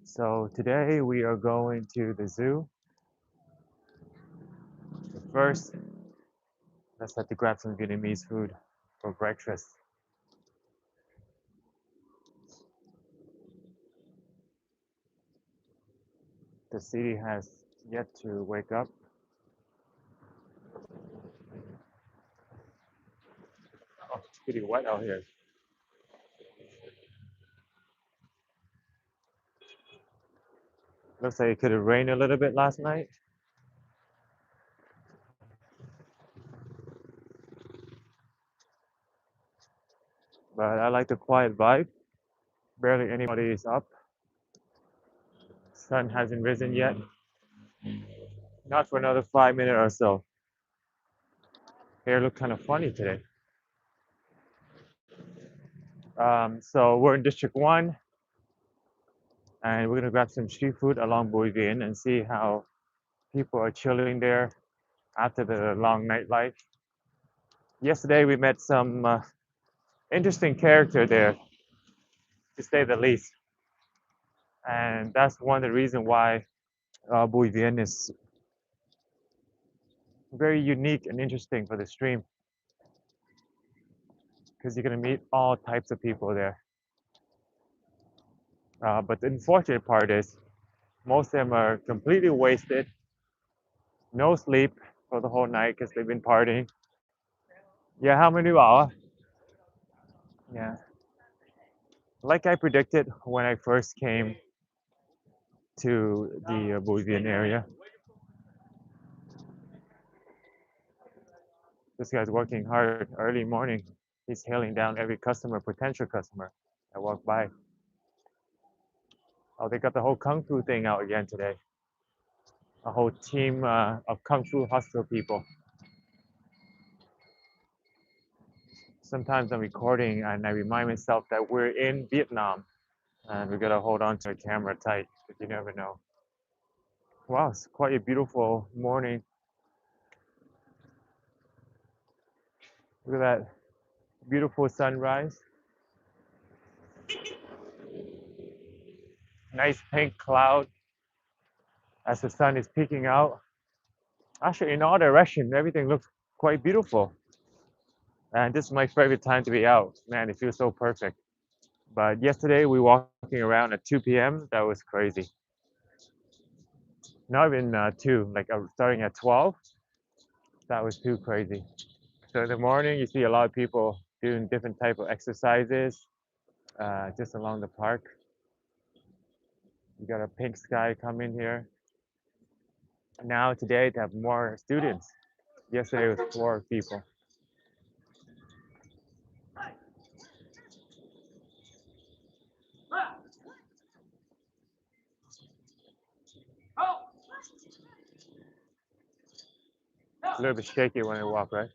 So today we are going to the zoo. But first, let's have to grab some Vietnamese food for breakfast. The city has yet to wake up. Oh, it's pretty wet out here. Looks like it could have rained a little bit last night. But I like the quiet vibe. Barely anybody is up. Sun hasn't risen yet. Not for another 5 minutes or so. Hair look kind of funny today. So we're in District 1 and we're gonna grab some street food along Bui Vien and see how people are chilling there after the long nightlife. Yesterday we met some interesting character there, to say the least, and that's one of the reasons why Bui Vien is very unique and interesting for the stream, because you're gonna meet all types of people there. But the unfortunate part is most of them are completely wasted, no sleep for the whole night because they've been partying. Yeah, how many hours? Yeah, like I predicted when I first came to the Bui Vien area. This guy's working hard early morning. He's hailing down every customer, potential customer that walk by. Oh, they got the whole kung fu thing out again today. A whole team of kung fu hustle people. Sometimes I'm recording and I remind myself that we're in Vietnam and we gotta hold on to the camera tight because you never know. Wow, it's quite a beautiful morning. Look at that beautiful sunrise. Nice pink cloud as the sun is peeking out. Actually, in all directions, everything looks quite beautiful. And this is my favorite time to be out. Man, it feels so perfect. But yesterday we walking around at 2 p.m. That was crazy. Not even 2, like starting at 12. That was too crazy. So in the morning, you see a lot of people doing different type of exercises just along the park. You got a pink sky coming here. Now today they have more students. Yesterday it was 4 people. A little bit shaky when I walk, right?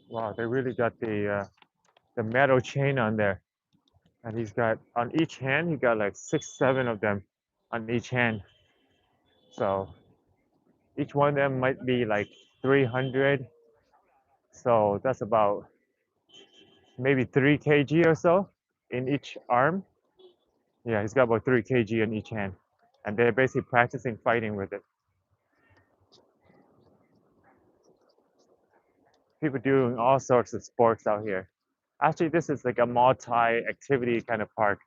Wow, they really got the metal chain on there, and he's got on each hand he got like 6, 7 of them on each hand. So each one of them might be like 300. So that's about maybe 3 kg or so in each arm. Yeah, he's got about 3 kg in each hand, and they're basically practicing fighting with it. People doing all sorts of sports out here. Actually, this is like a multi-activity kind of park.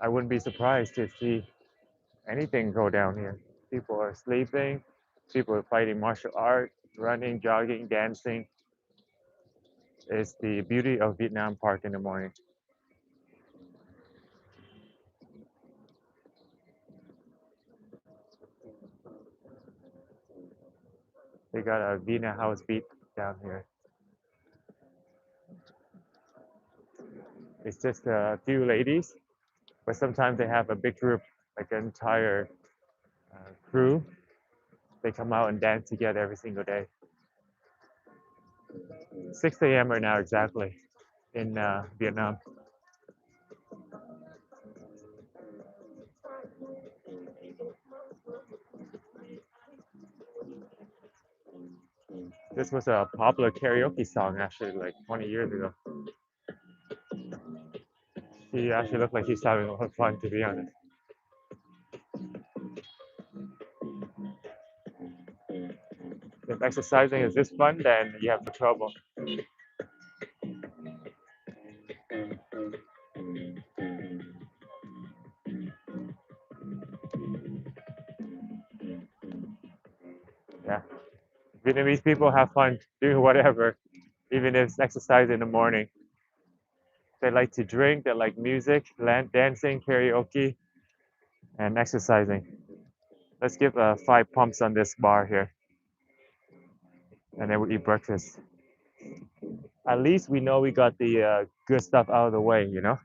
I wouldn't be surprised to see anything go down here. People are sleeping, people are fighting martial art, running, jogging, dancing. It's the beauty of Vietnam Park in the morning. They got a Vina house beat down here. It's just a few ladies, but sometimes they have a big group, like an entire crew. They come out and dance together every single day. 6 a.m. right now, exactly. in Vietnam. This was a popular karaoke song actually, like 20 years ago. She actually looked like she's having a lot of fun, to be honest. If exercising is this fun, then you have no trouble. Yeah, Vietnamese people have fun doing whatever, even if it's exercise in the morning. They like to drink, they like music, land dancing, karaoke, and exercising. Let's give 5 pumps on this bar here, and then we eat breakfast. At least we know we got the good stuff out of the way, you know?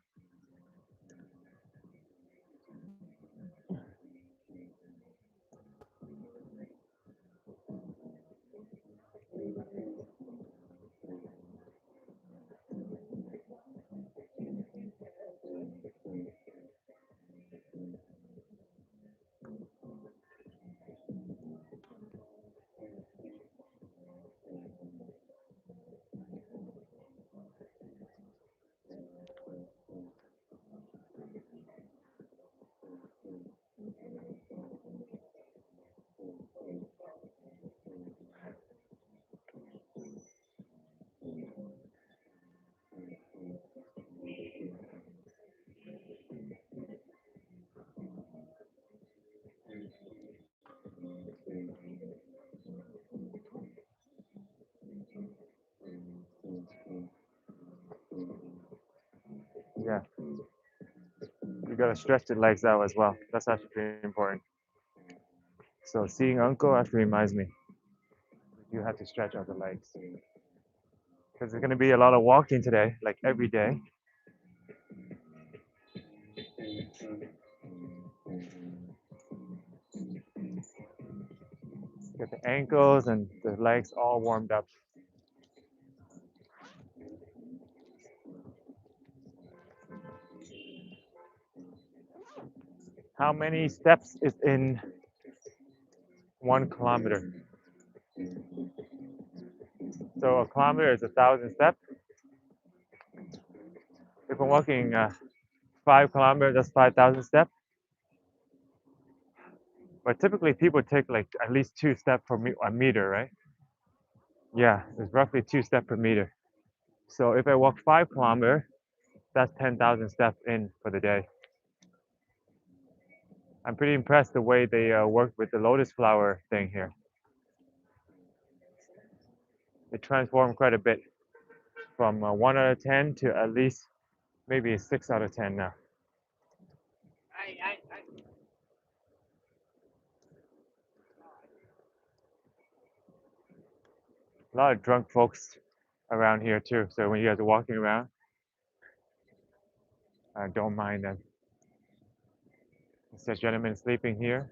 Yeah, you gotta stretch the legs out as well. That's actually pretty important. So seeing uncle actually reminds me, you have to stretch out the legs because there's gonna be a lot of walking today, like every day. Get the ankles and the legs all warmed up. How many steps is in 1 kilometer? So a kilometer is 1,000 steps. If I'm walking 5 kilometers, that's 5,000 steps. But typically people take like at least 2 steps per a meter, right? Yeah, it's roughly 2 steps per meter. So if I walk 5 kilometers, that's 10,000 steps in for the day. I'm pretty impressed the way they work with the lotus flower thing here. It transformed quite a bit from 1 out of 10 to at least maybe a 6 out of 10 now. A lot of drunk folks around here too. So when you guys are walking around, don't mind them. It's a gentleman sleeping here.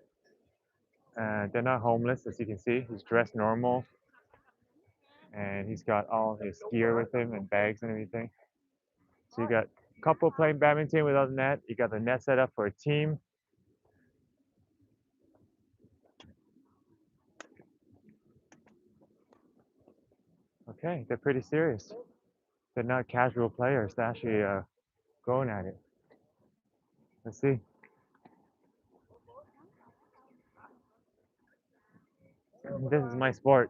They're not homeless, as you can see. He's dressed normal, and he's got all his gear with him and bags and everything. So you got a couple playing badminton without a net. You got the net set up for a team. Okay, they're pretty serious. They're not casual players. They're actually going at it. Let's see. This is my sport.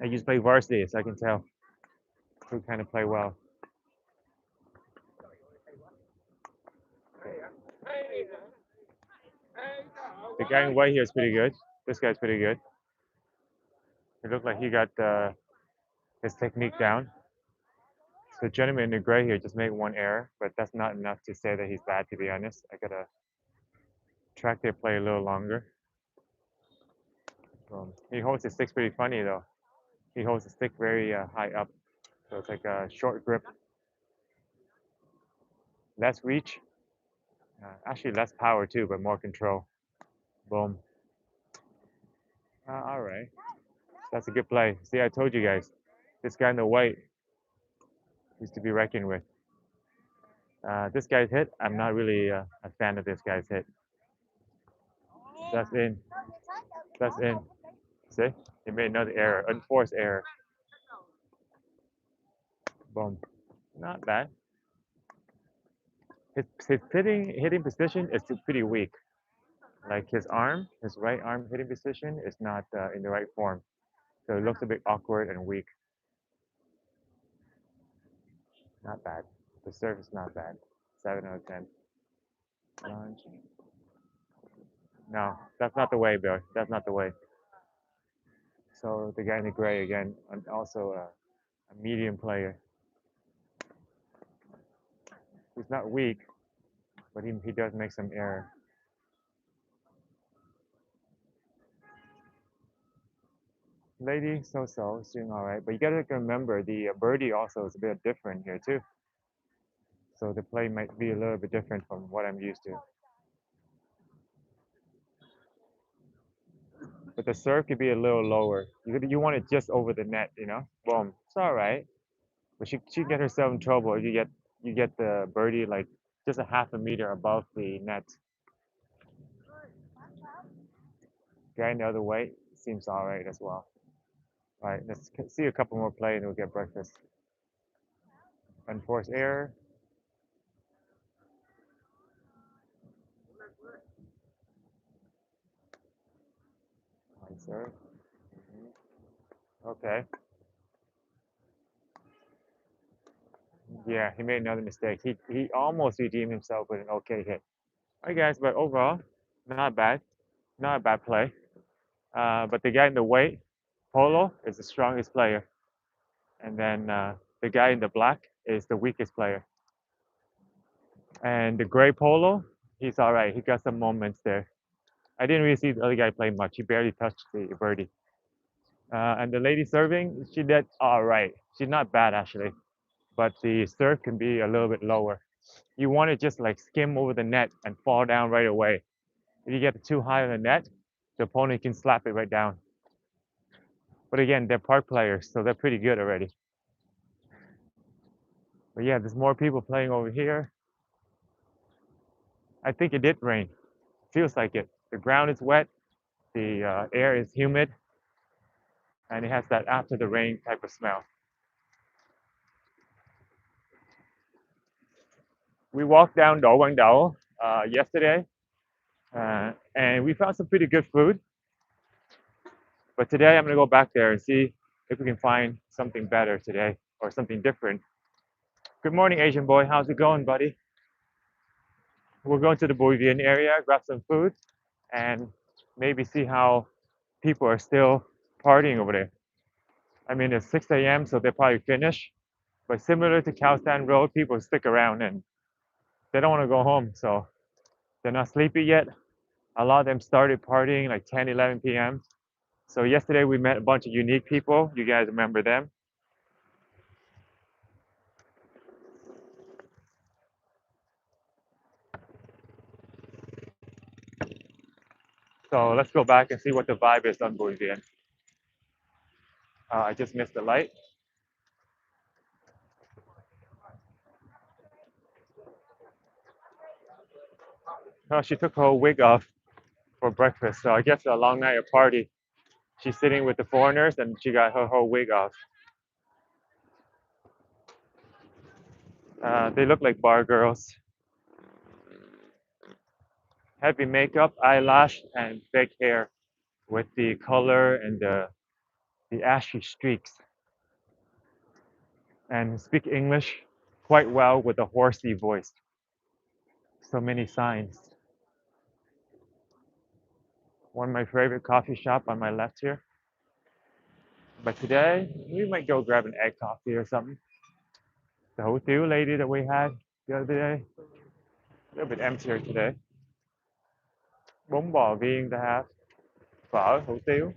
I used to play varsity, so I can tell who kind of play well. The guy in white here is pretty good. This guy's pretty good. It looked like he got his technique down. The gentleman in the gray here just made one error, but that's not enough to say that he's bad, to be honest. I gotta track their play a little longer. He holds his sticks pretty funny though. He holds the stick very high up, so it's like a short grip, less reach, actually less power too, but more control. Boom. All right, that's a good play. See, I told you guys, this guy in the white, He's to be reckoned with. This guy's hit. I'm not really a fan of this guy's hit. That's in. That's in. See? He made another error. Unforced error. Boom. Not bad. His hitting position is pretty weak. Like his arm, his right arm hitting position is not in the right form. So it looks a bit awkward and weak. Not bad. The serve is not bad. 7 out of 10. Launch. No, that's not the way, Bill. That's not the way. So the guy in the gray again, and also a medium player. He's not weak, but he does make some error. Lady, so, it's doing all right. But you gotta remember the birdie also is a bit different here too. So the play might be a little bit different from what I'm used to. But the serve could be a little lower. You want it just over the net, you know? Boom. It's all right. But she get herself in trouble. You get the birdie like just a half a meter above the net. Going the other way seems all right as well. All right, let's see a couple more play and we'll get breakfast. Unforced error. On serve. Okay. Yeah, he made another mistake. He almost redeemed himself with an okay hit. All right, guys, but overall, not bad. Not a bad play. But the guy in the white polo is the strongest player. And then the guy in the black is the weakest player. And the gray polo, he's all right. He got some moments there. I didn't really see the other guy play much. He barely touched the birdie. And the lady serving, she did all right. She's not bad actually, but the serve can be a little bit lower. You want to just like skim over the net and fall down right away. If you get it too high on the net, the opponent can slap it right down. But again, they're park players, so they're pretty good already. But yeah, there's more people playing over here. I think it did rain. Feels like it. The ground is wet, the air is humid, and it has that after the rain type of smell. We walked down Do Quang Dao yesterday, and we found some pretty good food. But today I'm gonna go back there and see if we can find something better today or something different. Good morning, Asian boy. How's it going, buddy? We're going to the Bui Vien area, grab some food, and maybe see how people are still partying over there. I mean, it's 6 a.m., so they're probably finished. But similar to Khao San Road, people stick around and they don't want to go home, so they're not sleepy yet. A lot of them started partying like 10, 11 p.m. So yesterday we met a bunch of unique people. You guys remember them? So let's go back and see what the vibe is on Bui Vien. I just missed the light. Oh, she took her wig off for breakfast, so I guess a long night of party. She's sitting with the foreigners and she got her whole wig off. They look like bar girls. Heavy makeup, eyelash, and fake hair with the color and the ashy streaks. And speak English quite well with a horsey voice. So many signs. One of my favorite coffee shop on my left here. But today, we might go grab an egg coffee or something. The hotel lady that we had the other day, a little bit emptier today. Bún bò viên to have. Phở, hủ tiếu.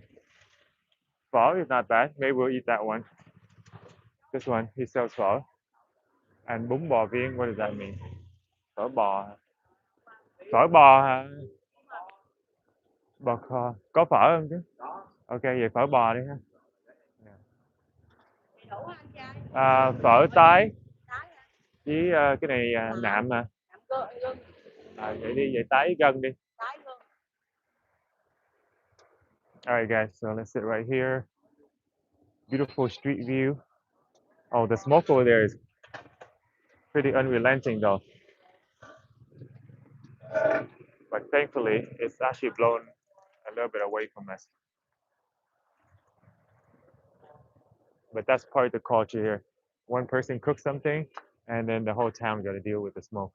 Phở is not bad. Maybe we'll eat that one. This one, he sells phở. And bún bò viên, what does that mean? Phở bò. Phở bò hả? Bò kho. Có phở không chứ? Ok, vậy phở bò đi ha. Phở tái. Với cái này nạm mà. Vậy đi, vậy tái gần đi. Alright guys, so let's sit right here. Beautiful street view. Oh, the smoke over there is pretty unrelenting though. But thankfully, it's actually blown a little bit away from us. But that's part of the culture here. One person cooks something, and then the whole town got to deal with the smoke.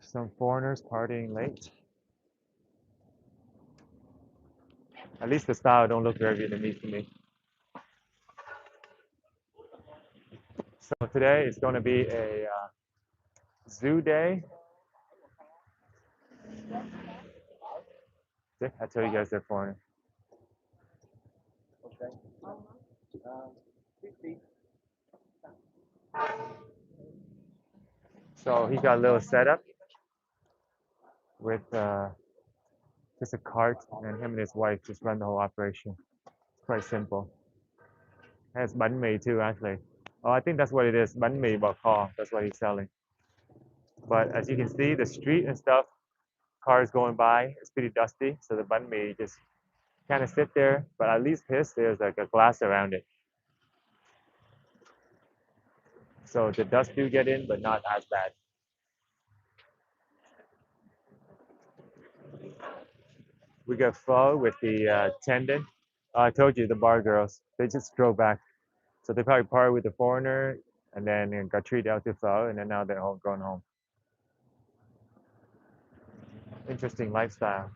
Some foreigners partying late. At least the style don't look very Vietnamese to me. So today is going to be a zoo day. See, I tell you guys they're foreign. So he got a little setup with just a cart, and him and his wife just run the whole operation. It's quite simple. Has bánh mì too, actually. Oh, I think that's what it is. Bánh mì bò kho. That's what he's selling. But as you can see, the street and stuff, cars going by, it's pretty dusty. So the bánh mì just kind of sit there. But at least his, there's like a glass around it. So the dust do get in, but not as bad. We got pho with the tendon. I told you the bar girls, they just drove back. So they probably parted with the foreigner and then got treated out to pho, and then now they're all going home. Interesting lifestyle.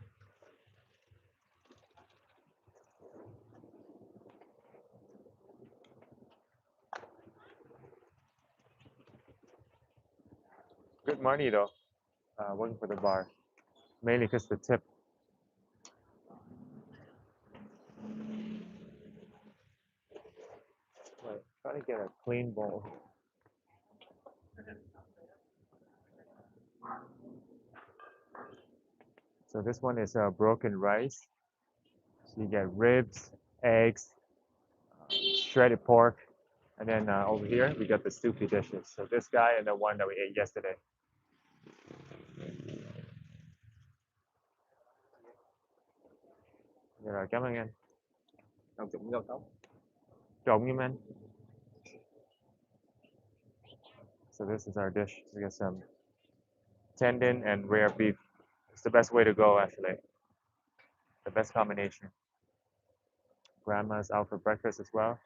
Good money though, working for the bar, mainly because the tip. Wait, try to get a clean bowl. So this one is broken rice. So you get ribs, eggs, shredded pork, and then over here we got the soupy dishes. So this guy and the one that we ate yesterday. Rồi, cảm ơn anh. Trộn như anh. So this is our dish. We got some tendon and rare beef. It's the best way to go, actually. The best combination. Grandma's out for breakfast as well.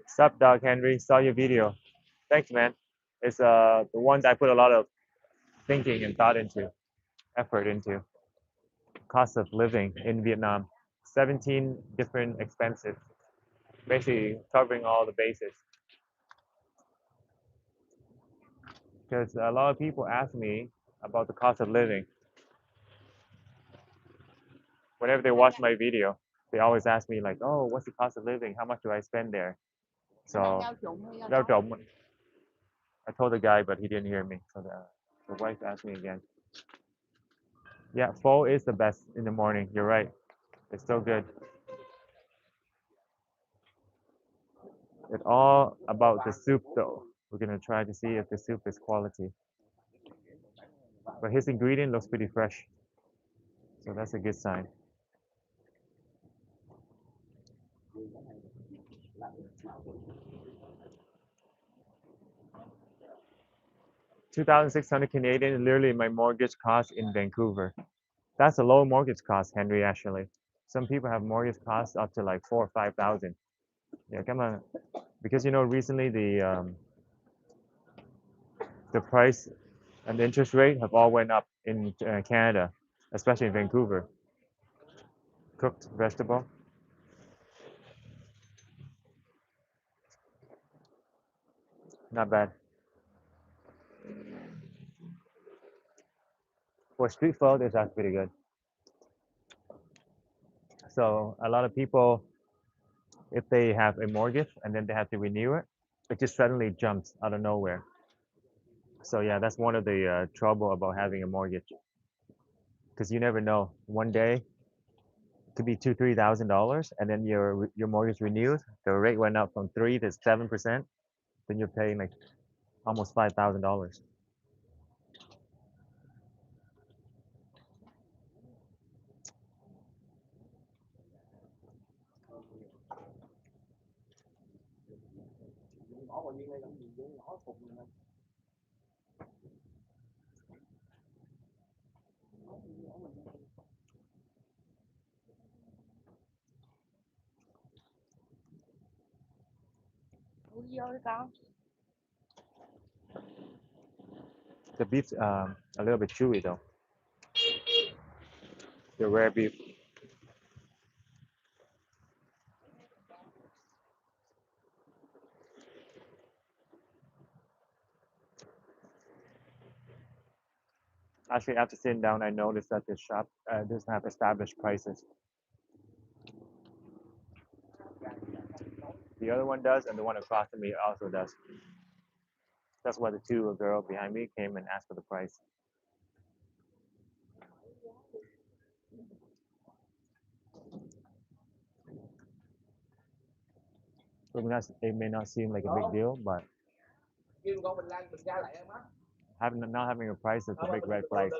Sup, Dog Henry? Saw your video. Thanks, man. It's the one I put a lot of thinking and thought into, effort into. Cost of living in Vietnam. 17 different expenses. Basically covering all the bases. Because a lot of people ask me about the cost of living. Whenever they watch my video, they always ask me like, oh, what's the cost of living? How much do I spend there? So, I told the guy, but he didn't hear me. So the wife asked me again. Yeah, pho is the best in the morning. You're right. It's so good. It's all about the soup, though. We're gonna try to see if the soup is quality. But his ingredient looks pretty fresh, so that's a good sign. 2,600 Canadian, literally my mortgage cost in Vancouver. That's a low mortgage cost, Henry, actually. Some people have mortgage costs up to like 4 or 5,000. Yeah, come on. Because recently the price and the interest rate have all went up in Canada, especially in Vancouver. Cooked vegetable. Not bad. For street food, it's actually pretty good. So a lot of people, if they have a mortgage and then they have to renew it, it just suddenly jumps out of nowhere. So yeah, that's one of the trouble about having a mortgage. because you never know. One day it could be $2,000, $3,000, and then your mortgage renews. The rate went up from 3 to 7%. Then you're paying like almost $5,000. The beef's a little bit chewy though. The rare beef. Actually, after sitting down, I noticed that this shop doesn't have established prices. The other one does, and the one across from me also does. That's why the two girl behind me came and asked for the price. It may not seem like a big deal, but not having a price is a big red flag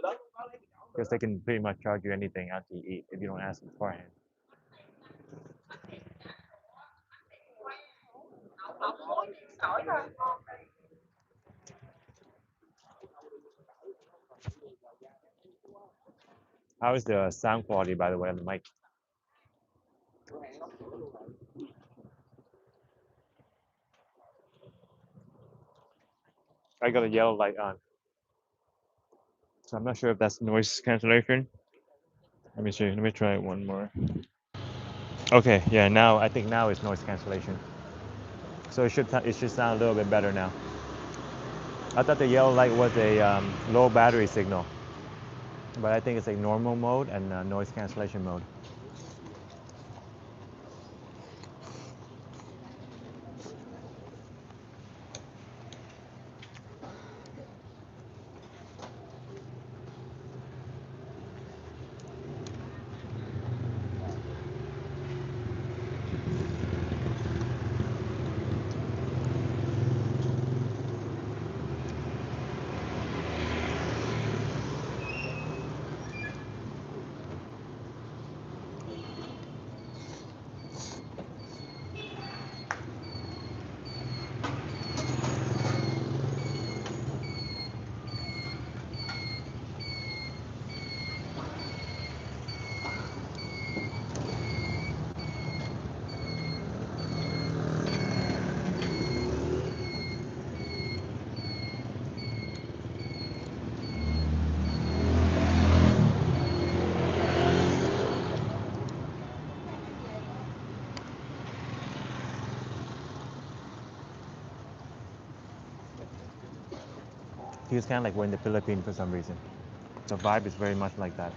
because they can pretty much charge you anything after you eat if you don't ask beforehand. How is the sound quality, by the way, on the mic? I got a yellow light on, so I'm not sure if that's noise cancellation. Let me see. Let me try it one more. Okay, yeah. Now I think now it's noise cancellation, so it should sound a little bit better now. I thought the yellow light was a low battery signal, but I think it's a normal mode and noise cancellation mode. Feels kind of like we're in the Philippines for some reason. The vibe is very much like that.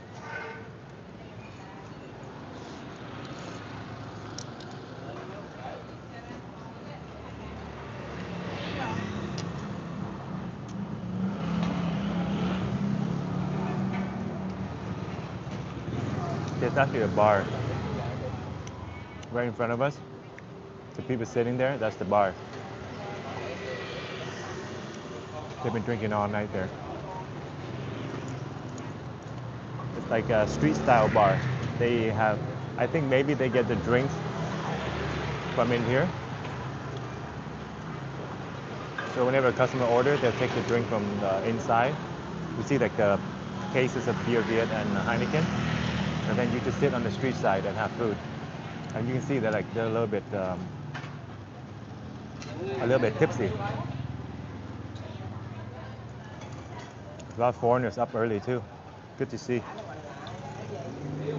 There's actually a bar right in front of us. The people sitting there, that's the bar. They've been drinking all night there. It's like a street style bar. They have, I think maybe they get the drinks from in here. So whenever a customer orders, they'll take the drink from the inside. You see like the cases of Bui Vien and Heineken. And then you just sit on the street side and have food. And you can see that like they're a little bit tipsy. A lot of foreigners up early too. Good to see.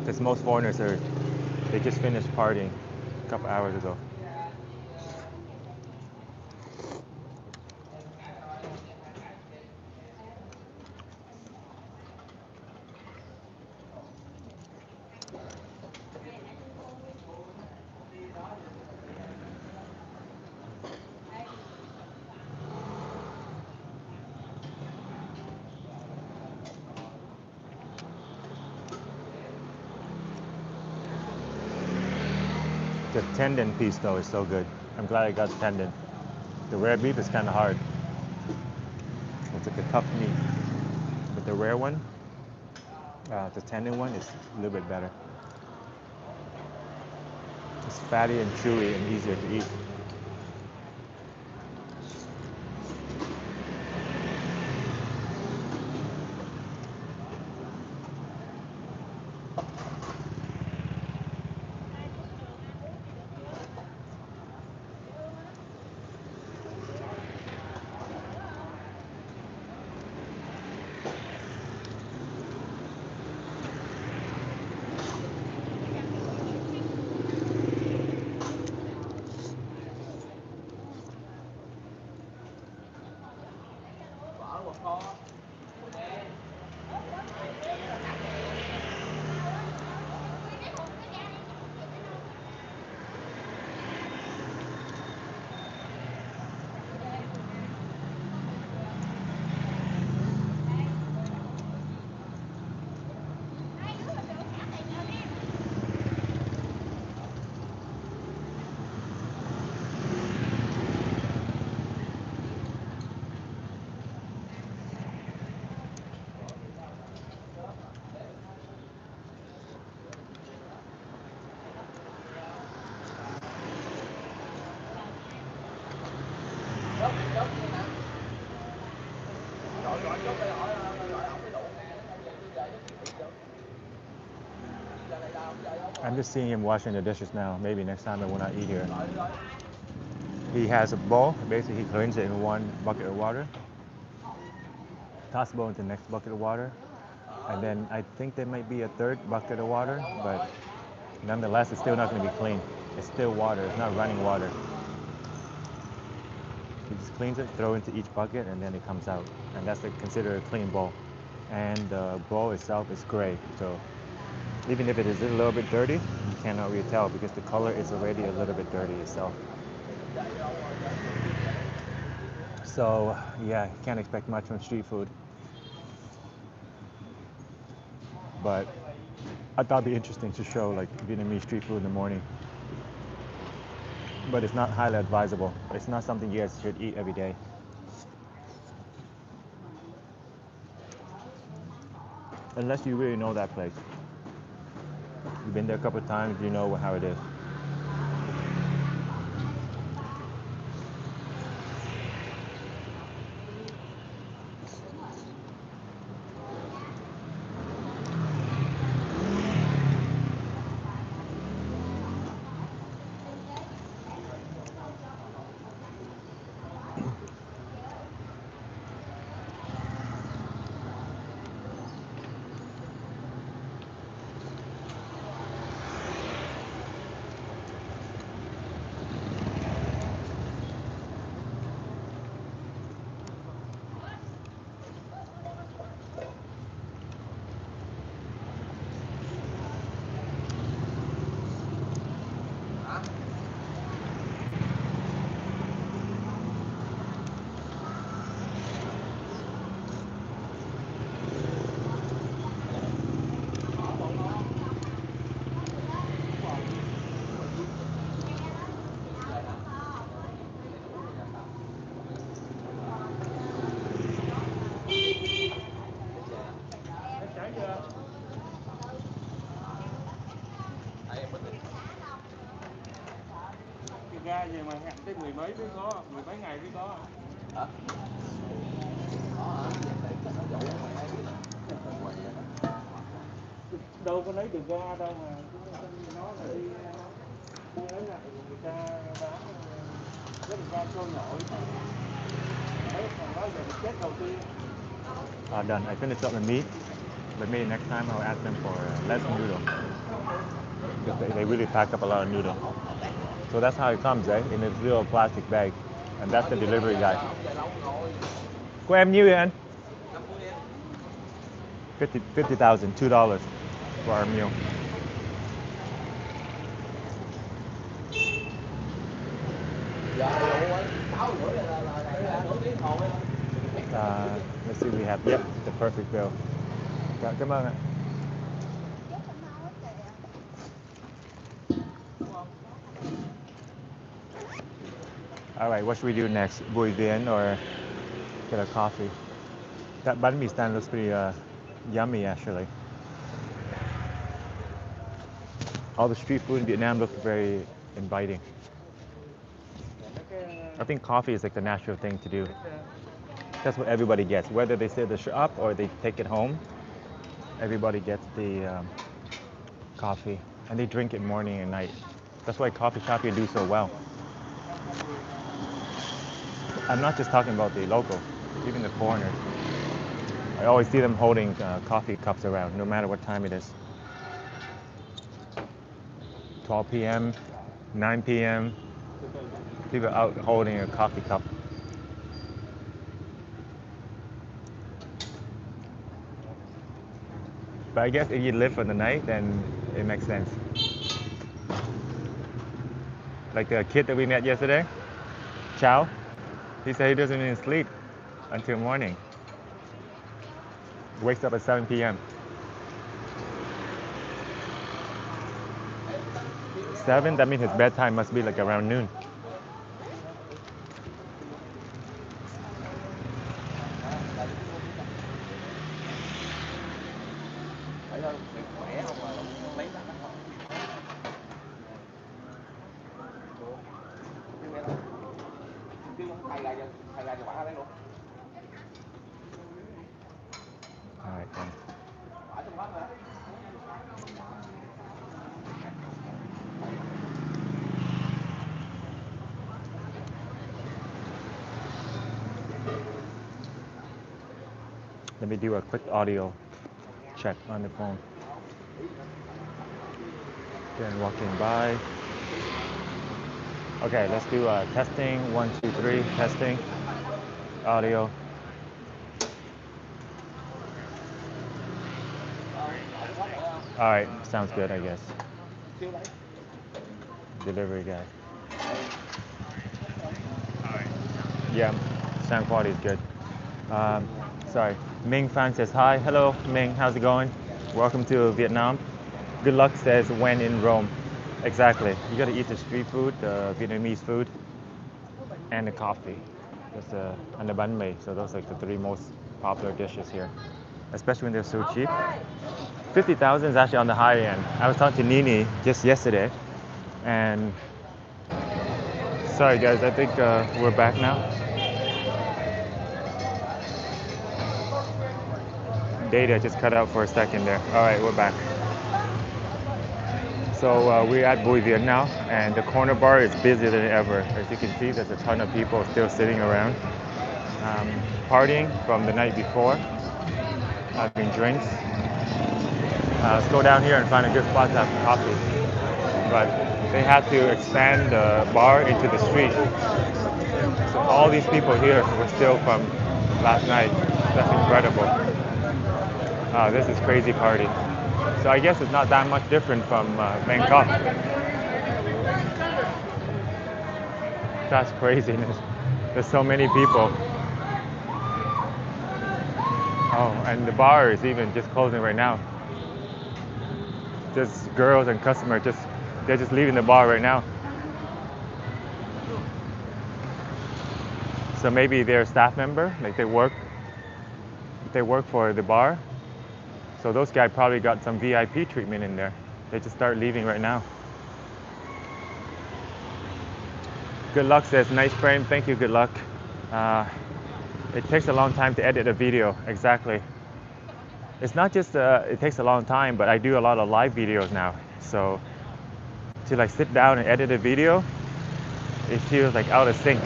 Because most foreigners they just finished partying a couple hours ago. The tendon piece though is so good. I'm glad I got the tendon. The rare beef is kind of hard. It's like a tough meat. But the rare one, the tendon one, is a little bit better. It's fatty and chewy and easier to eat. I'm just seeing him washing the dishes now. Maybe next time I will not eat here. He has a bowl. Basically, he cleans it in one bucket of water. Toss the bowl into the next bucket of water. And then I think there might be a third bucket of water, but nonetheless, it's still not going to be clean. It's still water. It's not running water. He just cleans it, throw it into each bucket, and then it comes out. And that's considered a clean bowl. And the bowl itself is gray. So even if it is a little bit dirty, you cannot really tell because the color is already a little bit dirty itself. So yeah, you can't expect much from street food. But I thought it'd be interesting to show like Vietnamese street food in the morning. But it's not highly advisable. It's not something you guys should eat every day. Unless you really know that place. You've been there a couple of times, you know how it is. Ra về mà hẹn tới mười mấy mới có, mười mấy ngày mới có. Hả? Đâu có lấy được ra đâu mà nó là đi lấy lại người ta bán lấy được ra cho nội đấy còn nói về chết đầu tiên. Done. I finished up the meat, but maybe next time I'll ask them for less noodle. Because they really pack up a lot of noodle. So that's how it comes, right? In a little plastic bag. And that's the delivery guy. Của em nhiêu vậy anh? 50,000, $2 for our meal. Let's see, we have, yep, the perfect bill. Cảm ơn ạ. All right, what should we do next? Bui Vien or get a coffee? That banh mi stand looks pretty yummy, actually. All the street food in Vietnam looks very inviting. I think coffee is like the natural thing to do. That's what everybody gets, whether they sit at the shop or they take it home. Everybody gets the coffee, and they drink it morning and night. That's why coffee shops here do so well. I'm not just talking about the local, even the foreigners. I always see them holding coffee cups around, no matter what time it is. 12 p.m., 9 p.m., people out holding a coffee cup. But I guess if you live for the night, then it makes sense. Like the kid that we met yesterday, Chow, he said he doesn't even sleep until morning. Wakes up at 7 p.m. 7, that means his bedtime must be like around noon. All right, then. Let me do a quick audio check on the phone. Then walking by. Okay, let's do testing. 1, 2, 3. Testing. Audio. All right, sounds good, I guess. Delivery guy. Yeah, sound quality is good. Um, sorry. Ming Fan says hi. Hello, Ming. How's it going? Welcome to Vietnam. Good luck says when in Rome. Exactly. You got to eat the street food, the Vietnamese food, and the coffee. That's and the banh mi. So those are like the 3 most popular dishes here, especially when they're so cheap. 50,000 is actually on the high end. I was talking to Nini just yesterday, and sorry guys, I think we're back now. Data just cut out for a second there. All right, we're back. So we're at Bui Vien now, and the corner bar is busier than ever. As you can see, there's a ton of people still sitting around, partying from the night before, having drinks. Let's go down here and find a good spot to have coffee. But they had to expand the bar into the street. So all these people here were still from last night. That's incredible. This is crazy party. So I guess it's not that much different from Bangkok. That's craziness. There's so many people. Oh, and the bar is even just closing right now. Just girls and customers they're just leaving the bar right now. So maybe they're a staff member, like they work for the bar. So those guys probably got some VIP treatment in there. They just start leaving right now. Good luck says nice frame. Thank you, good luck. It takes a long time to edit a video. Exactly. It's not just it takes a long time, but I do a lot of live videos now. So to like sit down and edit a video, it feels like out of sync.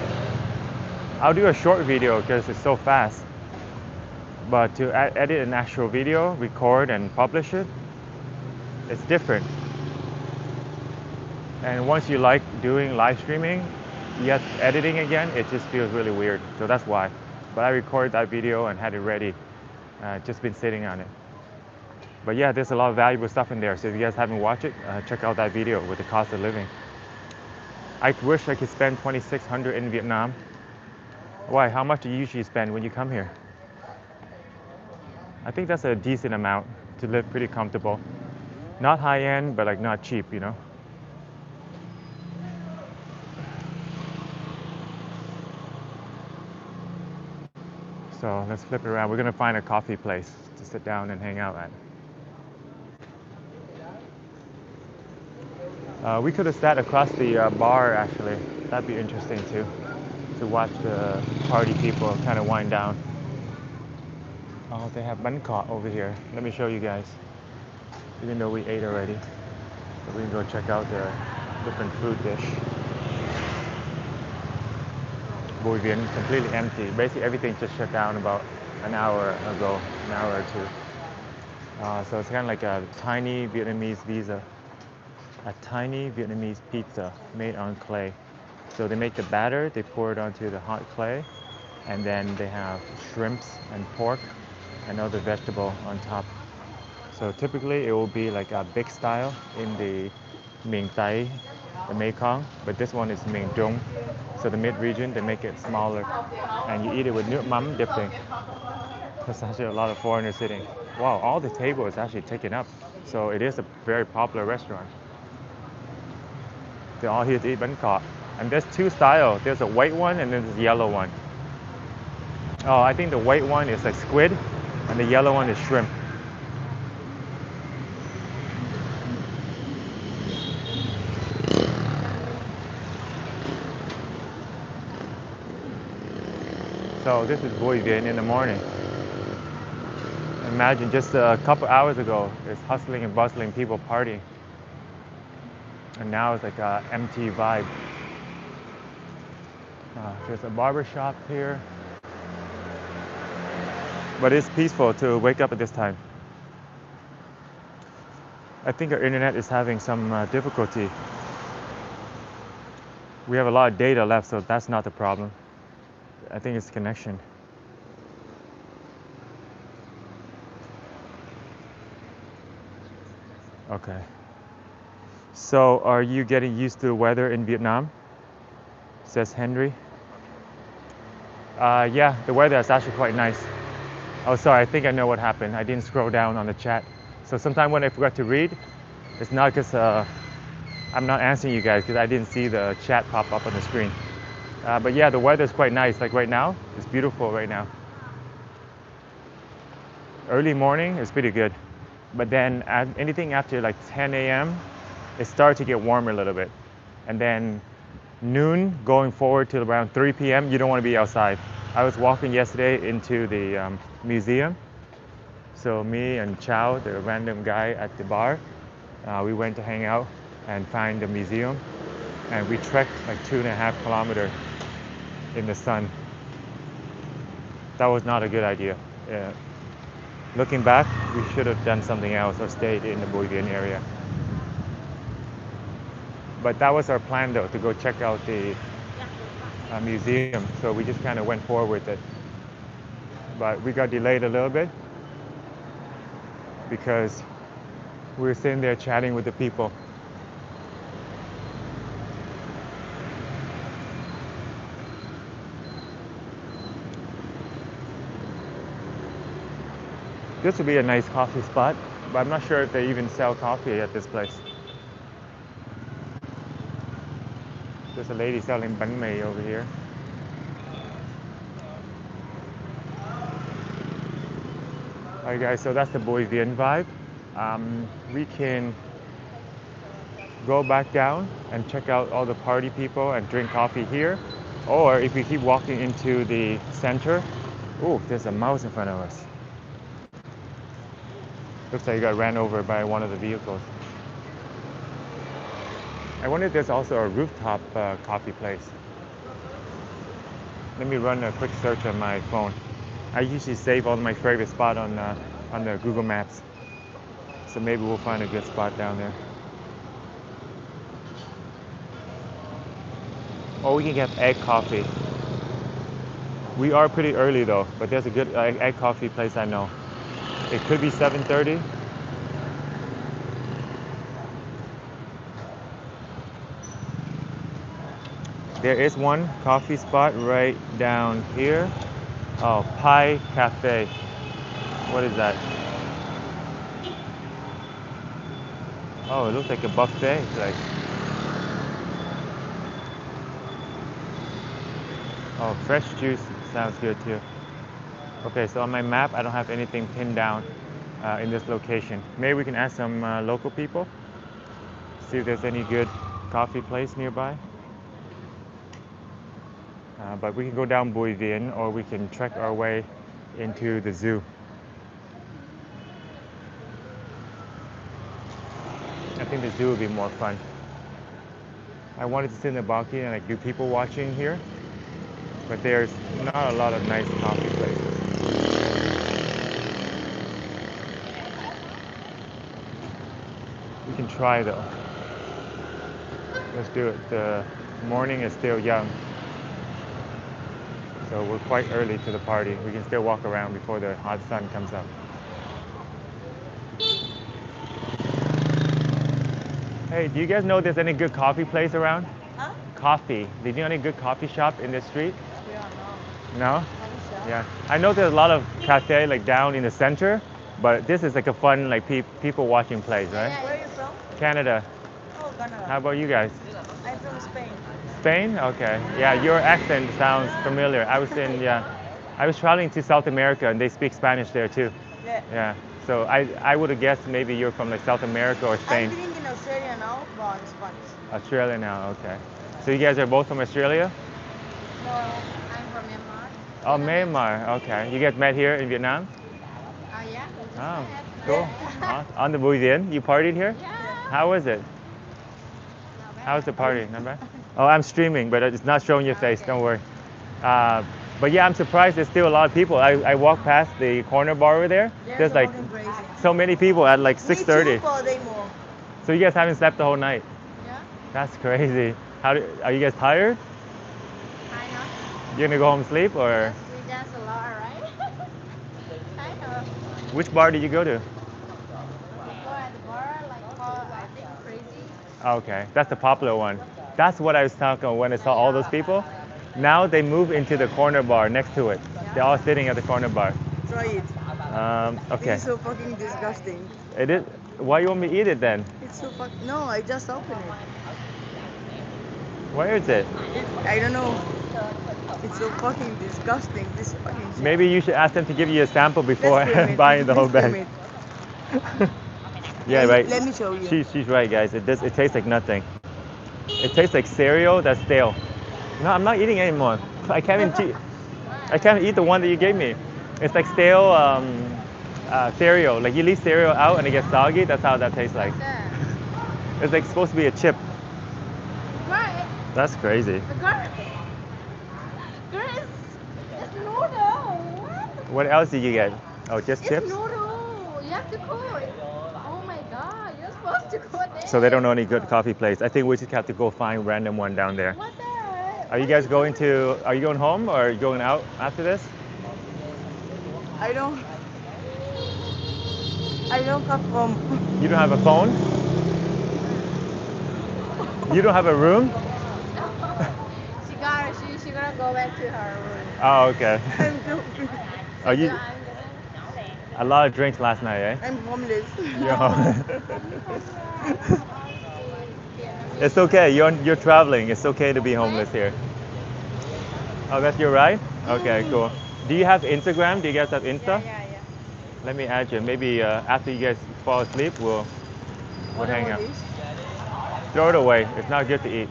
I'll do a short video because it's so fast. But to edit an actual video, record and publish it, it's different. And once you like doing live streaming, yet editing again, it just feels really weird. So that's why. But I recorded that video and had it ready. Just been sitting on it. But yeah, there's a lot of valuable stuff in there. So if you guys haven't watched it, check out that video with the cost of living. I wish I could spend 2,600 in Vietnam. Why? How much do you usually spend when you come here? I think that's a decent amount to live pretty comfortable. Not high end, but like not cheap, you know? So let's flip it around. We're gonna find a coffee place to sit down and hang out at. We could have sat across the bar actually. That'd be interesting too, to watch the party people kind of wind down. Oh, they have bánh cọt over here. Let me show you guys. Even though we ate already, so we can go check out the different food dish. Bui Vien completely empty. Basically everything just shut down about an hour ago, an hour or two. So it's kind of like a tiny Vietnamese pizza made on clay. So they make the batter, they pour it onto the hot clay, and then they have shrimps and pork and other vegetable on top. So typically it will be like a big style in the Miền Tây, the Mekong, but this one is Miền Trung. So the mid-region, they make it smaller, and you eat it with nước mắm dipping. There's actually a lot of foreigners sitting. Wow, all the table is actually taken up. So it is a very popular restaurant. They're all here to eat bánh cọt. And there's two styles. There's a white one and then there's a yellow one. Oh, I think the white one is like squid and the yellow one is shrimp. So this is Bui Vien in the morning. Imagine just a couple hours ago, it's hustling and bustling, people partying. And now it's like an empty vibe. There's a barber shop here. But it's peaceful to wake up at this time. I think our internet is having some difficulty. We have a lot of data left, so that's not the problem. I think it's connection. Okay. So are you getting used to the weather in Vietnam? Says Henry. Yeah, the weather is actually quite nice. Oh, sorry, I think I know what happened. I didn't scroll down on the chat. So sometimes when I forgot to read, it's not because I'm not answering you guys, because I didn't see the chat pop up on the screen. But yeah, the weather is quite nice. Like right now, it's beautiful right now. Early morning is pretty good. But then anything after like 10 a.m., it starts to get warmer a little bit. And then noon going forward to around 3 p.m., you don't want to be outside. I was walking yesterday into the museum. So me and Chow, the random guy at the bar, we went to hang out and find the museum. And we trekked like 2.5 kilometers in the sun. That was not a good idea. Looking back, we should have done something else or stayed in the Bui Vien area. But that was our plan though, to go check out the museum. So we just kind of went forward with it. But we got delayed a little bit because we were sitting there chatting with the people. This would be a nice coffee spot, but I'm not sure if they even sell coffee at this place. There's a lady selling bánh mì over here. Alright guys, so that's the Bui Vien vibe. We can go back down and check out all the party people and drink coffee here. Or if we keep walking into the center, oh, there's a mouse in front of us. Looks like he got ran over by one of the vehicles. I wonder if there's also a rooftop coffee place. Let me run a quick search on my phone. I usually save all my favorite spot on the Google Maps. So maybe we'll find a good spot down there. Or we can get egg coffee. We are pretty early though, but there's a good egg coffee place I know. It could be 7:30. There is one coffee spot right down here. Oh, Pie Cafe. What is that? Oh, it looks like a buffet place. Oh, fresh juice sounds good too. Okay, so on my map, I don't have anything pinned down in this location. Maybe we can ask some local people, see if there's any good coffee place nearby. But we can go down Bui Vien or we can trek our way into the zoo. I think the zoo would be more fun. I wanted to sit in the balcony and like do people watching here, but there's not a lot of nice coffee places. We can try though. Let's do it. The morning is still young, so we're quite early to the party. We can still walk around before the hot sun comes up. Hey, do you guys know if there's any good coffee place around? Huh? Coffee. Did you know any good coffee shop in the street? We don't know. No? Are you sure? Yeah. I know there's a lot of cafe like down in the center, but this is like a fun like people watching place, right? Where are you from? Canada. Oh, Canada. How about you guys? I'm from Spain. Spain? Okay. Yeah, your accent sounds familiar. I was traveling to South America and they speak Spanish there too. Yeah. Yeah. So I would have guessed maybe you're from like South America or I'm Spain. living in Australia now, but Spanish. Australia now, okay. So you guys are both from Australia? No, I'm from Myanmar. Oh, Myanmar, okay. You guys met here in Vietnam? Oh, yeah? Oh, cool. On the Bui Vien, you partied here? Yeah. How was it? How was the party? Not bad? Oh, I'm streaming, but it's not showing your face, don't worry. But yeah, I'm surprised there's still a lot of people. I walked past the corner bar over there. There's like fucking crazy. so many people at like Me too, 6:30. but they more. So you guys haven't slept the whole night? Yeah? That's crazy. Are you guys tired? I know. You gonna go home and sleep or Yes, we dance a lot, right? Kind of. which bar did you go to? We go at the bar, like, called, I think, Crazy. Okay, that's the popular one. That's what I was talking when I saw all those people. Now they move into the corner bar next to it. They're all sitting at the corner bar. Try it. Okay. This is so fucking disgusting. It is. Why you want me to eat it then? It's so fucking. No, I just opened it. Where is it? I don't know. It's so fucking disgusting. This fucking shit. Maybe you should ask them to give you a sample before Let's film it. buying the whole Let's film bag. it. Yeah, right. Let me show you. She's right, guys. It tastes like nothing. It tastes like cereal that's stale. No, I'm not eating anymore. I can't eat the one that you gave me. It's like stale cereal. Like you leave cereal out and it gets soggy. That's how that tastes like. It's like supposed to be a chip. Right. That's crazy. The girl. Girl, it's noodle. What? What else did you get? Oh, just It's chips? noodle. You have to cook. Oh my god, you're supposed to cook this. So they don't know any good coffee place. I think we just have to go find random one down there. What the heck? Are you guys going home or are you going out after this? I don't have home. You don't have a phone? You don't have a room? She gonna go back to her room. Oh, okay. I'm joking. Are you a lot of drinks last night, eh? I'm homeless. It's okay. You're traveling. It's okay to be homeless here. Oh, that's your ride? Okay, cool. Do you have Instagram? Do you guys have Insta? Yeah. Let me add you. Maybe after you guys fall asleep, we'll hang out. Throw it away. It's not good to eat.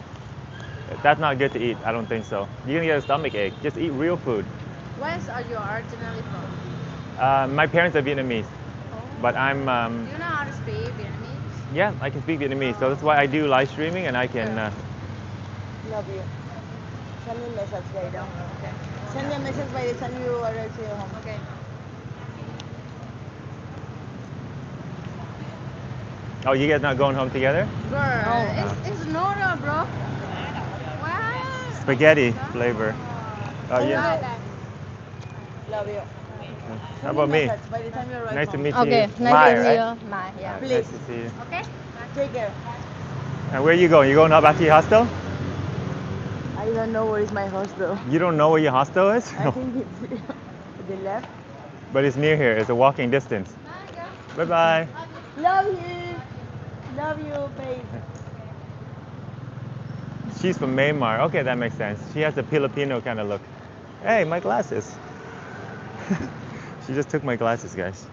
That's not good to eat. I don't think so. You're gonna get a stomach ache. Just eat real food. Where are you originally from? My parents are Vietnamese, but I'm. Do you know how to speak Vietnamese? Yeah, I can speak Vietnamese, so that's why I do live streaming, and I can. Love you. Send me a message right now. Okay. Send me a message by the time you arrive to your home. Okay. Oh, you guys not going home together? Girl, it's noodle, bro. What? Spaghetti flavor. Oh yeah. Love you. How about me? By the time you arrive Nice to home. meet you. Okay, Mai, nice to meet right? you. Mai, yeah. Nice Please. to see you. Okay. Take care. And where are you going? You going up back to your hostel? I don't know where is my hostel. You don't know where your hostel is? I think it's the left. But it's near here. It's a walking distance. Bye bye. Love you. Love you, babe. She's from Myanmar. Okay, that makes sense. She has a Filipino kind of look. Hey, my glasses. She just took my glasses, guys.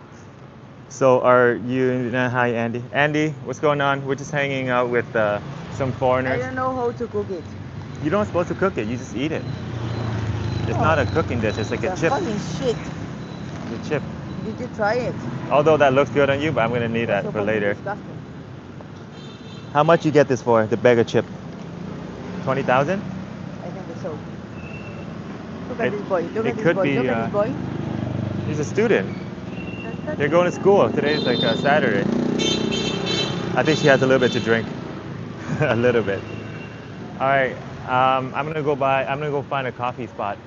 So are you? Hi, Andy. Andy, what's going on? We're just hanging out with some I foreigners. don't know how to cook it. You don't supposed to cook it. You just eat it. It's not a cooking dish. It's like a The chip. fucking shit. It's a chip. Did you try it? Although that looks good on you, but I'm gonna need That's that so for fucking later. disgusting. How much you get this for? The bag of chip? 20,000? I think it's so. Look at It- this boy. Look it at this could boy. be, Look at this boy. He's a student. They're going to school. Today's like Saturday. I think she has a little bit to drink. A little bit. All right. I'm gonna go by. I'm gonna go find a coffee spot.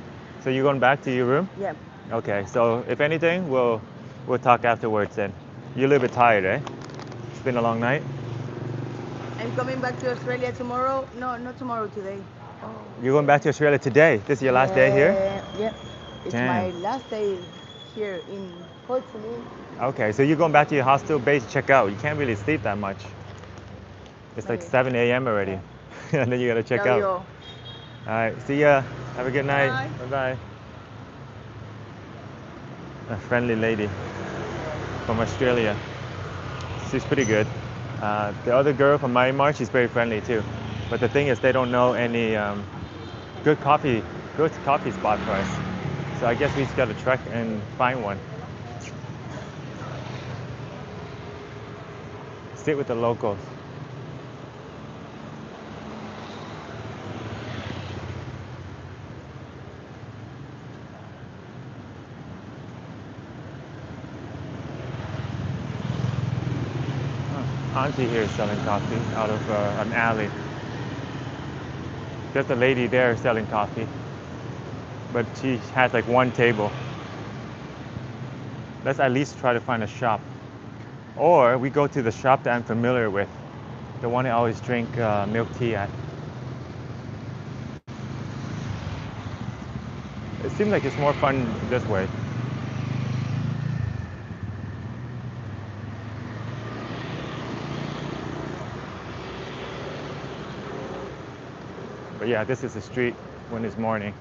So you going back to your room? Yeah. Okay. So if anything, we'll talk afterwards. Then you're a little bit tired, eh? It's been a long night. I'm coming back to Australia tomorrow. No, not tomorrow. Today. You're going back to Australia today. This is your last day here. Yeah. It's Damn. my last day here in Ho Chi Minh. Okay. So you're going back to your hostel base to check out. You can't really sleep that much. It's like Okay. 7 a.m. already, and then you gotta check Love out. you all. All right. See ya. Have a good night. Bye. Bye bye. A friendly lady from Australia. She's pretty good. The other girl from Myanmar, she's very friendly too. But the thing is, they don't know any good coffee spot for us. So I guess we just gotta trek and find one. Sit with the locals. Auntie here is selling coffee out of an alley. There's a lady there selling coffee, but she has like one table. Let's at least try to find a shop. Or we go to the shop that I'm familiar with, the one I always drink milk tea at. It seems like it's more fun this way. But yeah, this is the street when it's morning.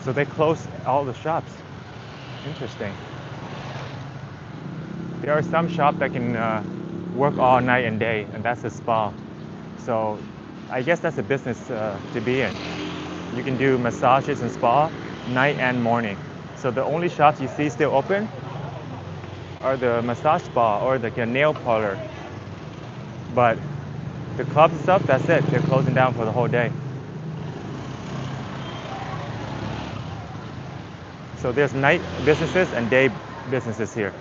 So they close all the shops. Interesting. There are some shops that can work all night and day, and that's a spa. So I guess that's a business to be in. You can do massages and spa night and morning. So the only shops you see still open are the massage spa or the nail parlor. But the clubs and stuff, that's it. They're closing down for the whole day. So there's night businesses and day businesses here.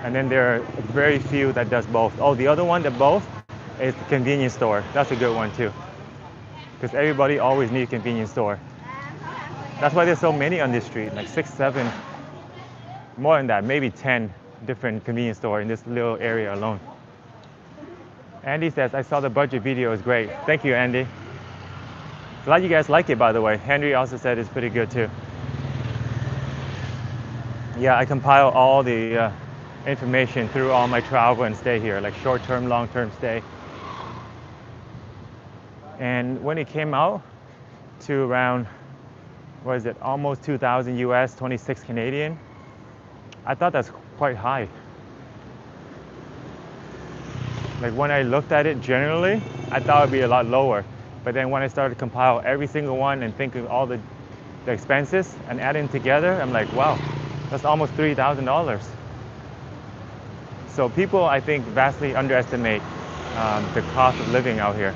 And then there are very few that does both. Oh, the other one that both is the convenience store. That's a good one too. Because everybody always needs a convenience store. That's why there's so many on this street, like 6, 7, more than that, maybe 10 different convenience stores in this little area alone. Andy says, I saw the budget video, it's great. Thank you, Andy. A lot of you guys like it, by the way. Henry also said it's pretty good too. Yeah, I compile all the information through all my travel and stay here, like short-term, long-term stay. And when it came out to around, what is it, almost 2,000 US, 26 Canadian, I thought that's quite high. Like when I looked at it generally, I thought it would be a lot lower. But then when I started to compile every single one and think of all the expenses and add them together, I'm like, wow, that's almost $3,000. So people, I think, vastly underestimate the cost of living out here.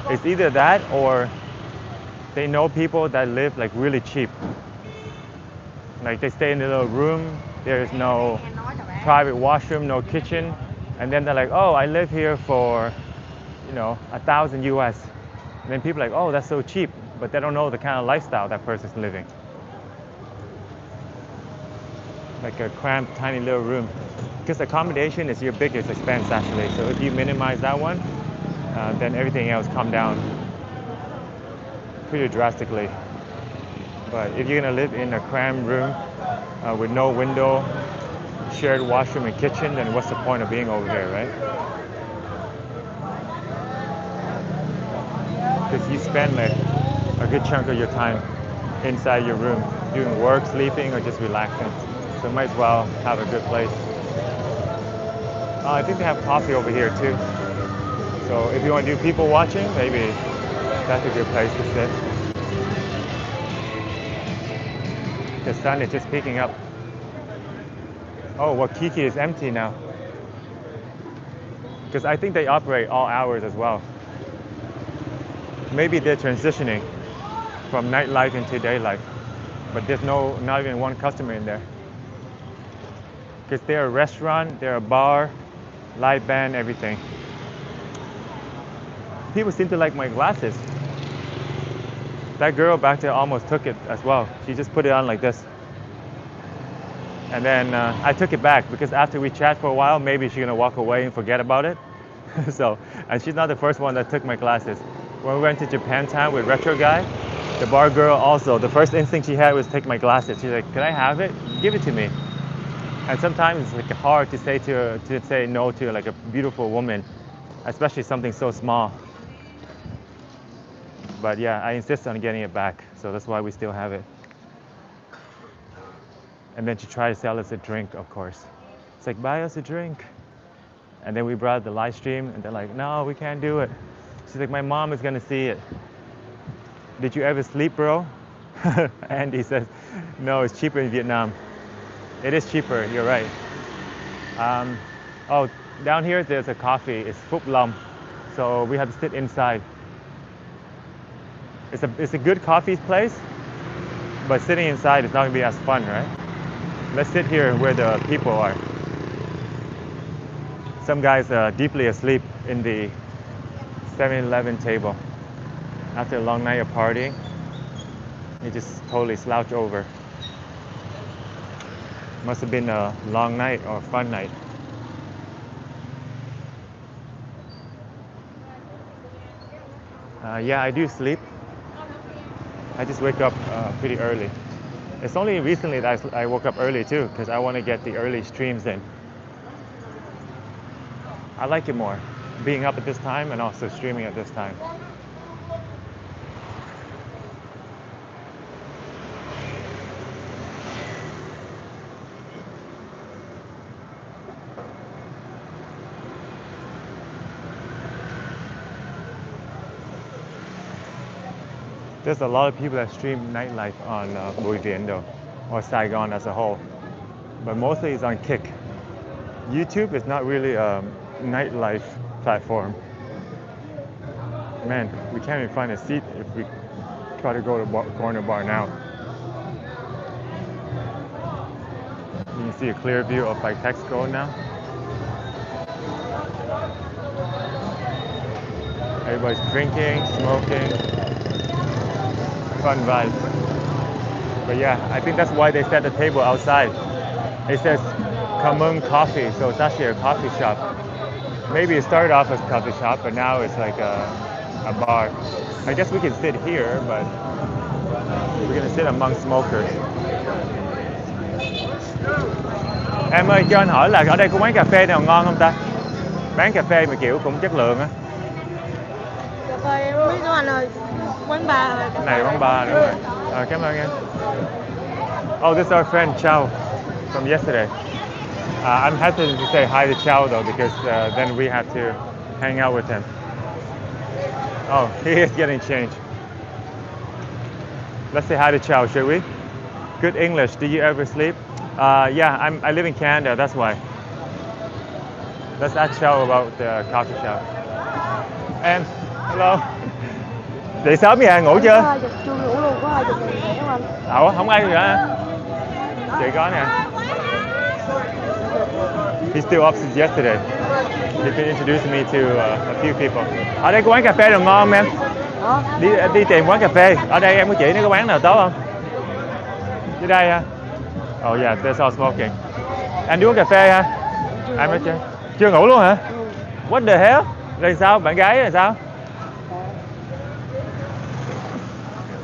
It's either that or they know people that live like really cheap. Like they stay in a little room, there's no private washroom, no kitchen, and then they're like, oh, I live here for, 1,000 US. And then people are like, oh, that's so cheap, but they don't know the kind of lifestyle that person's living. Like a cramped, tiny little room. Because accommodation is your biggest expense actually. So if you minimize that one, then everything else come down pretty drastically. But if you're gonna live in a cramped room with no window, shared washroom and kitchen, then what's the point of being over here, right? because you spend like a good chunk of your time inside your room doing work, sleeping, or just relaxing. So might as well have a good place. I think they have coffee over here too. So if you want to do people watching, maybe that's a good place to sit. The sun is just peeking up. Oh, Waikiki is empty now. Because I think they operate all hours as well. Maybe they're transitioning from nightlife into day life. But there's not even one customer in there. Because they're a restaurant, they're a bar, live band, everything. People seem to like my glasses. That girl back there almost took it as well. She just put it on like this. And then I took it back because after we chat for a while, maybe she's gonna walk away and forget about it. So, and she's not the first one that took my glasses. When we went to Japantown with Retro Guy, the bar girl also, the first instinct she had was take my glasses. She's like, "Can I have it? Give it to me." And sometimes it's like hard to say no to like a beautiful woman, especially something so small. But yeah, I insist on getting it back, so that's why we still have it. And then she tried to sell us a drink, of course. It's like, buy us a drink. And then we brought the live stream, and they're like, no, we can't do it. She's like, my mom is gonna see it. Did you ever sleep, bro? Andy says, no, it's cheaper in Vietnam. It is cheaper, you're right. Oh, down here there's a coffee, it's Phúc Long. So we have to sit inside. It's a good coffee place, but sitting inside is not gonna be as fun, right? Let's sit here where the people are. Some guys are deeply asleep in the 7-Eleven table. After a long night of partying, they just totally slouch over. Must have been a long night or fun night. Yeah, I do sleep. I just wake up pretty early. It's only recently that I woke up early too, because I want to get the early streams in. I like it more, being up at this time and also streaming at this time. There's a lot of people that stream nightlife on Bui Vien though, or Saigon as a whole, but mostly it's on Kick. YouTube is not really a nightlife platform. Man, we can't even find a seat if we try to go to corner bar now. You can see a clear view of like Texaco now. Everybody's drinking, smoking, fun vibes. But yeah, I think that's why they set the table outside. It says Kamung Coffee, so it's actually a coffee shop. Maybe it started off as a coffee shop, but now it's like a bar. I guess we can sit here, but we're gonna sit among smokers. Em ơi, cho anh hỏi là ở đây có quán cà phê nào ngon không ta? Bán cà phê mà kiểu cũng chất lượng á. Cà phê em không biết nữa anh ơi. Quán bar rồi. Này quán bar đúng rồi. Cảm ơn em. Oh, this is our friend Chow from yesterday. I'm hesitant to say hi to Chow though because then we have to hang out with him. Oh, he is getting change. Let's say hi to Chow, shall we? Good English. Do you ever sleep? Yeah, I live in Canada. That's why. Let's ask Chow about the coffee shop. Em, hello. Dậy sớm vậy, ngủ chưa? Chưa ngủ luôn, có 20 người khỏe không anh? Ủa, không ai nữa hả? Chị có nè. He's still up since yesterday. He can introduce me to a few people. Ở đây có quán cà phê nào ngon không em? Đi tìm quán cà phê. Ở đây em có chỉ nó có quán nào tốt không? Dưới đây ha. Oh yeah, there's all smoking. Anh đi uống cà phê ha? Anh mới chơi. Chưa ngủ luôn hả? What the hell? Rồi sao? Bạn gái là sao?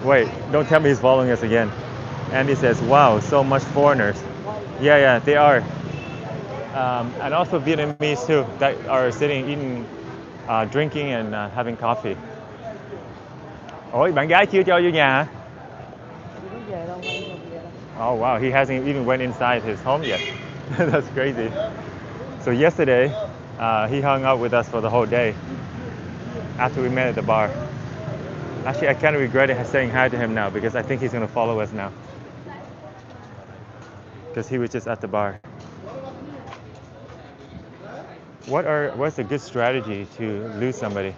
Wait, don't tell me he's following us again. Andy says, wow, so much foreigners. Yeah, they are. And also Vietnamese too, that are sitting, eating, drinking and having coffee. Ủa, bạn gái chưa cho vô nhà hả? Chưa có về đâu, không về đâu. Oh wow, he hasn't even went inside his home yet. That's crazy. So yesterday, he hung out with us for the whole day after we met at the bar. Actually, I kind of regret saying hi to him now because I think he's going to follow us now. Because he was just at the bar. What's a good strategy to lose somebody?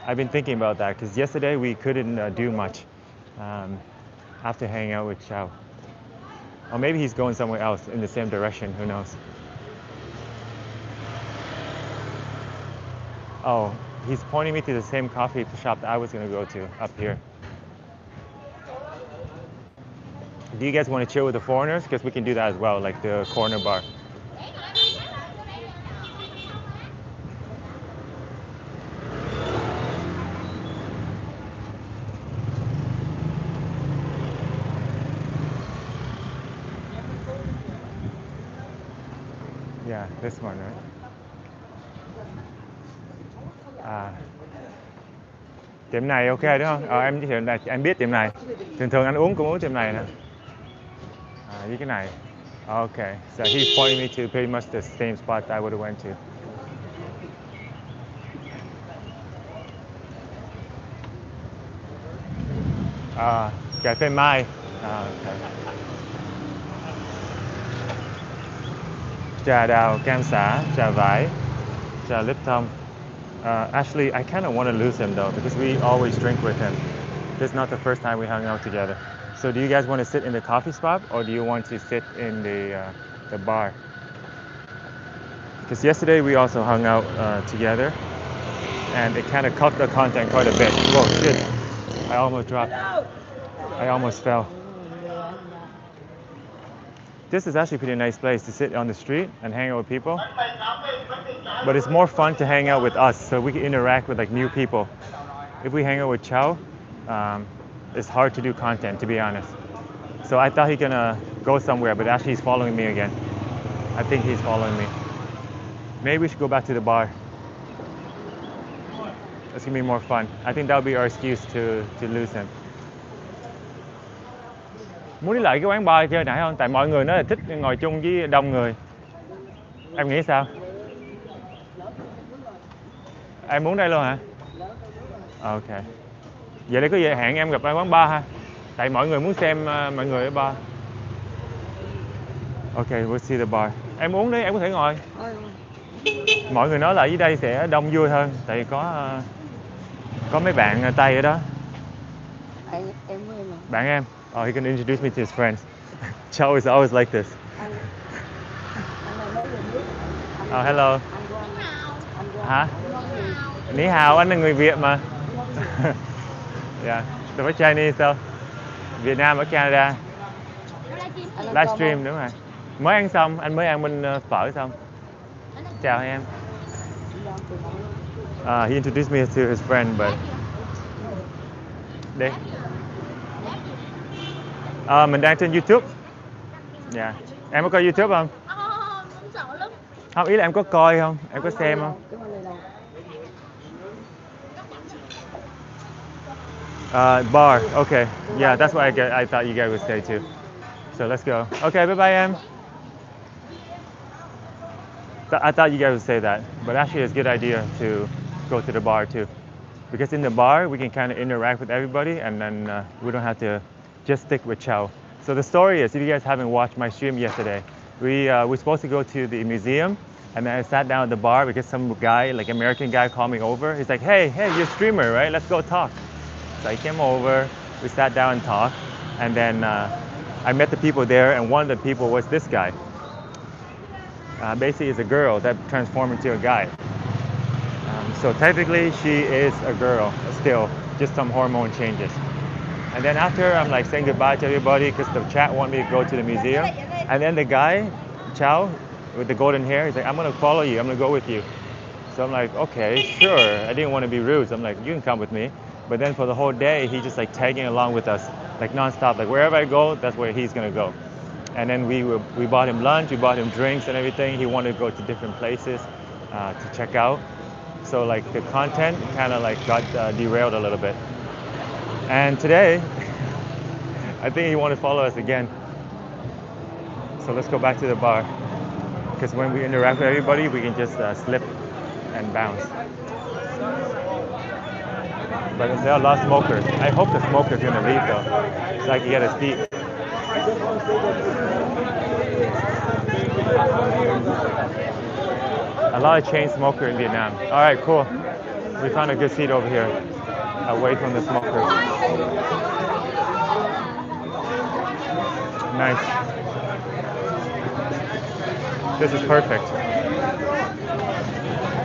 I've been thinking about that because yesterday we couldn't do much after hanging out with Chow. Or maybe he's going somewhere else in the same direction, who knows? Oh, he's pointing me to the same coffee shop that I was going to go to up here. Do you guys want to chill with the foreigners? Because we can do that as well, like the corner bar. Yeah, this one, right? À, tiệm này ok đúng không? Em giới thiệu là em biết tiệm này. Thường thường anh uống cũng uống tiệm này nè. Với cái này. Okay, so he's pointing me to pretty much the same spot I would have went to. Cà phê Mai. Okay. Trà đào, cam xả, trà vải, trà Lipton. Actually, I kind of want to lose him though because we always drink with him. This is not the first time we hung out together. So do you guys want to sit in the coffee spot or do you want to sit in the bar? Because yesterday we also hung out together and it kind of cut the content quite a bit. Whoa, shit. I almost dropped. I almost fell. This is actually a pretty nice place to sit on the street and hang out with people. But it's more fun to hang out with us so we can interact with like new people. If we hang out with Chow, it's hard to do content, to be honest. So I thought he's gonna go somewhere, but actually he's following me again. I think he's following me. Maybe we should go back to the bar. It's gonna be more fun. I think that'll be our excuse to lose him. Muốn đi lại cái quán bar chơi nãy không? Tại mọi người nói là thích ngồi chung với đông người. Em nghĩ sao? Em muốn đây luôn hả? Ok. Vậy để có gì hẹn em gặp ở quán bar ha. Tại mọi người muốn xem mọi người ở bar. Ok, we'll see the bar. Em uống đi, em có thể ngồi. Mọi người nói là dưới đây sẽ đông vui hơn. Tại có mấy bạn Tây ở đó. Bạn em. Oh, he can introduce me to his friends. Chow is always like this. Oh, hello. Hả? Ni hào, anh là người Việt mà. Yeah, tôi phải Chinese đâu. Việt Nam ở Canada. Livestream đúng rồi. Mới ăn xong, anh mới ăn bên phở xong. Chào em. He introduced me to his friend, but đi. Mình đang trên YouTube. Yeah. Em có coi YouTube không? Không sợ lắm. Không, ý là em có coi không? Em có xem không? Bar. Okay. Yeah, that's what I thought you guys would say too. So let's go. Okay, bye bye em. I thought you guys would say that, but actually it's a good idea to go to the bar too. Because in the bar, we can kind of interact with everybody and then we don't have to just stick with Chow. So the story is, if you guys haven't watched my stream yesterday, we're supposed to go to the museum and then I sat down at the bar because some guy, like American guy, called me over. He's like, hey, you're a streamer, right? Let's go talk. So I came over, we sat down and talked, and then I met the people there, and one of the people was this guy. Basically, it's a girl that transformed into a guy. So technically, she is a girl still, just some hormone changes. And then after, I'm like saying goodbye to everybody because the chat want me to go to the museum. And then the guy, Chow, with the golden hair, he's like, I'm gonna follow you, I'm gonna go with you. So I'm like, okay, sure. I didn't want to be rude, so I'm like, you can come with me. But then for the whole day, he's just like tagging along with us, like nonstop. Like wherever I go, that's where he's gonna go. And then we bought him lunch, we bought him drinks and everything. He wanted to go to different places to check out. So like the content kind of like got derailed a little bit. And today, I think he wanted to follow us again. So let's go back to the bar. Because when we interact with everybody, we can just slip and bounce. But there are a lot of smokers. I hope the smoker's gonna leave though, so I can get a seat. A lot of chain smoker in Vietnam. All right, cool. We found a good seat over here, away from the smokers. Nice. This is perfect.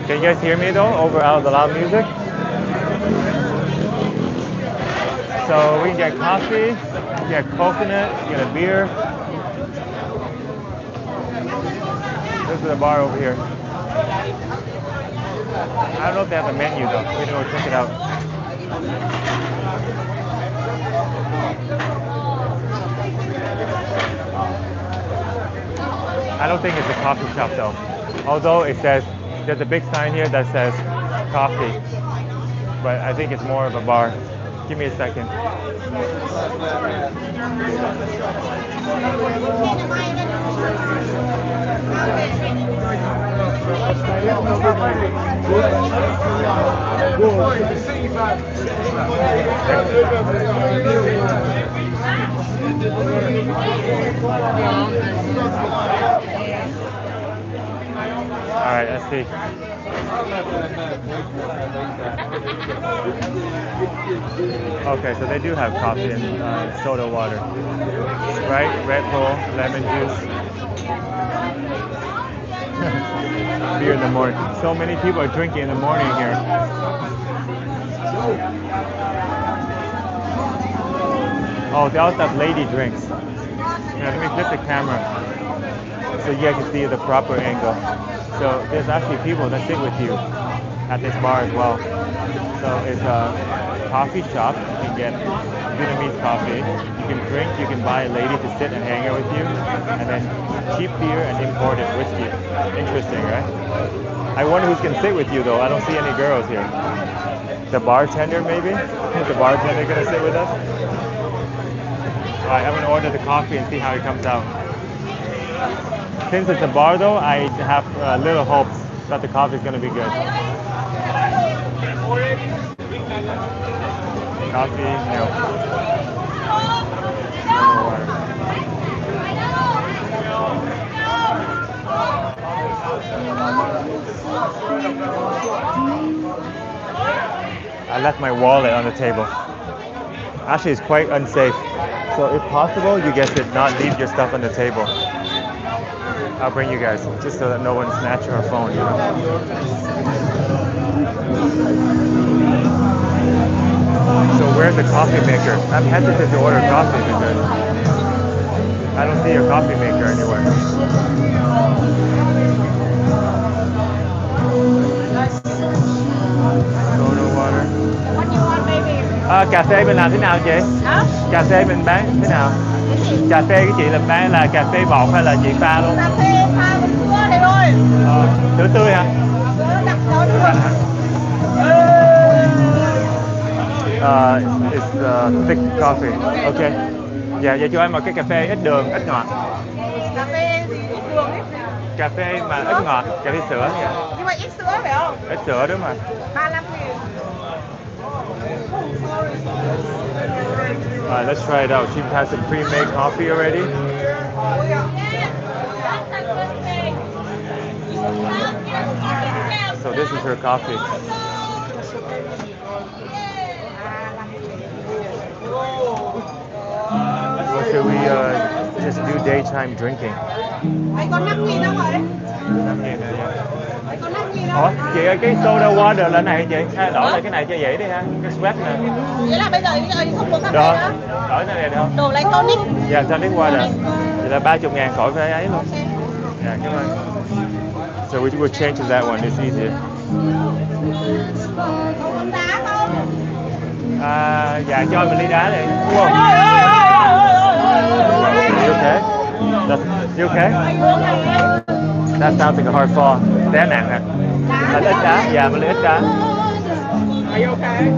Can you guys hear me though, over out of the loud music? So we can get coffee, get coconut, get a beer. This is the bar over here. I don't know if they have a menu though. We're gonna go check it out. I don't think it's a coffee shop though. Although it says, there's a big sign here that says coffee. But I think it's more of a bar. Give me a second. All right, let's see. Okay, so they do have coffee and soda water. Sprite, Red Bull, lemon juice. Beer in the morning. So many people are drinking in the morning here. Oh, they also have lady drinks. Yeah, let me flip the camera so you guys can see the proper angle. So there's actually people that sit with you at this bar as well. So it's a coffee shop. You can get Vietnamese coffee. You can drink. You can buy a lady to sit and hang out with you. And then cheap beer and imported whiskey. Interesting, right? I wonder who's going to sit with you though. I don't see any girls here. The bartender maybe? Is the bartender going to sit with us? Alright, I'm going to order the coffee and see how it comes out. Since it's a bar though, I have little hopes that the coffee is going to be good. Coffee, milk. I left my wallet on the table. Actually, it's quite unsafe. So if possible, you guys should not leave your stuff on the table. I'll bring you guys, just so that no one snatches our phone, you know? So where's the coffee maker? I'm hesitant to order coffee because I don't see a coffee maker anywhere. Soda water. What do you want, baby? Cà phê mình làm thế nào chị? Hả? Cà phê mình bán thế nào? Cà phê cái chị là bán là cà phê bột hay là chị pha luôn? Cà phê pha với sữa này thôi. Sữa tươi hả? Sữa đặc đó đúng không? It's thick coffee. Okay. Dạ, vậy cho em một cái cà phê ít đường, ít ngọt. Cà phê gì ít đường ấy. Cà phê mà ít ngọt, cà phê sữa. Dạ. Nhưng mà ít sữa phải không? Ít sữa đúng rồi. 35.000. Alright, let's try it out. She has some pre-made coffee already. So this is her coffee. Or should we just do daytime drinking? Anh có 5.000 không vậy? 5.000 này nha. Anh có 5.000 Ủa, không? chị ơi, cái soda water là này chị? Ha, đổi lại cái này cho vậy đi ha, cái sweat nè. Nghĩa là bây giờ anh không uống cà phê Được, nữa. đổi cái này được không? Đổ lại tonic. Dạ, tonic water. Vậy là 30.000 khỏi phải ấy luôn. Dạ, cảm ơn. So we will change to that one, it's easier. Uống đá không? Dạ, cho mình ly đá đi. Đúng không? You okay? You okay? That sounds like a hard fall. Té nặng hả? Là ít đá, dạ, mình lấy ít đá. Are you okay?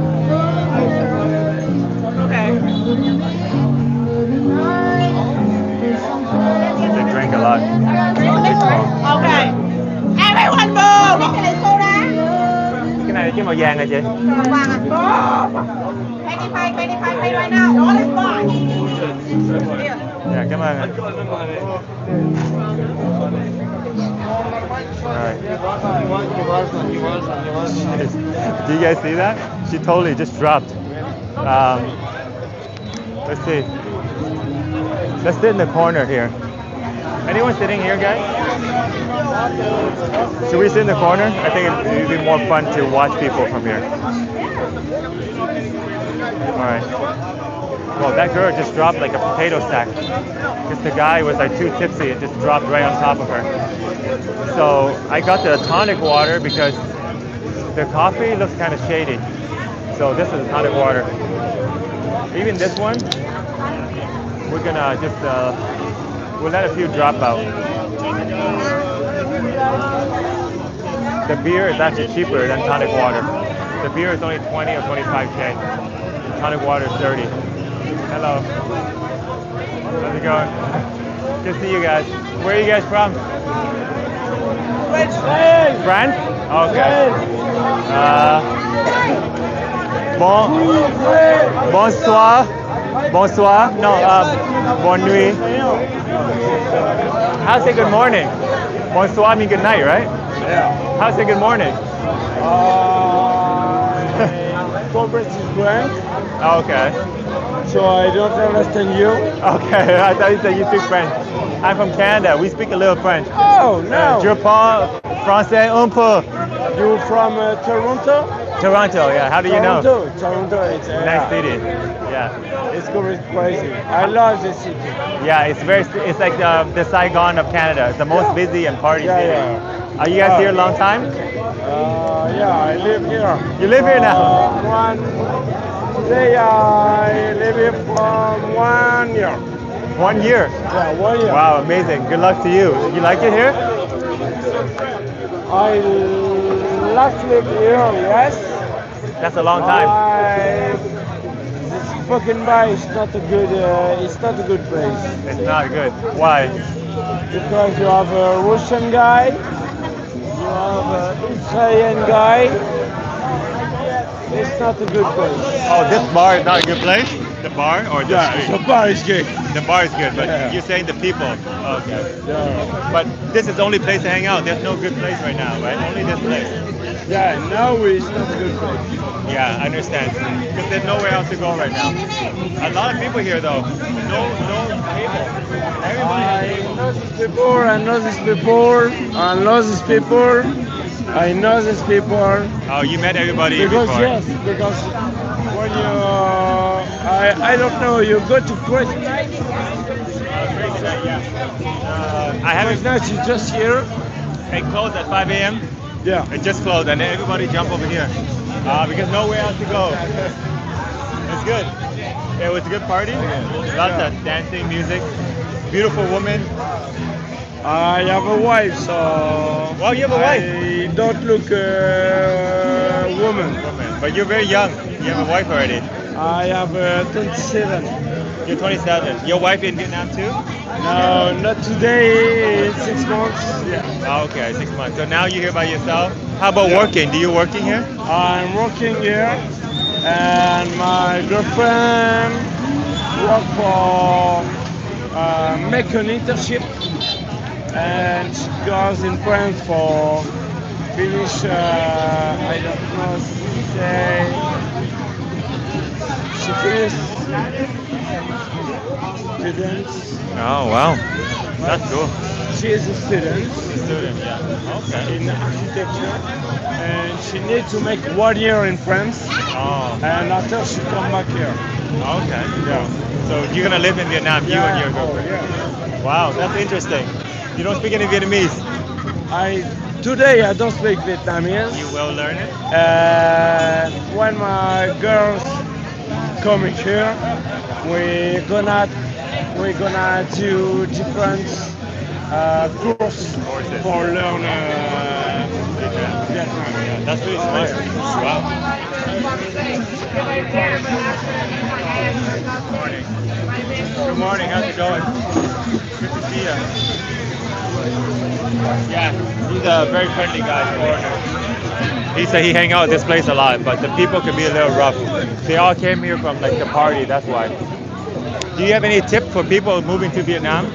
แยงไงเจ๊ Pay right now. All is fine. อยากจะมาไง Alright. Do you guys see that? She totally just dropped. Let's see. Let's sit in the corner here. Anyone sitting here, guys? Should we sit in the corner? I think it would be more fun to watch people from here. Alright. Well, that girl just dropped like a potato sack. Because the guy was like too tipsy and just dropped right on top of her. So I got the tonic water because the coffee looks kind of shady. So this is the tonic water. Even this one, we're gonna just we'll let a few drop out. The beer is actually cheaper than tonic water. The beer is only 20 or 25K. Tonic water is 30. Hello. How's it going? Good to see you guys. Where are you guys from? France? Okay. Bonsoir. Bonsoir. No, bonne nuit. How say good morning? Bonsoir mean good night, right? Yeah. How say good morning? Conference is blank, Okay. so I don't understand you. Okay, I thought you said you speak French. I'm from Canada. We speak a little French. Oh, no. Je parle français un peu. You from Toronto? Toronto, yeah. How do you know? Toronto, it's Nice city. Yeah. It's crazy. I love this city. Yeah, it's like the Saigon of Canada. It's the most busy and party city. Yeah. Are you guys here a long time? Yeah, I live here. You live here now? Today I live here for 1 year. 1 year. Yeah, 1 year. Wow, amazing. Good luck to you. You like it here? I last live here, yes. That's a long time. This fucking bar is not a good. It's not a good place It's not good. Why? because you have a Russian guy, you have an Israeli guy. It's not a good place. Oh, this bar is not a good place? The bar or the street? the bar is good. The bar is good, but Yeah. you're saying the people. Okay. Yeah, But this is the only place to hang out. There's no good place right now, right? Only this place. yeah. Now it's not a good place. Yeah, I understand. Because there's nowhere else to go right now. A lot of people here though. No table. Everybody. I know these people. I know these people. I know these people. I know these people. Oh, you met everybody Because before. yes, because when you, I don't know, you go to French night. I haven't. French night is just here. It closed at 5 a.m. Yeah. It just closed, and then everybody jump over here because nowhere else to go. It's good. It was a good party. Lots of dancing, music. Beautiful woman. I have a wife, so. Well, you have a wife. I don't look woman. But you're very young. You have a wife already. I have 27. You're 27. Your wife in Vietnam too? No, not today. It's 6 months. Yeah. Oh, okay, 6 months. So now you're here by yourself. How about working? Do you working here? I'm working here, and my girlfriend work for make an internship, and she goes in France for finish. I don't know. Say she finished students. Oh, wow. That's cool. She is a student Student, yeah. Okay. in architecture, and she needs to make 1 year in France, Oh, and after she come back here. okay. Yeah. So you're gonna live in Vietnam, you and your Oh, girlfriend. yeah. Wow, that's interesting. You don't speak any Vietnamese. Today I don't speak Vietnamese. You will learn it. And when my girls coming here, we're gonna do different course Courses. for learn Yeah, Vietnam. that's really smart. Wow. Good morning. How's it going? Good to see you. Yeah, he's a very friendly guy, foreigner. He said he hang out at this place a lot, but the people can be a little rough. They all came here from like the party, that's why. Do you have any tip for people moving to Vietnam?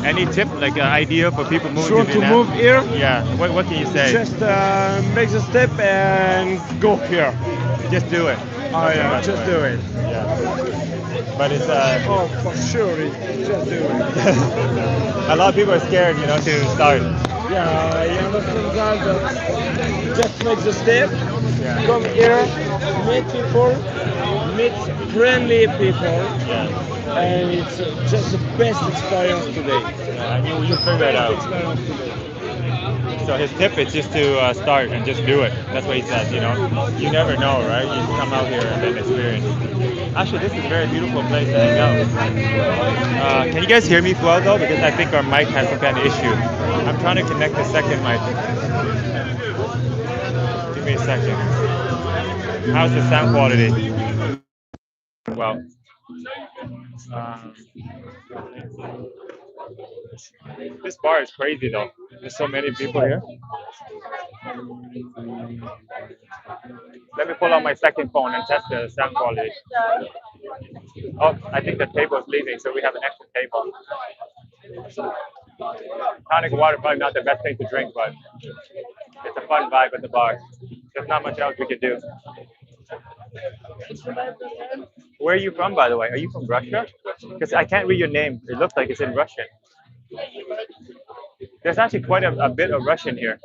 Any tip, like an idea for people moving Sure to to Vietnam? move here, Yeah. What can you say? just make the step and go here. Just do it. Oh That's the yeah, best just way. do it. Yeah. But it's Oh, for sure, just do it. a lot of people are scared, to start. Yeah, you understand that, but just make the step, Yeah. come here, meet people, meet friendly people, Yeah. and it's just the best experience today. Yeah. And you figure it out. Experience today. So his tip is just to start and just do it. That's what he says. You never know, right? You just come out here and then experience. Actually, this is a very beautiful place to hang out. Can you guys hear me well though? Because I think our mic has some kind of issue. I'm trying to connect the second mic. Give me a second. How's the sound quality? Well, um, this bar is crazy though. There's so many people here. Let me pull out my second phone and test the sound quality. Oh, I think the table is leaving, so we have an extra table. Tonic water probably not the best thing to drink, but it's a fun vibe at the bar. There's not much else we could do. Where are you from, by the way? Are you from Russia? Because I can't read your name. It looks like it's in Russian. There's actually quite a bit of Russian here.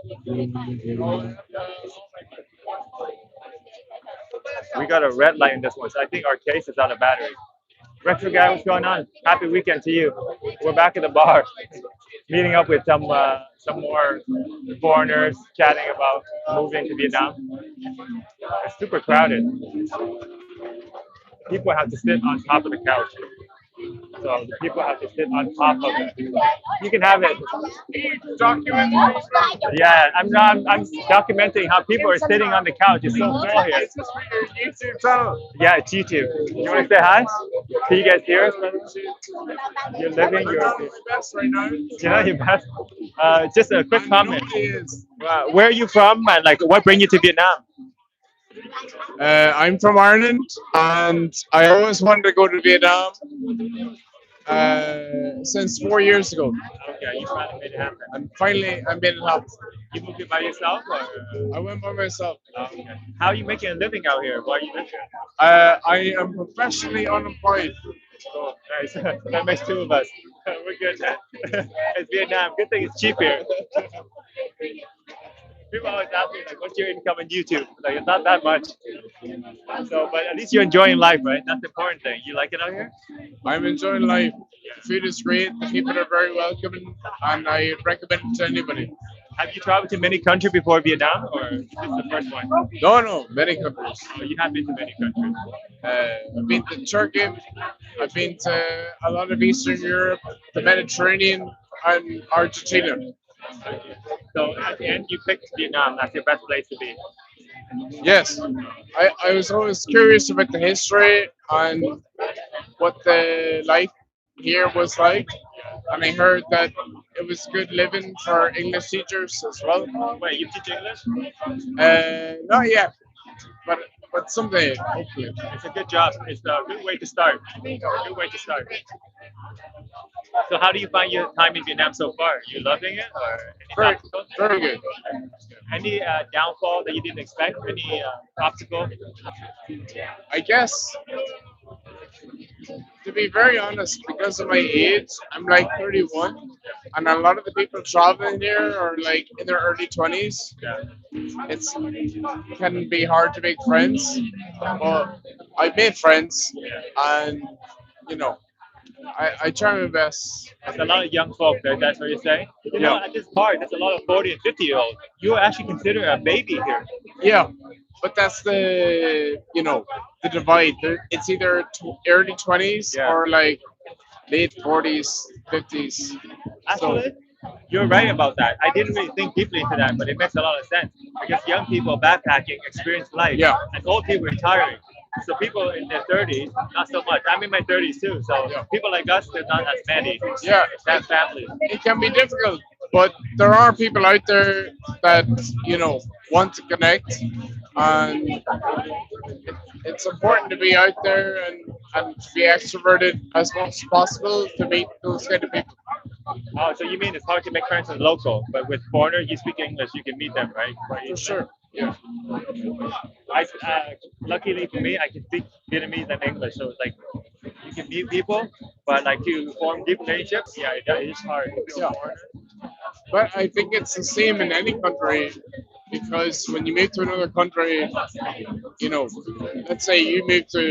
We got a red light in this one, so I think our case is out of battery. Retro guy, what's going on? Happy weekend to you. We're back at the bar, meeting up with some more foreigners, chatting about moving to Vietnam. It's super crowded. People have to sit on top of the couch. So the people have to sit on top of it. You can have it. Yeah, I'm documenting how people are sitting on the couch. It's so cool here. Yeah, it's YouTube. You want to say hi? Can you guys hear us? You're living your best right now. Your best. Just a quick comment. Where are you from, and like, what bring you to Vietnam? I'm from Ireland, and I always wanted to go to Vietnam since 4 years ago. Okay, you finally made it happen. And finally, I made it happen. You moved here by yourself, or? I went by myself. Okay. How are you making a living out here? Why are you living here? I am professionally unemployed. Cool. Nice. That makes two of us. We're good. It's Vietnam. Good thing it's cheap here. People always ask me, like, what's your income on YouTube? Like, it's not that much. So, but at least you're enjoying life, right? That's the important thing. You like it out here? I'm enjoying life. The food is great. The people are very welcoming, and I recommend it to anybody. Have you traveled to many countries before Vietnam, or is this the first one? No, many countries. So you have been to many countries. I've been to Turkey. I've been to a lot of Eastern Europe, the Mediterranean, and Argentina. So at the end, you picked Vietnam as your best place to be. Yes, I was always curious about the history and what the life here was like, and I heard that it was good living for English teachers as well. Wait, you teach English? Not yet, but someday, hopefully. It's a good job. It's a good way to start. Good way to start. So how do you find your time in Vietnam so far? You loving it, or any Very, obstacles? very good. Any downfall that you didn't expect? Any obstacle? I guess, to be very honest, because of my age, I'm like 31, and a lot of the people traveling here are like in their early 20s. Yeah. It's can be hard to make friends, but I made friends, and you know, I try my best. There's a lot of young folk there. That's what you're saying. At this part, there's a lot of 40 and 50-year-olds. You actually consider a baby here. Yeah, but that's the the divide. It's either early 20s Yeah. or like late 40s, 50s. Actually, you're right about that. I didn't really think deeply into that, but it makes a lot of sense because young people backpacking experience life, Yeah. and old people retiring. So people in their 30s, not so much. I'm in my 30s too. So people like us, there's not as many. Yeah. That family. It can be difficult, but there are people out there that want to connect, and it's important to be out there and to be extroverted as much as possible to meet those kind of people. Oh, so you mean it's hard to make friends with local, but with foreigners, you speak English, you can meet them, right? Quite For easily. sure. Yeah. Luckily for me, I can speak Vietnamese and English, so it's like you can meet people, but like to form deep relationships, yeah, it is hard. If you're Yeah. a foreigner. But I think it's the same in any country because when you move to another country, you know, let's say you move to,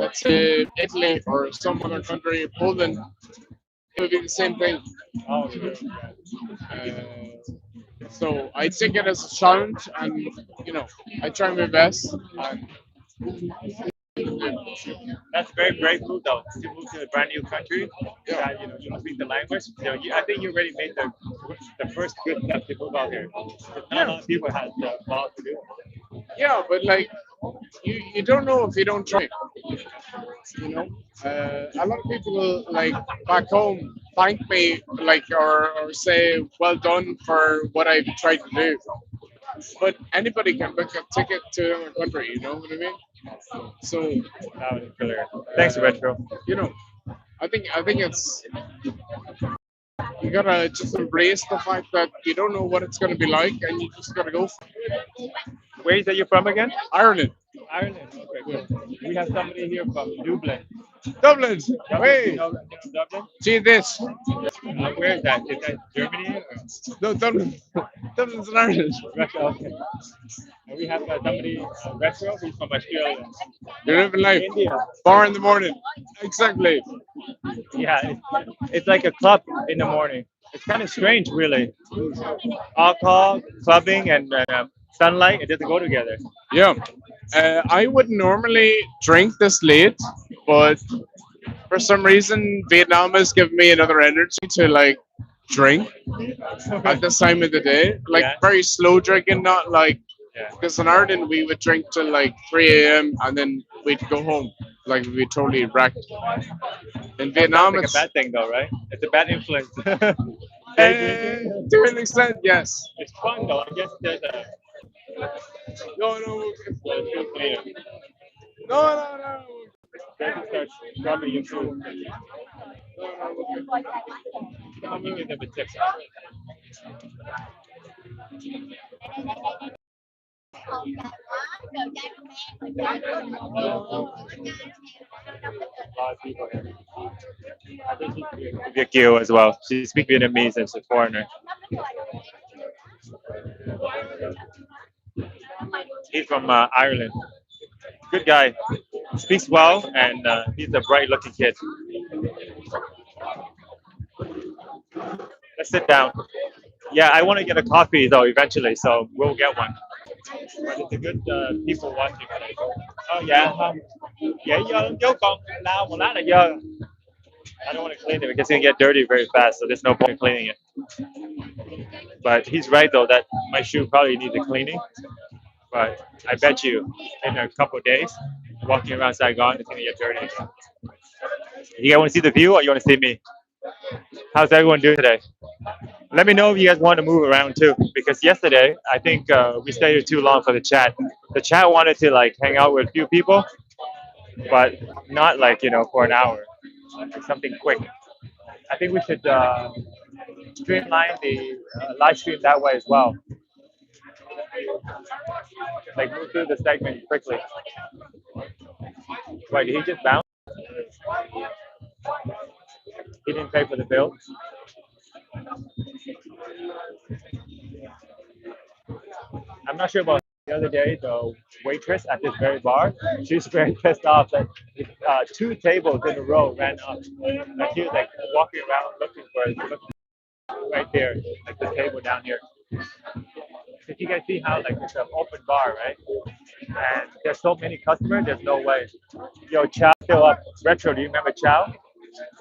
let's say, Italy or some other country, Poland, it would be the same thing. Oh, sure. Uh, so I take it as a challenge, and I try my best. And That's very brave move, though, to move to a brand new country. yeah, That you don't speak the language. I think you already made the first good step to move out here. 'Cause not a yeah, lot of people have the balls to do it. yeah. But like, you don't know if you don't try. You know, a lot of people like back home thank me like or say well done for what I've tried to do. But anybody can book a ticket to another country. You know what I mean? So That was clear. Thanks, Retro. you know, I think it's you gotta just embrace the fact that you don't know what it's gonna be like, and you just gotta go for Where is that you're from again? Ireland. Ireland. Okay, cool. We have somebody here from Dublin. Dublin. Dublin, Hey, Dublin? see this? Where is that? Is that Germany? Or? No, Dublin. Dublin's in Ireland. Russia? Okay. And we have somebody, Retro, who's from Australia. You're living life. India. Bar in the morning. Exactly. Yeah, it's like a club in the morning. It's kind of strange, really. Alcohol, clubbing, and sunlight, it doesn't go together. Yeah. I wouldn't normally drink this late, but for some reason, Vietnam has given me another energy to like drink at this time of the day. Like Yeah. very slow drinking, not like Yeah. because in Ireland we would drink till like 3 a.m. and then we'd go home. Like we'd be totally wrecked. In That sounds Vietnam, like a it's bad thing, though, right? It's a bad influence. Day drinking. to an extent, yes. It's fun, though. I guess there's a. No, no, Let's go cleaner. no. Then you start rubbing your food. I'll give you them a tip. A lot of people here. I think she's Vietkiu as well. She speaks Vietnamese and she's a foreigner. He's from Ireland. Good guy. Speaks well and he's a bright looking kid. Let's sit down. Yeah, I want to get a coffee though eventually, so we'll get one. But it's a good people watching. Oh yeah, yeah, giờ chú còn lao một lát là dơ. I don't want to clean it because it's gonna get dirty very fast, so there's no point in cleaning it. But he's right though that my shoe probably needs a cleaning. But I bet you in a couple of days, walking around Saigon, it's gonna get dirty. You guys want to see the view or you want to see me? How's everyone doing today? Let me know if you guys want to move around too, because yesterday I think we stayed here too long for the chat. The chat wanted to like hang out with a few people, but not like for an hour. Something quick. I think we should streamline the live stream that way as well. Like move through the segment quickly. Wait, did he just bounce? He didn't pay for the bill. I'm not sure about the other day, the waitress at this very bar, she was very pissed off that 2 tables in a row ran up. Like she was like walking around looking right there, like the table down here. Because you guys see how like it's an open bar, right? And there's so many customers, there's no way. Yo, Chow still up. Retro, do you remember Chow?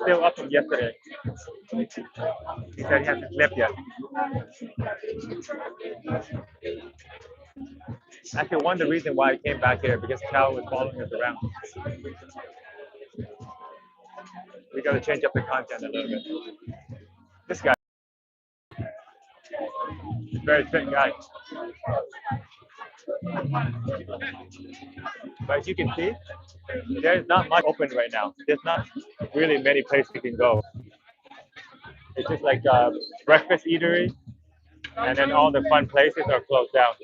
Still up from yesterday. He said he hasn't slept yet. Actually, one of the reasons why I came back here because Chow was following us around. We got to change up the content a little bit. This guy. very fit guy. But as you can see, there's not much open right now. There's not really many places you can go. It's just like breakfast eatery, and then all the fun places are closed down.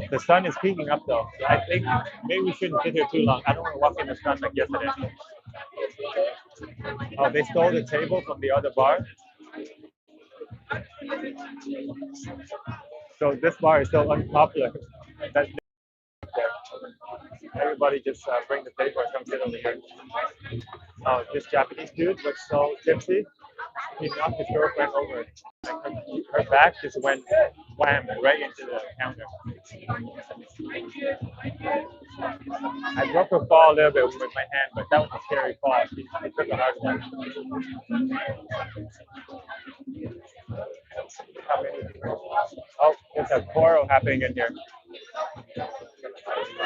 The sun is peeking up though. I think maybe we shouldn't sit here too long. I don't want to walk in the sun like yesterday. Oh, they stole the table from the other bar. So this bar is so unpopular. That's everybody just bring the table and come sit over here. Oh, this Japanese dude was so tipsy, he knocked his girlfriend over. Like her back just went wham right into the counter. I broke her fall a little bit with my hand, but that was a scary fall. She took a hard one. Oh, there's a quarrel happening in here.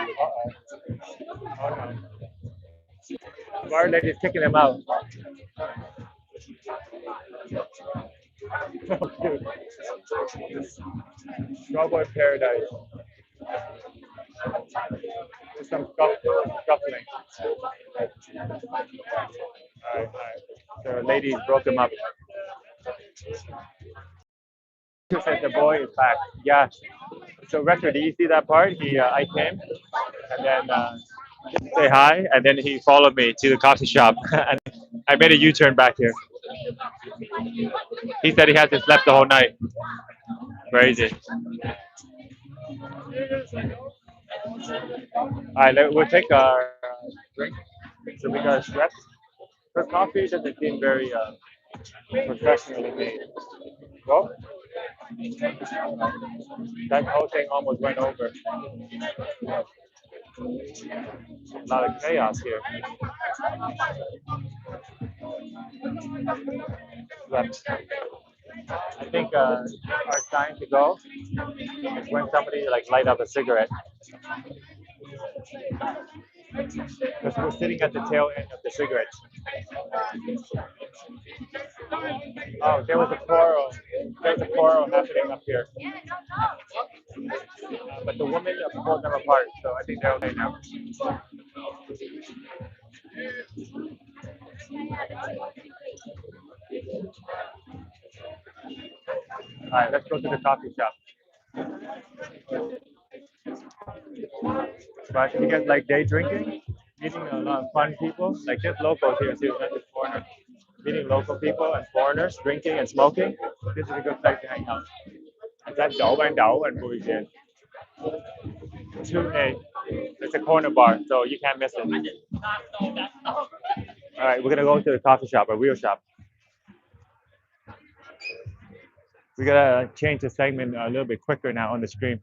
Uh-oh. Oh no. The bar lady's kicking him out. Oh, dude. Strawboy paradise. There's some scuffling. Alright. The lady broke him up. She said the boy is back. Yeah. So, Rector, do you see that part? I came, and then say hi, and then he followed me to the coffee shop, and I made a U-turn back here. He said he hasn't slept the whole night. Crazy. All right, we'll take our drink. So we got a Schweppes. Her coffee doesn't seem very professionally made. Well, that whole thing almost went over. A lot of chaos here. But I think our time to go is when somebody like light up a cigarette. Because we're sitting at the tail end of the cigarettes. Oh, there was a quarrel. There's a quarrel happening up here. But the women pulled them apart, so I think they're okay now. All right, let's go to the coffee shop. But you guys like day drinking? Meeting a lot of fun people? Like there's locals here too, not just foreigners. Meeting local people and foreigners, drinking and smoking. This is a good place to hang out. That's Đậu and Bui Vien. 2A. It's a corner bar, so you can't miss it. All right, we're gonna go to the coffee shop, a real shop. We gotta change the segment a little bit quicker now on the stream.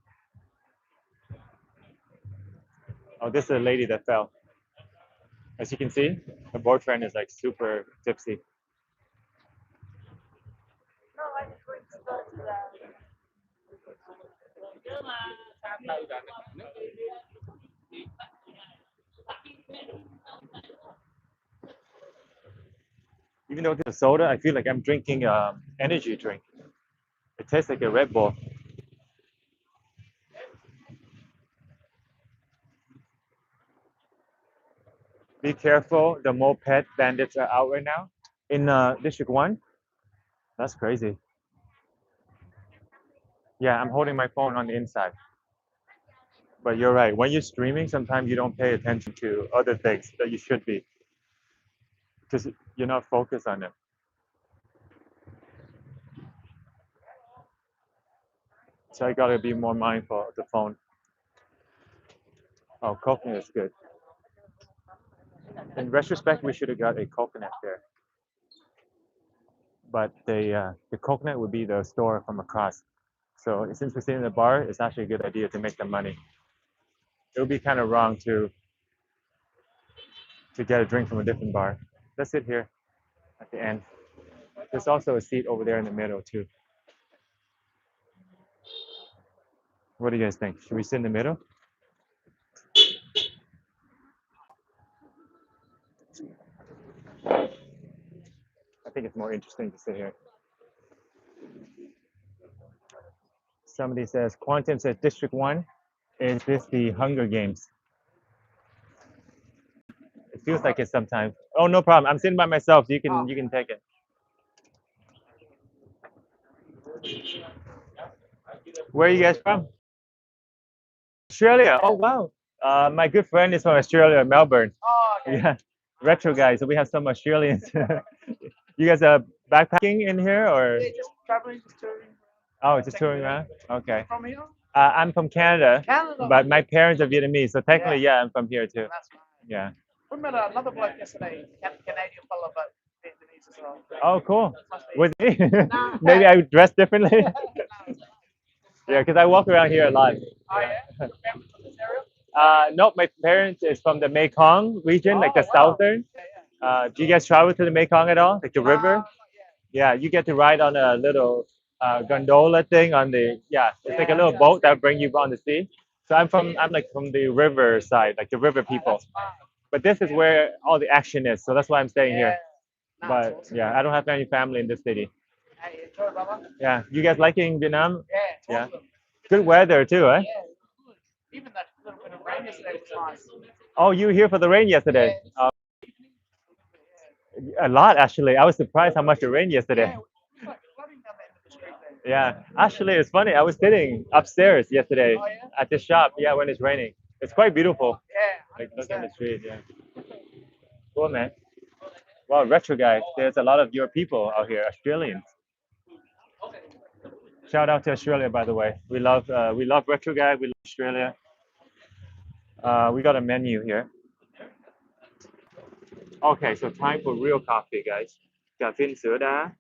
Oh, this is a lady that fell. As you can see, the boyfriend is like super tipsy. Even though it's a soda, I feel like I'm drinking energy drink. It tastes like a Red Bull. Be careful, the moped bandits are out right now. In District 1? That's crazy. Yeah, I'm holding my phone on the inside. But you're right, when you're streaming, sometimes you don't pay attention to other things that you should be. Because you're not focused on it. So I gotta be more mindful of the phone. Oh, coconut is good. In retrospect, we should have got a coconut there. But the coconut would be the store from across. So since we're sitting in the bar, it's actually a good idea to make the money. It would be kind of wrong to get a drink from a different bar. Let's sit here at the end. There's also a seat over there in the middle too. What do you guys think? Should we sit in the middle? I think it's more interesting to sit here. Somebody says Quantum says District 1. Is this the Hunger Games? It feels like it sometimes. Oh, no problem. I'm sitting by myself, so you can take it. Where are you guys from? Australia. Oh wow. My good friend is from Australia, Melbourne. Oh, okay. Yeah, retro guys. So we have some Australians. You guys are backpacking in here, or Yeah, just traveling, just touring. oh, just touring around? Okay. From here? I'm from Canada, Canada. but my parents are Vietnamese, so technically, yeah, I'm from here too. That's right. Yeah. We met another bloke yesterday, Canadian fella, but Vietnamese as well. Oh, cool. Must be. Was me? Nah. Maybe I dress differently. No. Yeah, because I walk around here a lot. Oh, yeah? Family from this area? No, my parents is from the Mekong region, like the Oh, wow. southern. Yeah, Do you guys travel to the Mekong at all, like the yeah. river? Yeah, you get to ride on a little gondola thing on the it's like a little boat that bring you on the sea. So I'm like from the river side, like the river people. But this is where all the action is, so that's why I'm staying here. But yeah, I don't have any family in this city. Hey, enjoy, brother. Yeah, you guys liking Vietnam? Yeah, it's Yeah. awesome. Good weather too, eh? Yeah, good. Even that little bit of rain yesterday was nice. Oh, you were here for the rain yesterday? Yeah. A lot actually. I was surprised how much it rained yesterday. Yeah, it was like flooding down the end of the street there. Yeah, actually, it's funny. I was sitting upstairs yesterday Oh, yeah? at the shop. Yeah, when it's raining, it's quite beautiful. Yeah, Like look at the 100%. street. Yeah, cool, man. Wow, retro guys. There's a lot of your people out here, Australians. Shout out to Australia, by the way. We love retro guy. We love Australia. We got a menu here. Okay, so time for real coffee, guys. Cà phê sữa đá,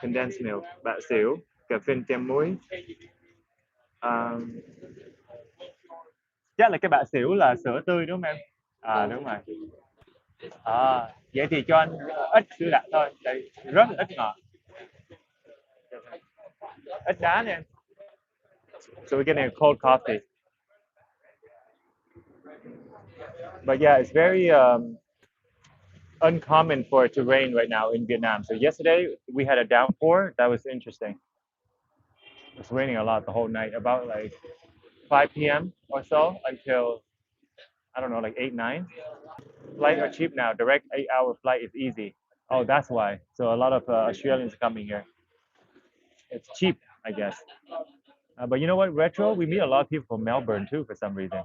condensed milk, bạc xỉu, cà phê kem muối. Um, chắc là cái bạc xỉu là sữa tươi đúng không em? À đúng rồi. Vậy thì cho anh ít sữa đặc thôi, tại rất là ít ngọt. Ít đá nè em. So we're getting a cold coffee. But yeah, it's very uncommon for it to rain right now in Vietnam. So yesterday we had a downpour. That was interesting. It was raining a lot the whole night, about like 5 p.m. or so until I don't know, like 8, 9. Flights are cheap now. Direct 8-hour flight is easy. Oh, that's why. So a lot of Australians coming here. It's cheap, I guess. But you know what, Retro? We meet a lot of people from Melbourne too for some reason.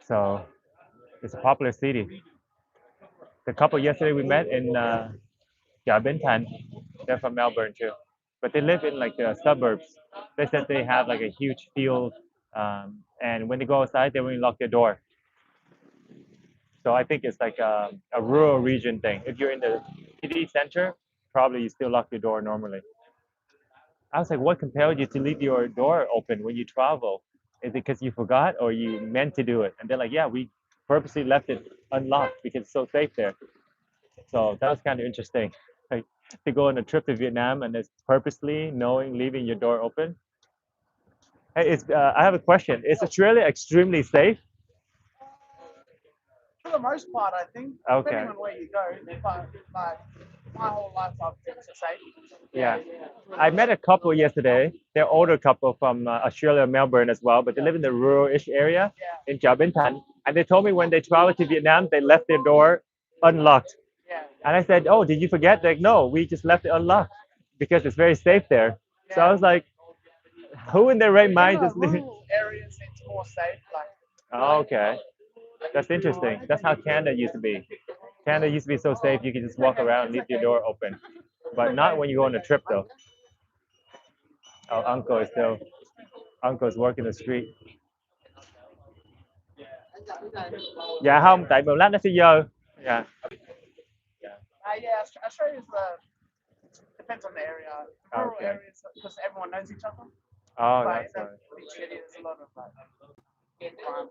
So it's a popular city. The couple yesterday we met in Badminton, they're from Melbourne too. But they live in like the suburbs. They said they have like a huge field, and when they go outside, they won't lock their door. So I think it's like a rural region thing. If you're in the city center, probably you still lock your door normally. I was like, what compelled you to leave your door open when you travel? Is it because you forgot or you meant to do it? And they're like, yeah, we purposely left it unlocked because it's so safe there. So that was kind of interesting. Like to go on a trip to Vietnam and it's purposely knowing leaving your door open. Hey, I have a question. Is Australia extremely safe? For the most part, I think, Okay. depending on where you go, but like my whole life I've been safe. Yeah. I met a couple yesterday. They're older couple from Australia, Melbourne as well, but they live in the rural-ish area in Chợ Bến Thành. And they told me when they traveled to Vietnam, they left their door unlocked. Yeah. And I said, oh, did you forget? They're like, no, we just left it unlocked because it's very safe there. So I was like, who in their right mind just leave? Rural areas it's more safe. Like. Oh, okay. That's interesting. That's how Canada used to be. Canada used to be so safe you could just walk around, leave your door open. But not when you go on a trip though. Oh, uncle's working the street. Dạ không, tại một lát nó sẽ dơ. Dạ. Yeah, Australia's depends on the area. Rural Okay. areas because everyone knows each other. Oh, But that's in right. the big city, there's a lot of crime,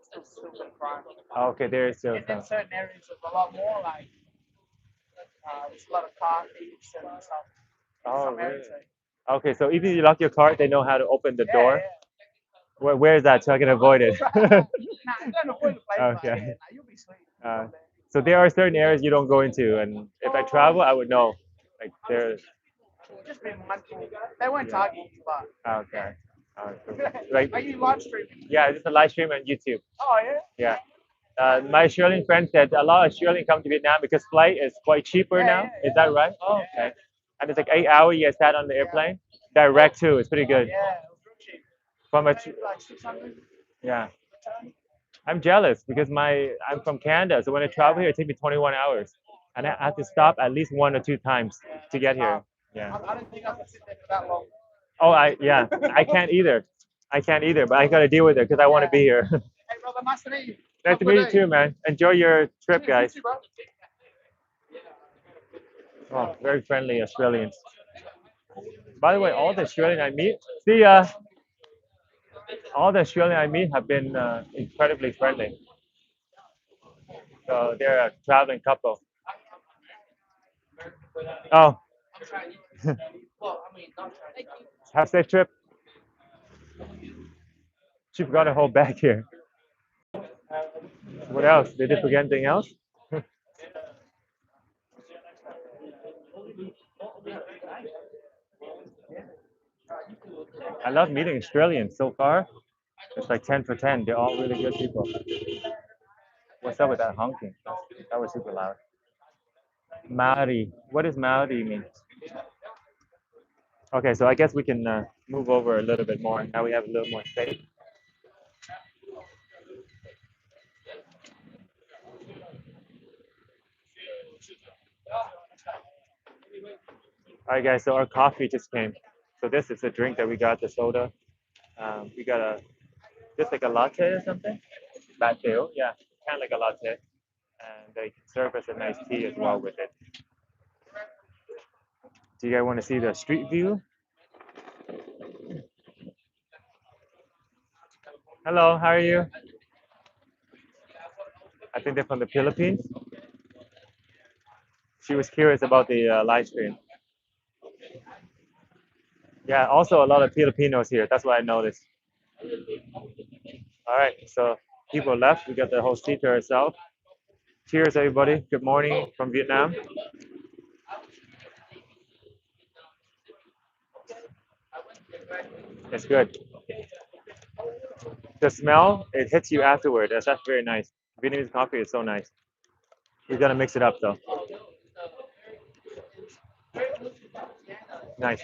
still bit of crime. Okay, there is still In some. certain areas, there's a lot more like there's a lot of car thieves and stuff. Oh, Some really? areas, Okay, so even if you lock your car, they know how to open the door. Yeah. Where is that so I can avoid it? Nah, don't avoid the place. Okay. But, yeah, you'll be sweet. So there are certain areas you don't go into, and if I travel, I would know. Like there. Just be mindful. They won't target you, but Okay. Cool. Like, Are you live streaming? yeah, it's a live stream on YouTube. Oh yeah. Yeah. My Australian friend said a lot of Australians come to Vietnam because flight is quite cheaper now. Is that right? Oh, okay. And it's like 8 hours you sat on the airplane. Direct too. It's pretty good. Yeah, it was real cheap. From a Maybe like 600. yeah. I'm jealous because I'm from Canada, so when I travel here, it takes me 21 hours, and I have to stop at least 1 or 2 times to get here. Yeah. I don't think I can sit there for that long. Oh, I can't either. I can't either, but I got to deal with it because I want to be here. Hey brother, nice to meet you. Nice to meet you too, man. Enjoy your trip, guys. You too, bro. Oh, very friendly Australians. By the way, all the Australian I meet, all the Australian I meet have been incredibly friendly. So they're a traveling couple. Oh, have a safe trip. She forgot her whole bag here. What else? Did they forget anything else? I love meeting Australians so far. It's like 10 for 10. They're all really good people. What's up with that honking? That was super loud. Maori. What does Maori mean? Okay, so I guess we can move over a little bit more. Now we have a little more space. All right, guys. So our coffee just came. So this is a drink that we got, the soda. We got just like a latte or something. Latte, yeah, kind of like a latte. And they can serve us a nice tea as well with it. Do you guys want to see the street view? Hello, how are you? I think they're from the Philippines. She was curious about the live stream. Yeah, also a lot of Filipinos here. That's what I noticed. All right, so people left. We got the whole seat to ourselves. Cheers, everybody. Good morning from Vietnam. It's good. The smell, it hits you afterward. That's very nice. Vietnamese coffee is so nice. We gotta mix it up though. Nice.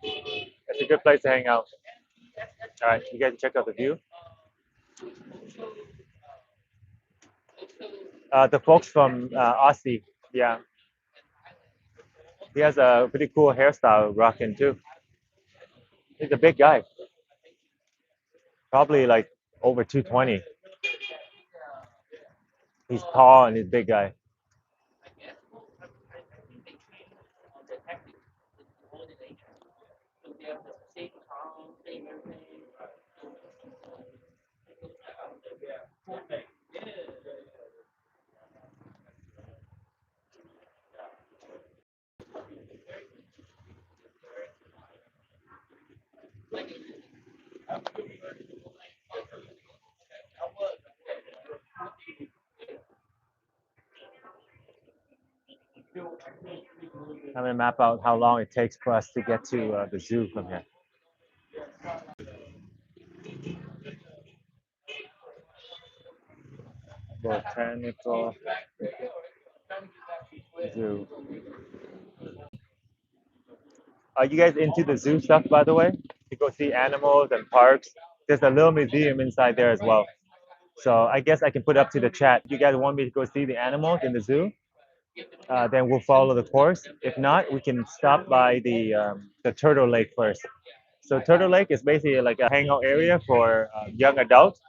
It's a good place to hang out. All right, you guys check out the view. The folks from Aussie, yeah. He has a pretty cool hairstyle rocking too. He's a big guy. Probably like over 220. He's tall and he's a big guy. I'm gonna map out how long it takes for us to get to the zoo from here. Botanical Zoo. Are you guys into the zoo stuff, by the way? To go see animals and parks. There's a little museum inside there as well. So I guess I can put up to the chat. You guys want me to go see the animals in the zoo? Then we'll follow the course. If not, we can stop by the Turtle Lake first. So Turtle Lake is basically like a hangout area for young adults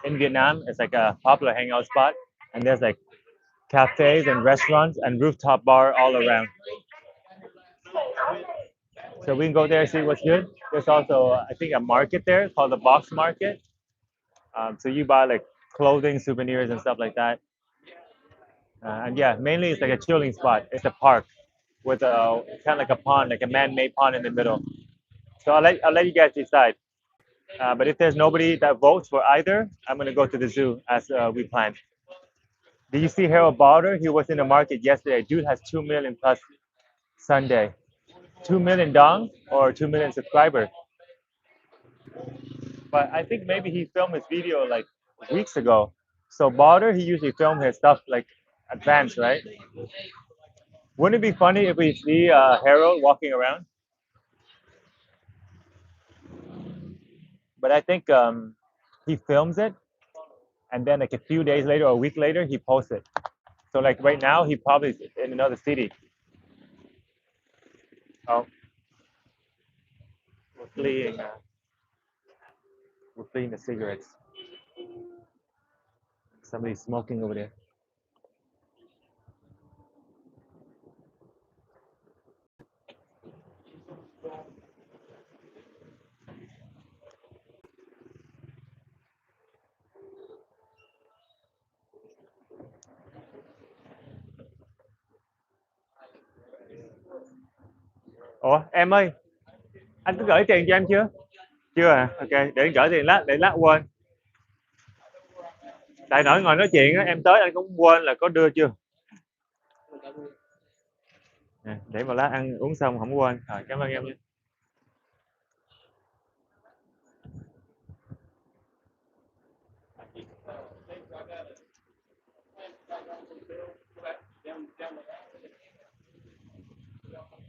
in Vietnam. It's like a popular hangout spot, and there's like cafes and restaurants and rooftop bar all around. So we can go there and see what's good. There's also, I think, a market there called the Box Market. So you buy like clothing, souvenirs, and stuff like that. And yeah, mainly it's like a chilling spot. It's a park with a kind of like a pond, like a man-made pond in the middle. So I'll let you guys decide. But if there's nobody that votes for either, I'm gonna go to the zoo as we planned. Did you see Harold Balder? He was in the market yesterday. Dude has 2 million plus Sunday. 2 million dong or 2 million subscribers. But I think maybe he filmed his video like weeks ago. So Balder, he usually film his stuff like advanced, right? Wouldn't it be funny if we see Harold walking around? But I think he films it, and then like a few days later or a week later, he posts it. So like right now, he probably is in another city. Oh, we're fleeing. We're fleeing the cigarettes. Somebody's smoking over there. Ủa em ơi, anh có gửi tiền cho em chưa? Chưa à? Ok, để anh gửi tiền lát, để lát quên. Tại nãy ngồi nói chuyện á, em tới anh cũng quên là có đưa chưa. Nè, để một lát ăn uống xong không quên. Rồi, cảm ơn em nhé.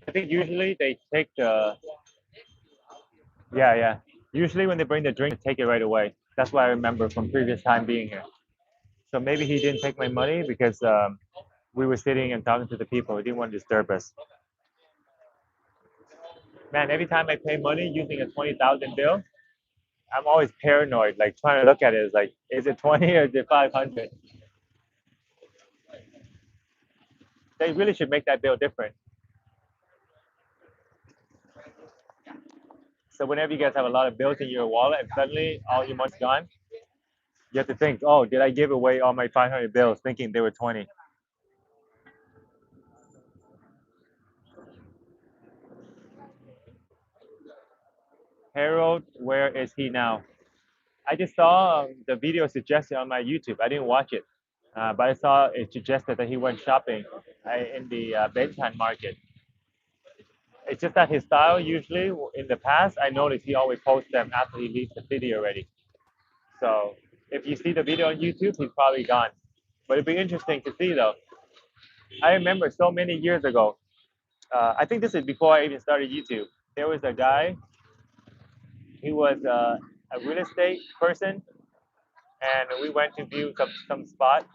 I think usually they take the yeah. Usually when they bring the drink, they take it right away. That's what I remember from previous time being here. So maybe he didn't take my money because we were sitting and talking to the people. He didn't want to disturb us. Man, every time I pay money using a 20,000 bill, I'm always paranoid, like trying to look at it. It's like, is it 20 or is it 500? They really should make that bill different. So whenever you guys have a lot of bills in your wallet and suddenly all your money's gone, you have to think, oh, did I give away all my 500 bills thinking they were 20? Harold, where is he now? I just saw the video suggested on my YouTube. I didn't watch it, but I saw it suggested that he went shopping in the Badminton market. It's just that his style usually in the past, I noticed he always posts them after he leaves the city already. So if you see the video on YouTube, he's probably gone. But it'd be interesting to see though. I remember so many years ago. I think this is before I even started YouTube. There was a guy. He was a real estate person, and we went to view some spot.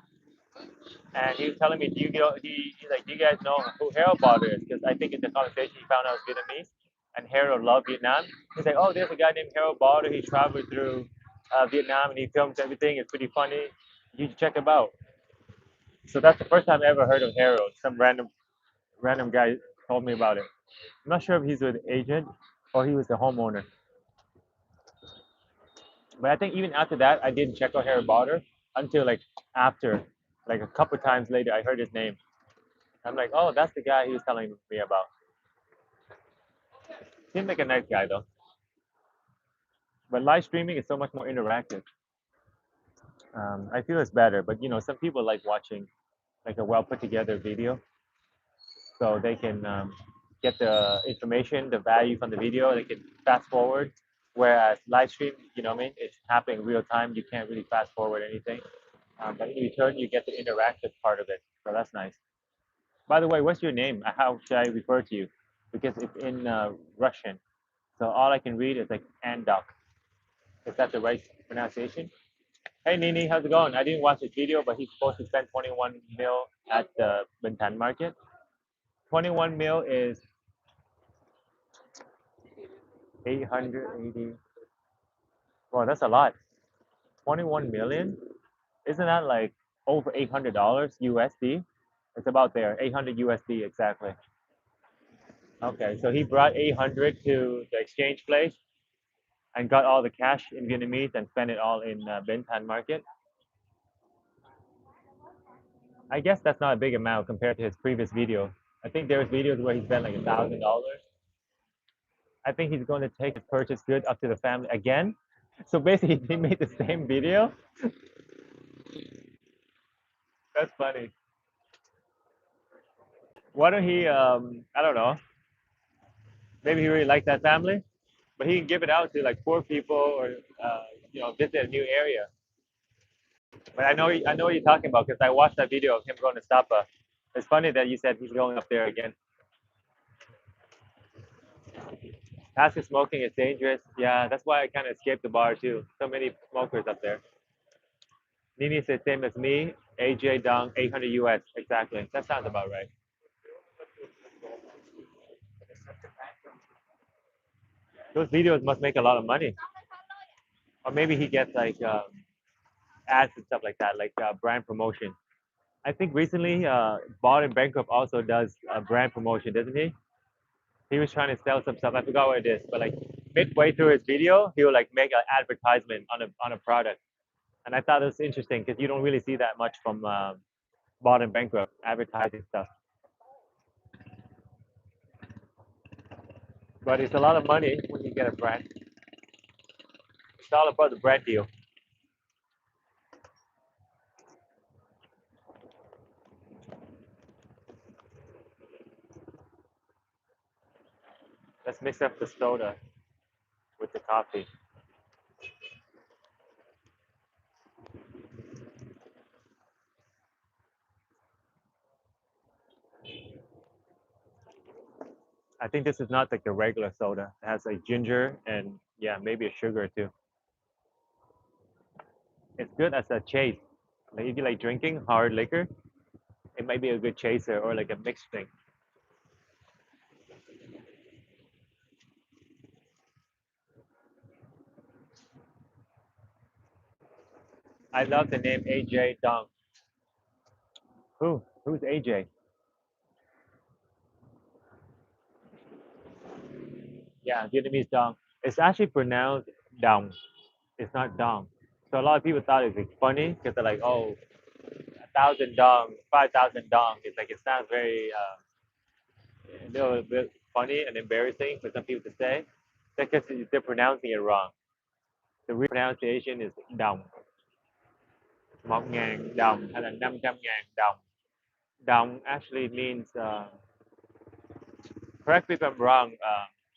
And he was telling me, he's like, do you guys know who Harold Potter is? Because I think in the conversation he found out I was Vietnamese, and Harold loved Vietnam. He's like, oh, there's a guy named Harold Potter. He traveled through Vietnam and he films everything. It's pretty funny. You should check him out. So that's the first time I ever heard of Harold. Some random guy told me about it. I'm not sure if he's an agent or he was the homeowner. But I think even after that, I didn't check out Harold Potter until like after, like a couple times later, I heard his name. I'm like, oh, that's the guy he was telling me about. Seems like a nice guy though. But live streaming is so much more interactive. I feel it's better, but you know, some people like watching like a well put together video, so they can get the information, the value from the video. They can fast forward. Whereas live stream, you know what I mean? It's happening real time. You can't really fast forward anything. But in return, you get the interactive part of it. So that's nice. By the way, what's your name? How should I refer to you? Because it's in Russian. So all I can read is like Andok. Is that the right pronunciation? Hey Nini, how's it going? I didn't watch his video, but he's supposed to spend 21 mil at the Bintan market. 21 mil is 880. Well, that's a lot. 21 million? Isn't that like over $800 USD? It's about there, 800 USD exactly. Okay, so he brought 800 to the exchange place and got all the cash in Vietnamese and spent it all in Bintan market. I guess that's not a big amount compared to his previous video. I think there's videos where he spent like $1,000. I think he's going to take his purchase good up to the family again. So basically, he made the same video. That's funny. Why don't he? I don't know. Maybe he really liked that family, but he can give it out to like poor people or visit a new area. But I know what you're talking about because I watched that video of him going to Sapa. It's funny that you said he's going up there again. Passive smoking is dangerous. Yeah, that's why I kind of escaped the bar too. So many smokers up there. Nini said same as me. AJ Dong, 800 US. Exactly. That sounds about right. Those videos must make a lot of money. Or maybe he gets like ads and stuff like that, like brand promotion. I think recently, Bald and Bankrupt also does brand promotion, doesn't he? He was trying to sell some stuff. I forgot what it is, but like midway through his video, he will like make an advertisement on a product, and I thought it was interesting because you don't really see that much from Bald and Bankrupt advertising stuff. But it's a lot of money when you get a brand. It's all about the brand deal. Let's mix up the soda with the coffee. I think this is not like the regular soda. It has like ginger and yeah, maybe a sugar too. It's good as a chase. Like if you like drinking hard liquor, it might be a good chaser or like a mixed thing. I love the name AJ Dong. Who? Who's AJ? Yeah, Vietnamese Dong. It's actually pronounced Dong. It's not Dong. So a lot of people thought it was like funny because they're like, oh, 1,000 Dong, 5,000 Dong. It's like it sounds very a little bit funny and embarrassing for some people to say. Because they're pronouncing it wrong. The real pronunciation is Dong. 1,000 đồng hay là 500.000 đồng. Dong actually means, correct me if I'm wrong,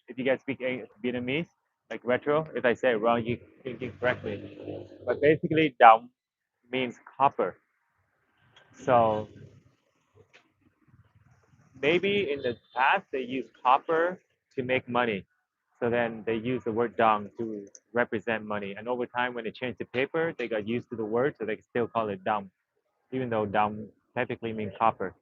if you guys speak Vietnamese, like retro, if I say it wrong, you can correct me. But basically, dong means copper. So maybe in the past they used copper to make money. So then they used the word dong to represent money. And over time, when they changed the paper, they got used to the word, so they can still call it dong, even though dong technically means copper.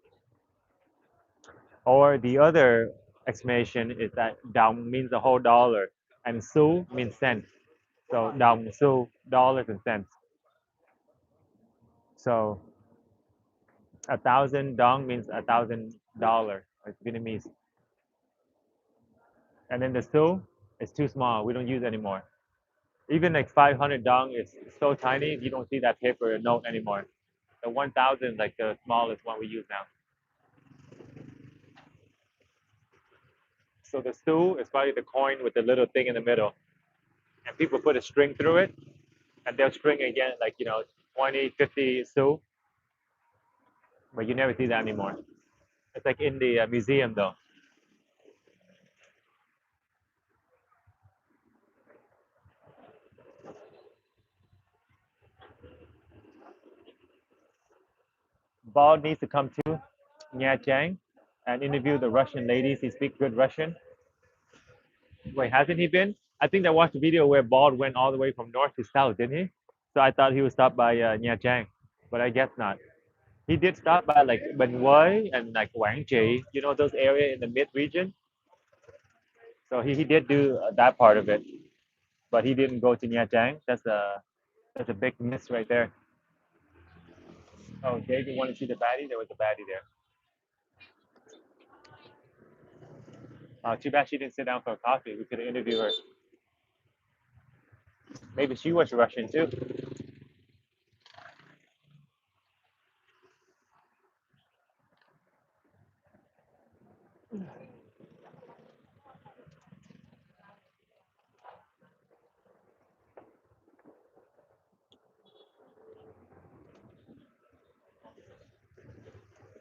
Or the other explanation is that dong means a whole dollar and su means cents. So dong, su, dollars and cents. So 1,000 dong means $1,000, like Vietnamese. And then the su is too small. We don't use it anymore. Even like 500 dong is so tiny, you don't see that paper note anymore. The 1,000 is like the smallest one we use now. So the su is probably the coin with the little thing in the middle. And people put a string through it and they'll string again like 20, 50 su, but you never see that anymore. It's like in the museum though. Bald needs to come to Nha Trang and interview the Russian ladies. He speaks good Russian. Wait, hasn't he been? I think I watched a video where Bald went all the way from north to south, didn't he? So I thought he would stop by Nha Trang, but I guess not. He did stop by like Ben Hue and like Quảng Trị, those areas in the mid region. So he did do that part of it, but he didn't go to Nha Trang. That's a big miss right there. Oh, David wanted to see the baddie. There was a baddie there. Too bad she didn't sit down for a coffee. We could have interviewed her. Maybe she was Russian too.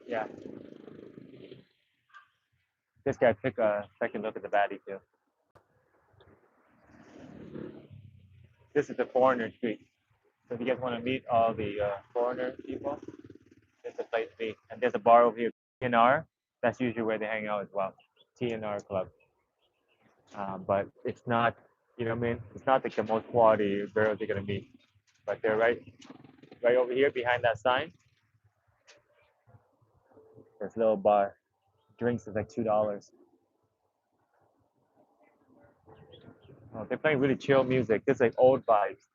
Yeah. This guy took a second look at the baddie too. This is the foreigner street. So if you guys want to meet all the foreigner people, there's a place to meet. And there's a bar over here, TNR. That's usually where they hang out as well. TNR Club. But it's not, you know what I mean? It's not like the most quality girls you're gonna meet. But they're right over here behind that sign. There's a little bar. Drinks is like $2. Oh, they're playing really chill music. This is like old vibes.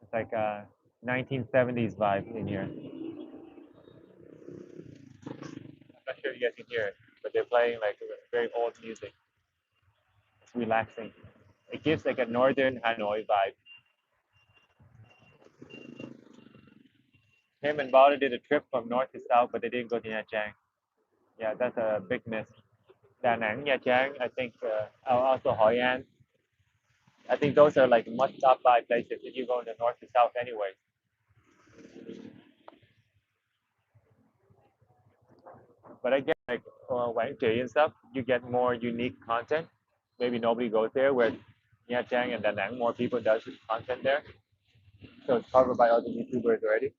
It's like 1970s vibe in here. I'm not sure if you guys can hear it, but they're playing like very old music. It's relaxing. It gives like a northern Hanoi vibe. Him and Bada did a trip from north to south, but they didn't go to Nha Trang. Yeah, that's a big miss. Da Nang, Nha Trang, I think also Hoi An. I think those are like must stop by places if you go in the north to south anyway. But I guess like Wang Jie and stuff, you get more unique content. Maybe nobody goes there, where Nha Trang and Da Nang, more people does content there. So it's covered by other YouTubers already.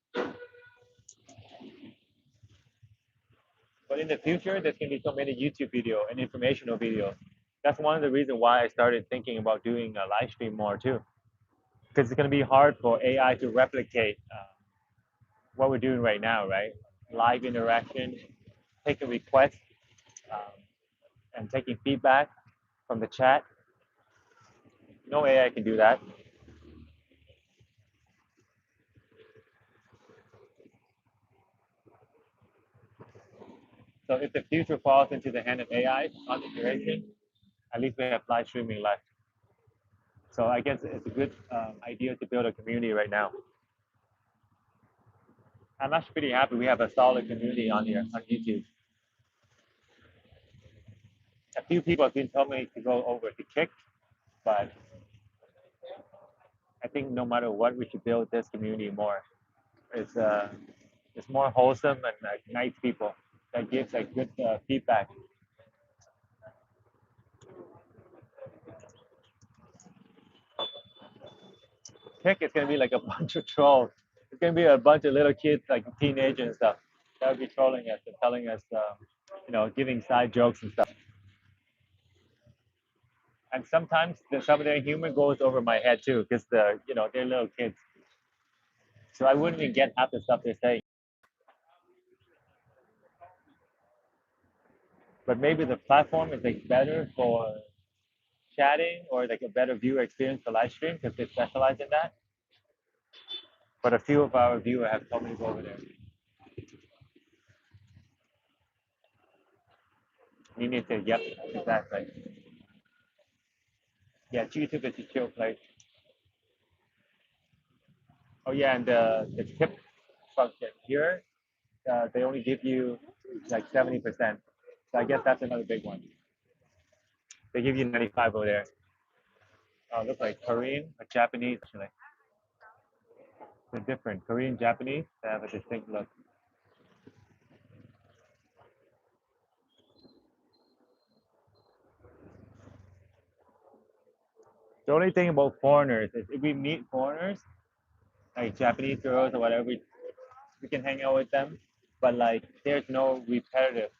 But in the future, there's gonna be so many YouTube video and informational videos. That's one of the reasons why I started thinking about doing a live stream more too, because it's gonna be hard for AI to replicate what we're doing right now, right? Live interaction, taking requests, um, and taking feedback from the chat. No AI can do that. So if the future falls into the hand of AI content creation, at least we have live streaming left. So I guess it's a good idea to build a community right now. I'm actually pretty happy we have a solid community on here on YouTube. A few people have been telling me to go over to Kick, but I think no matter what, we should build this community more. It's more wholesome and like nice people that gives like good feedback. Kick is gonna be like a bunch of trolls. It's gonna be a bunch of little kids, like teenagers and stuff, that would be trolling us and telling us, giving side jokes and stuff. And sometimes some of their humor goes over my head too, because they're little kids. So I wouldn't even get half the stuff they're saying. But maybe the platform is like better for chatting or like a better viewer experience for live stream because they specialize in that. But a few of our viewers have told me to go over there. You need to, yep, exactly. Yeah, YouTube is a chill place. Oh yeah, and the tip function here, they only give you like 70%. So I guess that's another big one. They give you 95 over there. Oh, look like Korean or Japanese actually. They're different. Korean, Japanese, they have a distinct look. The only thing about foreigners is if we meet foreigners, like Japanese girls or whatever, we can hang out with them. But like, there's no repetitive.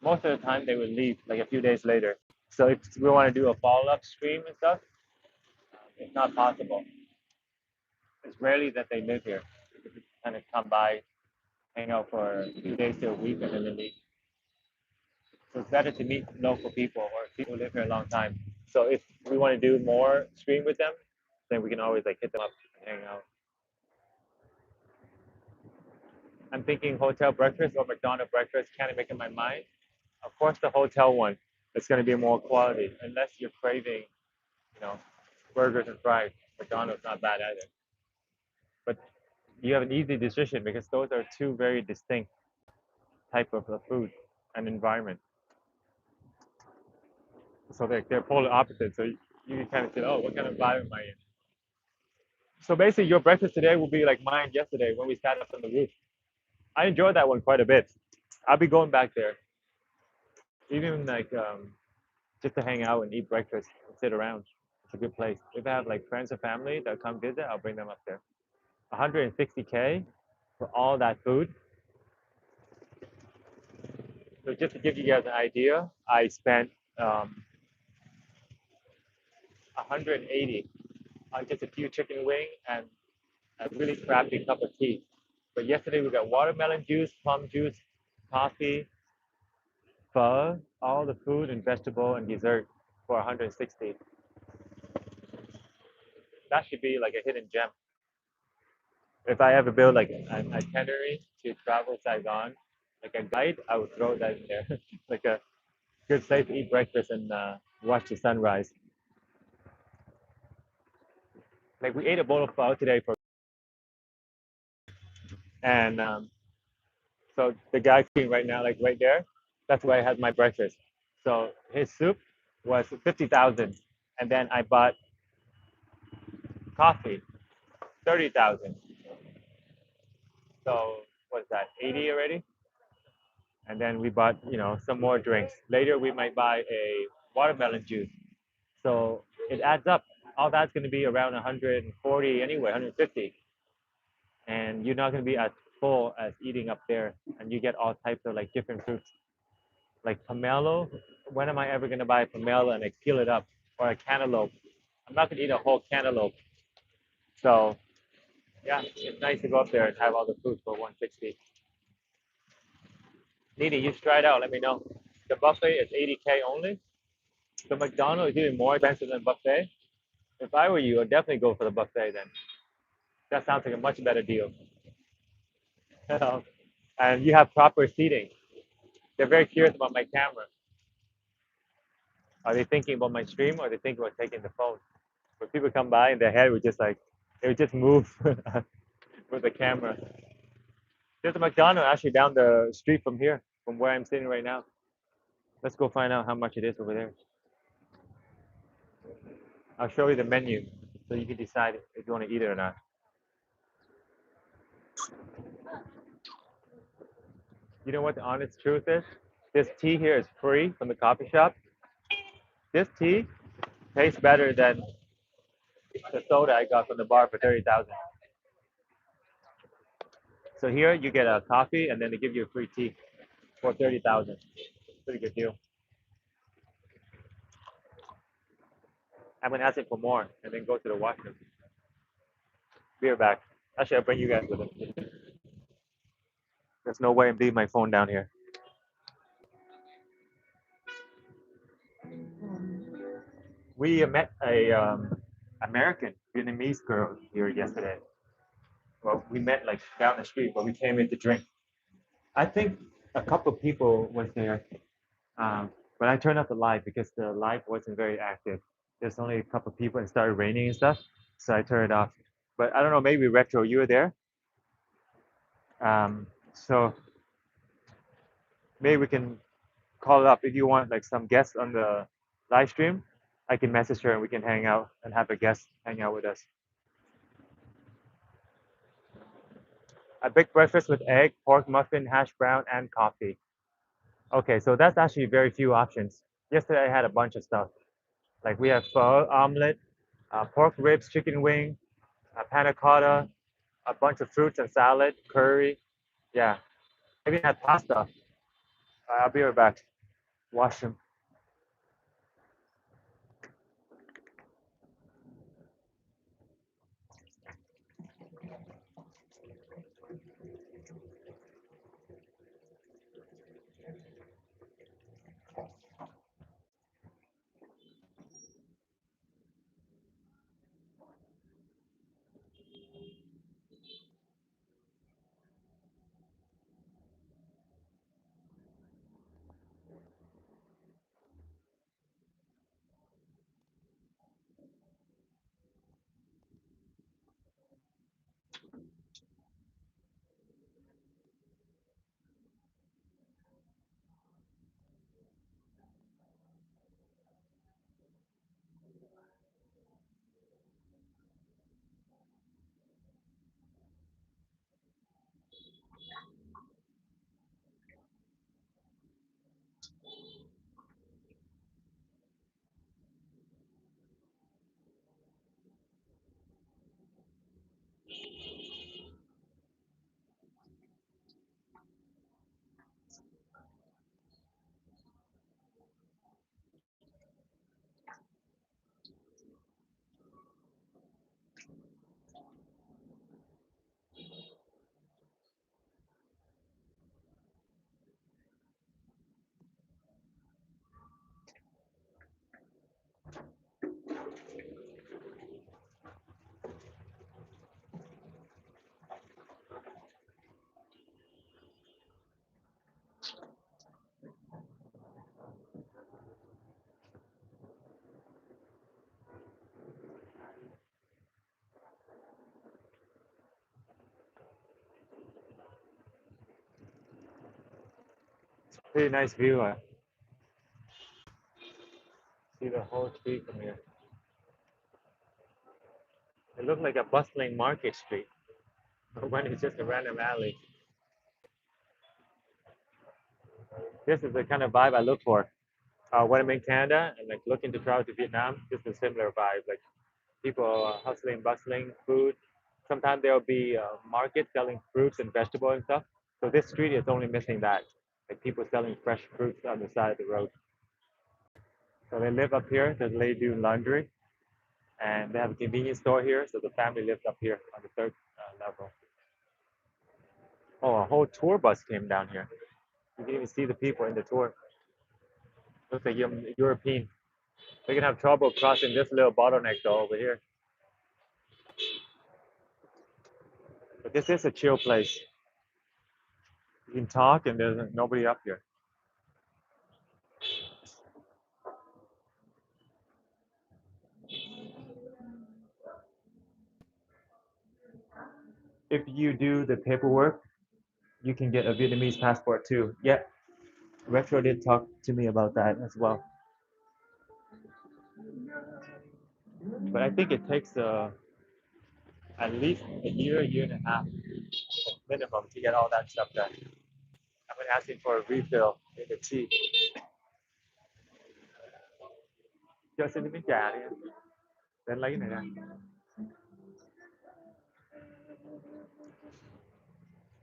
Most of the time, they will leave like a few days later. So if we want to do a follow-up stream and stuff, it's not possible. It's rarely that they live here. They just kind of come by, hang out for a few days to a week, and then they leave. So it's better to meet local people or people who live here a long time. So if we want to do more stream with them, then we can always like hit them up and hang out. I'm thinking hotel breakfast or McDonald's breakfast. Kind of making my mind. Of course, the hotel one. It's going to be more quality, unless you're craving, you know, burgers and fries. McDonald's not bad either. But you have an easy decision because those are two very distinct type of food and environment. So they're polar opposites. So you can kind of say, oh, what kind of vibe am I in? So basically, your breakfast today will be like mine yesterday when we sat up on the roof. I enjoyed that one quite a bit. I'll be going back there, even like just to hang out and eat breakfast and sit around. It's a good place. If I have like friends or family that come visit, I'll bring them up there. 160K for all that food. So just to give you guys an idea, I spent 180 on just a few chicken wing and a really crappy cup of tea. But yesterday we got watermelon juice, plum juice, coffee, pho, all the food and vegetable and dessert for 160. That should be like a hidden gem. If I ever build like an itinerary to travel Saigon, like a guide, I would throw that in there, like a good place to eat breakfast and watch the sunrise. Like we ate a bowl of pho today for, and so the guy cooking right now, like right there, that's where I had my breakfast. So his soup was 50,000, and then I bought coffee, 30,000. So what's that, 80 already? And then we bought, some more drinks. Later we might buy a watermelon juice. So it adds up. All that's going to be around 140 anyway, 150. And you're not going to be as full as eating up there. And you get all types of like different fruits. Like pomelo. When am I ever going to buy a pomelo and like peel it up? Or a cantaloupe? I'm not going to eat a whole cantaloupe. So yeah, it's nice to go up there and have all the food for 160. Nini, you should try it out. Let me know. The buffet is 80K only. The McDonald's is even more expensive than buffet. If I were you, I'd definitely go for the buffet then. That sounds like a much better deal. And you have proper seating. They're very curious about my camera. Are they thinking about my stream or are they thinking about taking the phone? When people come by and their head would just like, it would just move with the camera. There's a McDonald's actually down the street from here, from where I'm sitting right now. Let's go find out how much it is over there. I'll show you the menu so you can decide if you want to eat it or not. You know what the honest truth is? This tea here is free from the coffee shop. This tea tastes better than the soda I got from the bar for 30,000. So here you get a coffee and then they give you a free tea for 30,000. Pretty good deal. I'm gonna ask it for more and then go to the washroom. Be right back. Actually, I'll bring you guys with it. There's no way I'm leaving my phone down here. We met a American Vietnamese girl here yesterday. Well, we met like down the street, but we came in to drink. I think a couple of people was there, but I turned off the light because the light wasn't very active. There's only a couple of people and it started raining and stuff, so I turned it off. But I don't know, maybe Retro, you were there. So maybe we can call it up if you want like some guests on the live stream. I can message her and we can hang out and have a guest hang out with us. A big breakfast with egg, pork muffin, hash brown, and coffee. Okay, so that's actually very few options. Yesterday I had a bunch of stuff. Like we have pho, omelet, pork ribs, chicken wing, panna cotta, a bunch of fruits and salad, curry. Yeah, maybe had pasta. I'll be right back. Washroom. Pretty nice view. See the whole street from here. It looked like a bustling market street, but when it's just a random alley. This is the kind of vibe I look for. When I'm in Canada and like looking to travel to Vietnam, this is a similar vibe. Like people hustling, bustling, food. Sometimes there'll be a market selling fruits and vegetables and stuff. So this street is only missing that. Like people selling fresh fruits on the side of the road. So they live up here. The lady do laundry, and they have a convenience store here. So the family lives up here on the third level. Oh, a whole tour bus came down here. You can even see the people in the tour. Looks like European. They're gonna have trouble crossing this little bottleneck though over here. But this is a chill place. You can talk and there's nobody up here. If you do the paperwork, you can get a Vietnamese passport too. Yeah, Retro did talk to me about that as well. But I think it takes at least a year and a half minimum to get all that stuff done. I'm gonna ask him for a refill in the tea. Cho xin miếng trà đi. Để anh lấy cái này ra.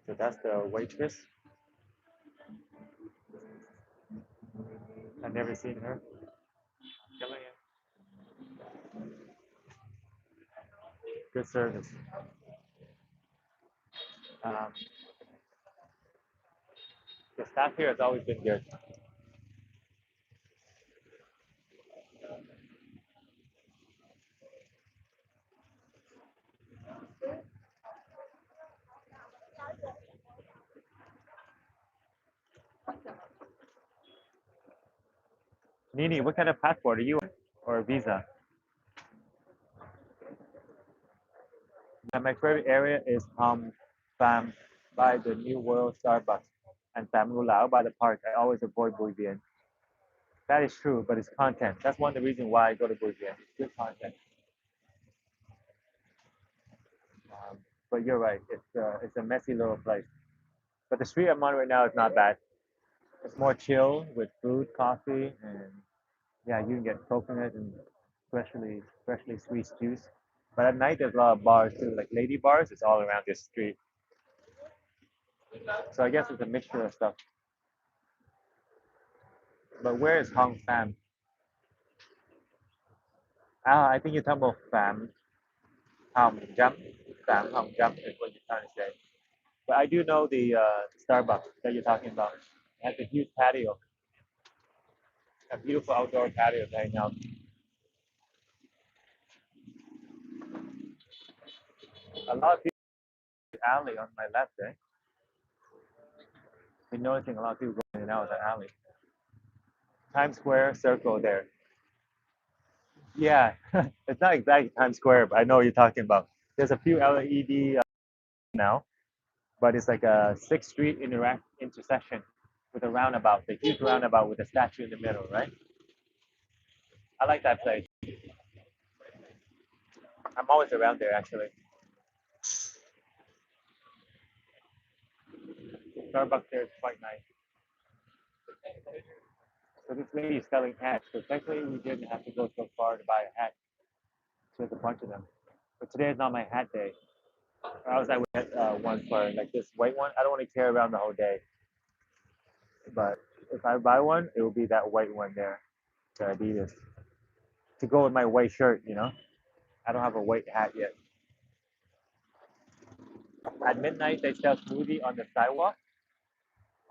So that's the waitress. I've never seen her. Come on. Good service. Um, the staff here has always been good. Nini, what kind of passport are you on? Or a visa? My favorite area is Pham by the New World Starbucks and Pham Ngu Lao by the park. I always avoid Bui Vien. That is true, but it's content. That's one of the reasons why I go to Bui Vien. It's good content. But you're right. It's a messy little place. But the street I'm on right now is not bad. It's more chill with food, coffee, and yeah, you can get coconut and freshly squeezed juice. But at night there's a lot of bars too, like lady bars. It's all around this street. So I guess it's a mixture of stuff. But where is Hong Pham? Ah, I think you're talking about Pham Hong Jump. Pham Hong Jump is what you're trying to say. But I do know the Starbucks that you're talking about. It has a huge patio, a beautiful outdoor patio to hang out. A lot of people in the alley on my left, eh? Been noticing a lot of people going in and out of the alley. Times Square circle there. Yeah, it's not exactly Times Square, but I know what you're talking about. There's a few LED now, but it's like a Sixth Street intersection with a roundabout, the huge roundabout with a statue in the middle, right? I like that place. I'm always around there actually. Starbucks there is quite nice. So this lady is selling hats. So technically we didn't have to go so far to buy a hat. So there's a bunch of them. But today is not my hat day. Or else I would get one for like this white one. I don't want to carry around the whole day. But if I buy one, it will be that white one there, the Adidas, to go with my white shirt. You know, I don't have a white hat yet. At midnight, they sell smoothie on the sidewalk.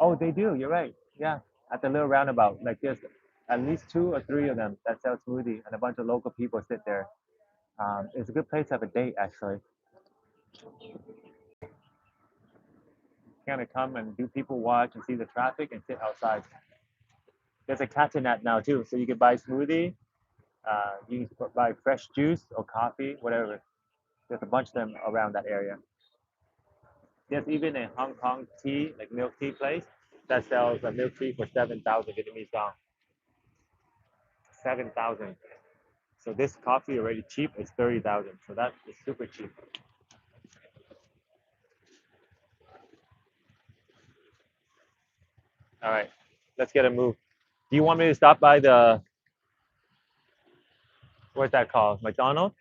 Oh, they do. You're right. Yeah, at the little roundabout, like there's at least two or three of them that sell smoothie, and a bunch of local people sit there. It's a good place to have a date, actually. Kind of come and do people watch and see the traffic and sit outside. There's a catanat now too, so you can buy smoothie, you can buy fresh juice or coffee, whatever. There's a bunch of them around that area. There's even a Hong Kong tea, like milk tea place. that sells a milk tea for 7,000 Vietnamese dong. 7,000. So this coffee already cheap is 30,000. So that is super cheap. All right, let's get a move. Do you want me to stop by the, what's that called? McDonald's?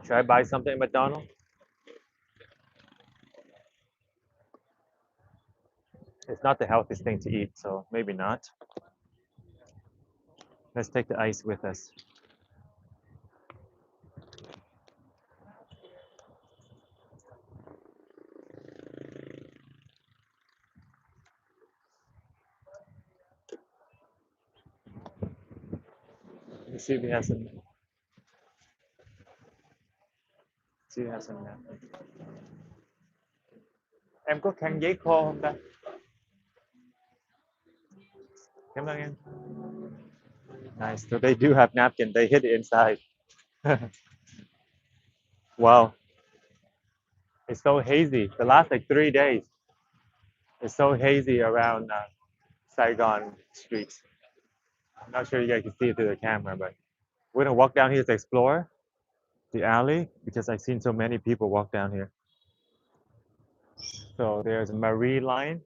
Should I buy something at McDonald's? It's not the healthiest thing to eat, so maybe not. Let's take the ice with us. Let's see if we have some. See if we have some napkins. Em có khăn giấy khô không ta? Cảm ơn em. Nice. So they do have napkin. They hid it inside. Wow. It's so hazy. The last like 3 days, it's so hazy around Saigon streets. I'm not sure you guys can see it through the camera, but we're gonna walk down here to explore the alley because I've seen so many people walk down here. So there's Marie Line,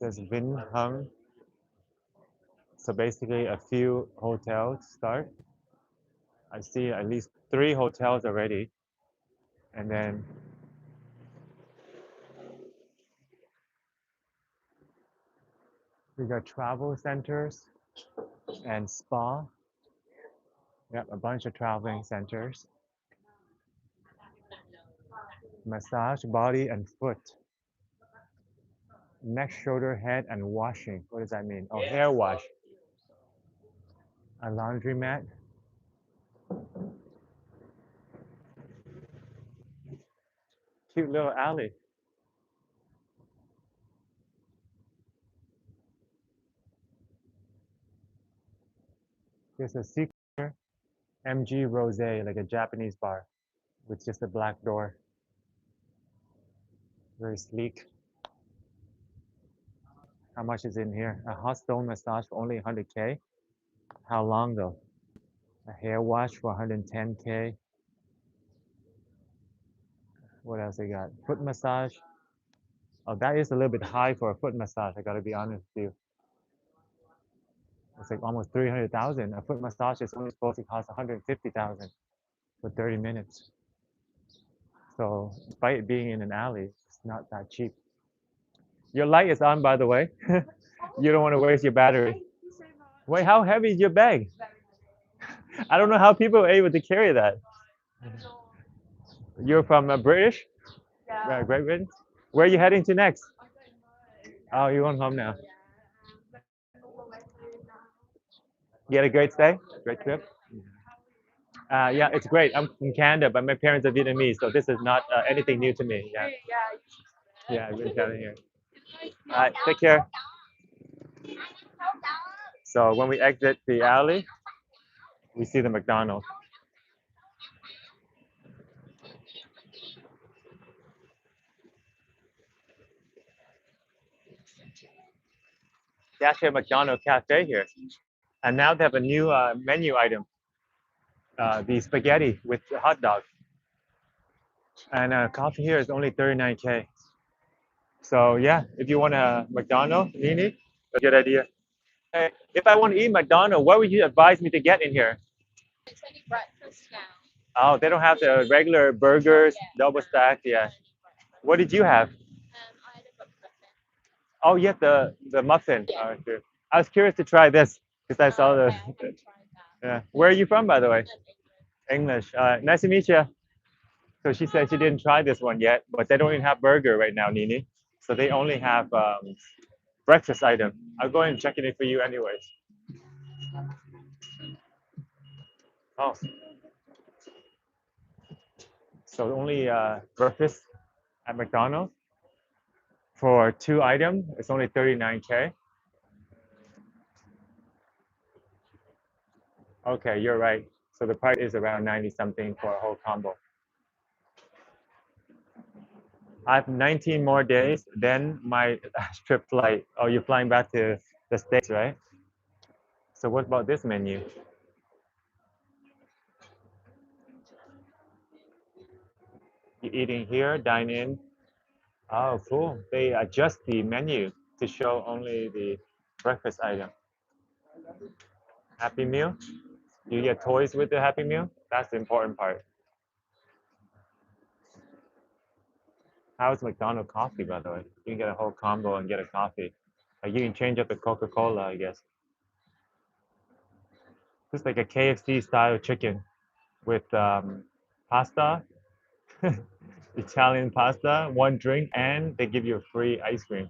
there's Vinh Hung. So basically a few hotels start. I see at least 3 hotels already. And then we got travel centers and spa. Yep, a bunch of traveling centers. Massage, body and foot. Neck, shoulder, head, and washing. What does that mean? Oh, hair wash. A laundromat. Cute little alley. There's a secret MG Rosé, like a Japanese bar, with just a black door. Very sleek. How much is in here? A hot stone massage for only 100K. How long though? A hair wash for 110K. What else they got? Foot massage. Oh, that is a little bit high for a foot massage. I gotta be honest with you. It's like almost 300,000. A foot massage is only supposed to cost 150,000 for 30 minutes. So despite it being in an alley, it's not that cheap. Your light is on, by the way. You don't want to waste your battery. Wait, how heavy is your bag? I don't know how people are able to carry that. You're from British? Great Britain? Where are you heading to next? Oh, you're going home now. You had a great stay? Great trip? Yeah, it's great. I'm from Canada, but my parents are Vietnamese, so this is not anything new to me. Yeah, yeah, I've been down here. All right, take care. So when we exit the alley, we see the McDonald's. They actually have a McDonald's cafe here, and now they have a new menu item: the spaghetti with the hot dog. And coffee here is only 39K. So yeah, if you want a McDonald's, Nini, a good idea. Hey, if I want to eat McDonald's, what would you advise me to get in here? Oh, they don't have the regular burgers, double stacked. Yeah. What did you have? Oh, yeah, the muffin. Oh, sure. I was curious to try this because I saw the. Yeah. Where are you from, by the way? English. Nice to meet you. So she said she didn't try this one yet, but they don't even have burger right now, Nini. So they only have breakfast item. I'll go and check it in for you anyways. Oh, so only breakfast at McDonald's for 2 items. It's only 39K. Okay, you're right. So the price is around 90 something for a whole combo. I have 19 more days, then my trip flight. Oh, you're flying back to the States, right? So what about this menu? You're eating here, dine in. Oh, cool. They adjust the menu to show only the breakfast item. Happy Meal. You get toys with the Happy Meal. That's the important part. How's McDonald's coffee, by the way? You can get a whole combo and get a coffee. Like you can change up the Coca-Cola, I guess. Just like a KFC style chicken with pasta, Italian pasta, one drink, and they give you a free ice cream.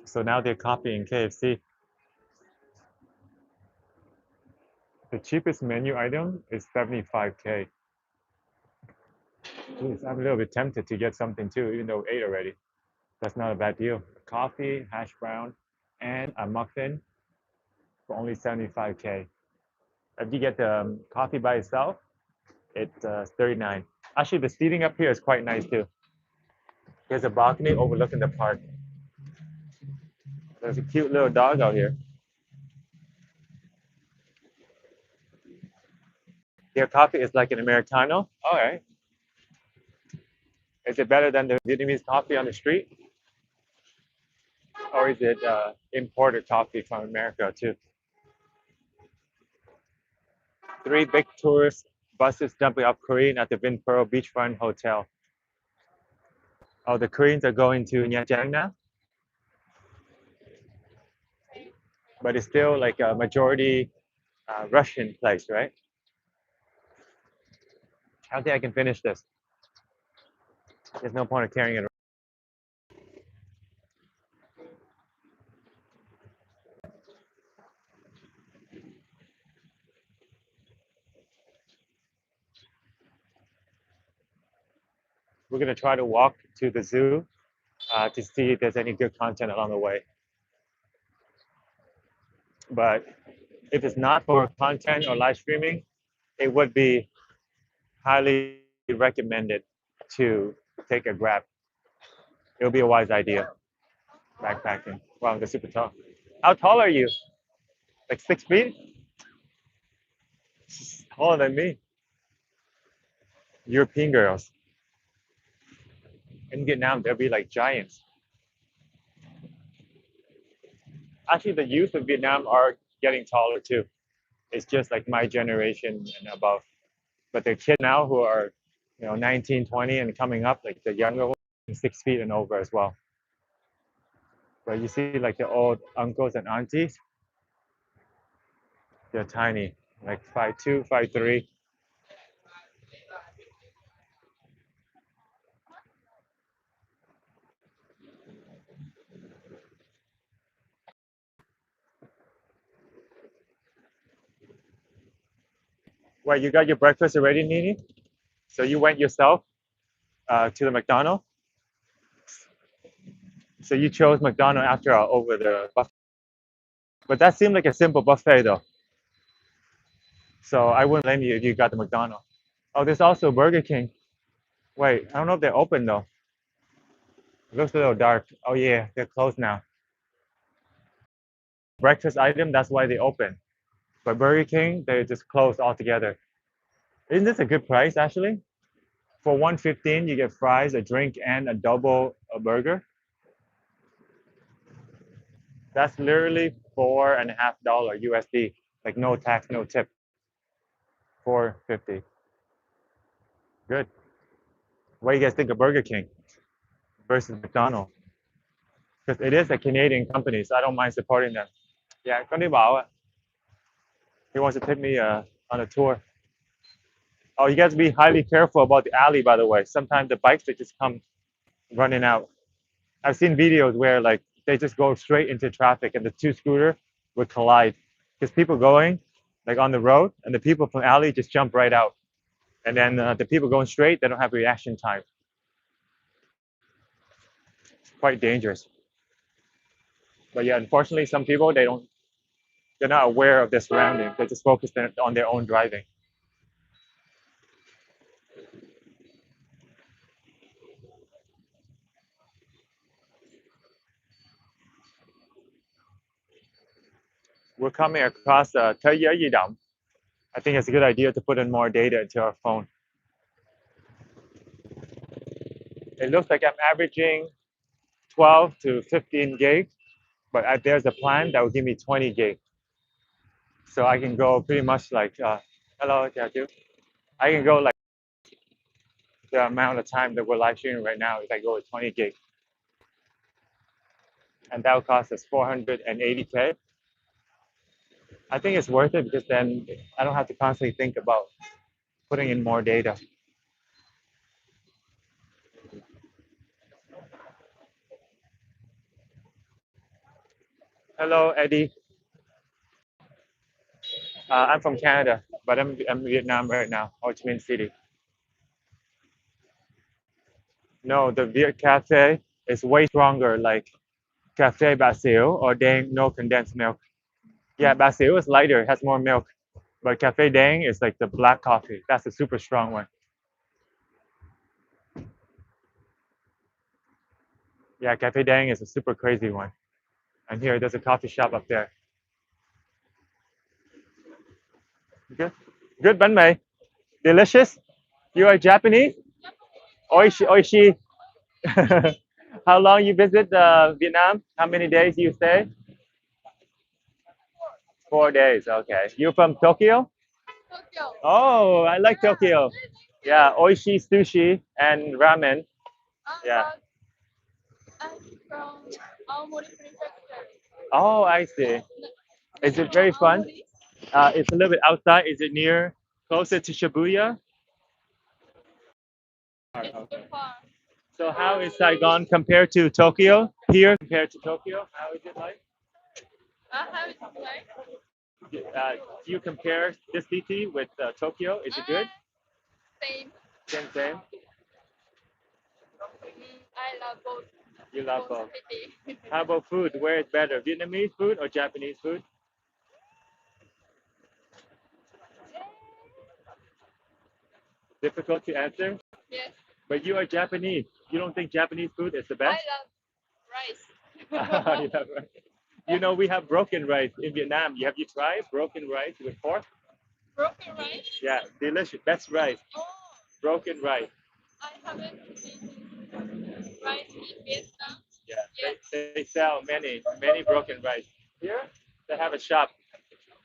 So now they're copying KFC. The cheapest menu item is 75K. Jeez, I'm a little bit tempted to get something too, even though I ate already. That's not a bad deal. Coffee, hash brown, and a muffin for only 75K. If you get the coffee by itself, it's 39. Actually, the seating up here is quite nice too. There's a balcony overlooking the park. There's a cute little dog out here. Their coffee is like an Americano. All right. Is it better than the Vietnamese coffee on the street? Or is it imported coffee from America too? 3 big tourist buses dumping off Korean at the Vin Pearl Beachfront Hotel. Oh, the Koreans are going to Nha Trang now? But it's still like a majority Russian place, right? I don't think I can finish this. There's no point of carrying it around. We're gonna try to walk to the zoo to see if there's any good content along the way. But if it's not for content or live streaming, it would be highly recommended to take a Grab. It'll be a wise idea. Backpacking. Wow, they're super tall. How tall are you? Like 6 feet? Taller than me. European girls. In Vietnam, they'll be like giants. Actually, the youth of Vietnam are getting taller too. It's just like my generation and above. But the kids now who are, 19, 20 and coming up, like the younger ones, 6 feet and over as well. But you see like the old uncles and aunties, they're tiny, like 5'2", 5'3". Well, you got your breakfast already, Nini? So you went yourself to the McDonald's? So you chose McDonald's after all over the buffet. But that seemed like a simple buffet though. So I wouldn't blame you if you got the McDonald's. Oh, there's also Burger King. Wait, I don't know if they're open though. It looks a little dark. Oh yeah, they're closed now. Breakfast item, that's why they open. But Burger King, they just closed altogether. Isn't this a good price actually? For 115, you get fries, a drink, and a double a burger. That's literally $4.50 USD. Like no tax, no tip. 450. Good. What do you guys think of Burger King versus McDonald's? Because it is a Canadian company, so I don't mind supporting them. Yeah, con đi bảo ạ. He wants to take me on a tour. Oh, you guys be highly careful about the alley, by the way. Sometimes the bikes they just come running out. I've seen videos where like they just go straight into traffic and the two scooter would collide. Because people going like on the road and the people from the alley just jump right out. And then the people going straight, they don't have reaction time. It's quite dangerous. But yeah, unfortunately, some people they're not aware of their surroundings. They're just focused on their own driving. we're coming across Tây Nhớ Di Động. I think it's a good idea to put in more data into our phone. It looks like I'm averaging 12 to 15 gig, but there's a plan that will give me 20 gig. So I can go pretty much like, hello, Jaju. I can go like the amount of time that we're live streaming right now if I go with 20 gig. And that will cost us 480K. I think it's worth it because then I don't have to constantly think about putting in more data. Hello, Eddie. I'm from Canada, but I'm in Vietnam right now, Ho Chi Minh City. No, the Viet Cafe is way stronger, like Cafe Basil or Dang no condensed milk. Yeah, Basil is lighter, has more milk, but Cafe Dang is like the black coffee. That's a super strong one. Yeah, Cafe Dang is a super crazy one. And here, there's a coffee shop up there. Good, good bánh mì, delicious. You are Japanese? Oishi, oishi. How long you visit Vietnam? How many days you stay? 4 days. Okay. You from Tokyo? Tokyo. Oh, I like Tokyo. Yeah, oishi sushi and ramen. Yeah. I'm from Aomori Prefecture. Oh, I see. Is it very fun? It's a little bit outside. Is it near, closer to Shibuya? It's too far. So how is Saigon compared to Tokyo? Here compared to Tokyo, how is it like? How is it like? Do you compare this city with Tokyo? Is it good? Same. Same. I love both. You love both. City. How about food? Where is better, Vietnamese food or Japanese food? Difficult to answer. Yes. But you are Japanese. You don't think Japanese food is the I best? love rice. Yeah, right. You know, we have broken rice in Vietnam. Have you tried broken rice with pork? Broken rice? Yeah, delicious. That's rice. Oh, Broken rice. I haven't eaten rice in Vietnam. Yeah, Yes. they sell many broken rice. Here, they have a shop,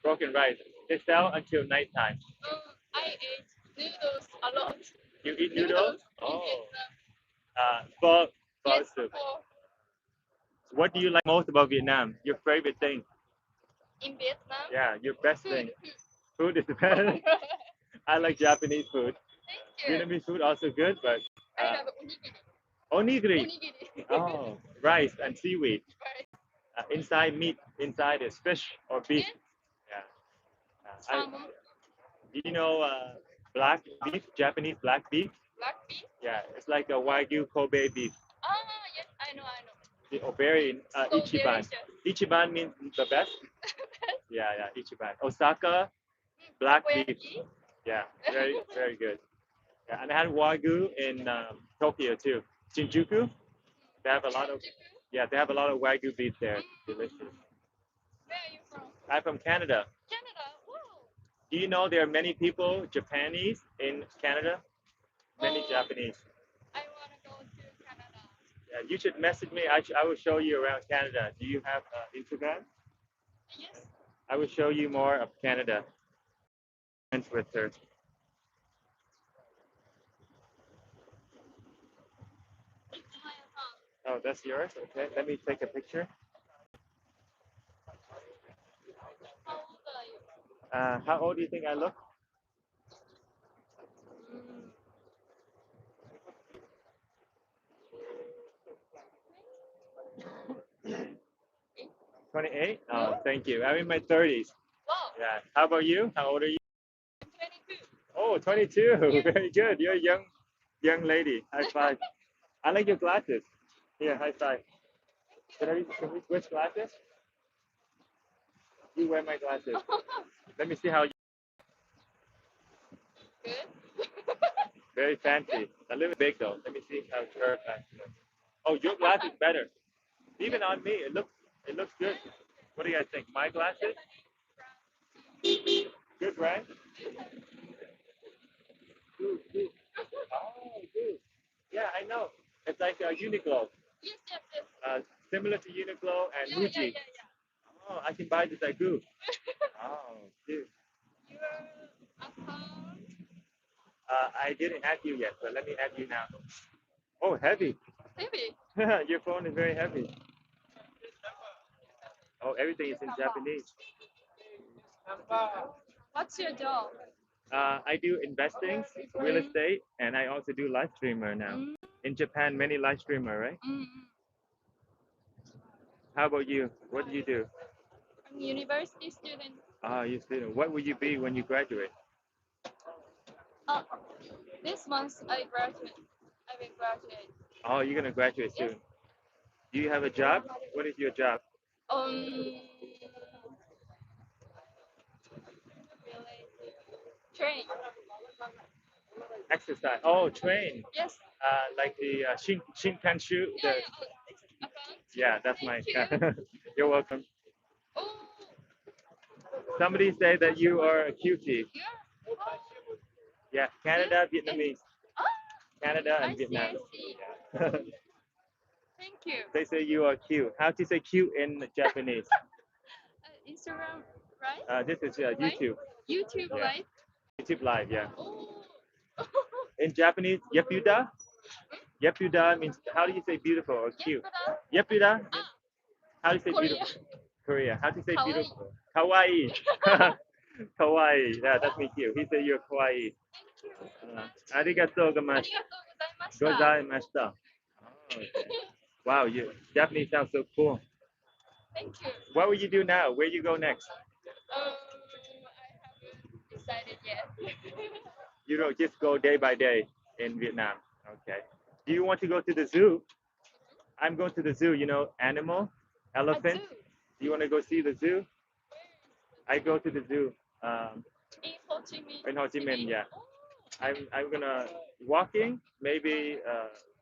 broken rice. They sell until nighttime. I ate noodles a lot. You eat noodles? In Oh, Vietnam. pho Yes, soup. for What do you like most about Vietnam? Your favorite thing? in Vietnam. Yeah, your best Food. thing. Food is the best. I like Japanese food. Thank you. Vietnamese food also good, but I love onigiri. onigiri. Onigiri. Oh, rice and seaweed. Right. Inside meat. Inside is fish or beef. Yes. Yeah. Salmon. Do you know black beef? Japanese black beef? Black beef. Yeah, it's like a Wagyu Kobe beef. Yes, I know. Or very So Ichiban. delicious. Ichiban means the best. Yeah, Ichiban. Osaka black beef. Takoyaki. Yeah, very good. Yeah, and I had Wagyu in Tokyo too. Shinjuku. They have a lot of they have a lot of Wagyu beef there. Delicious. Where are you from? I'm from Canada. Canada. Wow. Do you know there are many people Japanese in Canada? Many Japanese. I want to go to Canada. Yeah, you should message me. I will show you around Canada. Do you have Instagram? Yes. I will show you more of Canada. Friends with her. It's my house. Oh, that's yours? Okay, let me take a picture. How old are you? How old do you think I look? 28? Oh, thank you. I'm in my 30s. Wow. Yeah. How about you? How old are you? I'm 22. Oh, 22. Very good. You're a young lady. High five. I like your glasses. Here, high five. Can we switch glasses? You wear my glasses. Let me see how you. Good. Very fancy. A little big though. Let me see how your glasses look. Oh, your glasses better. Even on me, it looks good. What do you guys think? My glasses Good, right? Good, good. Oh, good. Yeah, I know. It's like Uniqlo, Yes, yes, yes. similar to Uniqlo and Yeah, Muji. yeah, yeah, yeah. Oh, I can buy this at Goo. Oh, dude. Your account. I didn't add you yet, but let me add you now. Oh, heavy. Maybe. Your phone is very heavy. Oh, everything is in Japanese. What's your job? I do investing, real estate, and I also do live streamer now. Mm, In Japan, many live streamer, right? mm. How about you? What do you do? I'm university student. Ah, you student. What will you be when you graduate? Uh, this month I graduate. I will graduate. Oh, you're gonna graduate Yes. soon. Do you have a job? What is your job? Um, train. Exercise. Oh, train. Yes. Like the Shinkansu. Yeah, The, yeah. Oh, it's account. yeah, that's my. Thank you. You're welcome. Oh, Somebody say that you are a cutie. yeah. Oh, Yeah, Canada, yes. Vietnamese. Ah, Canada I and see, Vietnam. I see. Yeah. Thank you. They say you are cute. How do you say cute in Japanese? Instagram, right? This is Right? YouTube. YouTube, Yeah. right? YouTube live, yeah. Oh. In Japanese, yepuda. Yepuda means how do you say beautiful or cute? Yepuda? Yepuda means Ah, how do you say Korea. beautiful? Korea. How do you say Kawaii. beautiful? Kawaii. Kawaii. Yeah, that's me cute. He said you're kawaii. Thank you very much. Arigatou あり gozaimasu. がとうございました。 Gozaimashita. Oh, okay. Wow, you Japanese sounds so cool. Thank you. What will you do now? Where you go next? I haven't decided yet. You don't just go day by day in Vietnam. Okay. Do you want to go to the zoo? I'm going to the zoo, you know, animal, A elephant. zoo Do you want to go see the zoo? I go to the zoo in Ho Chi Minh. in Ho Chi Minh, yeah. Oh, I'm gonna walking maybe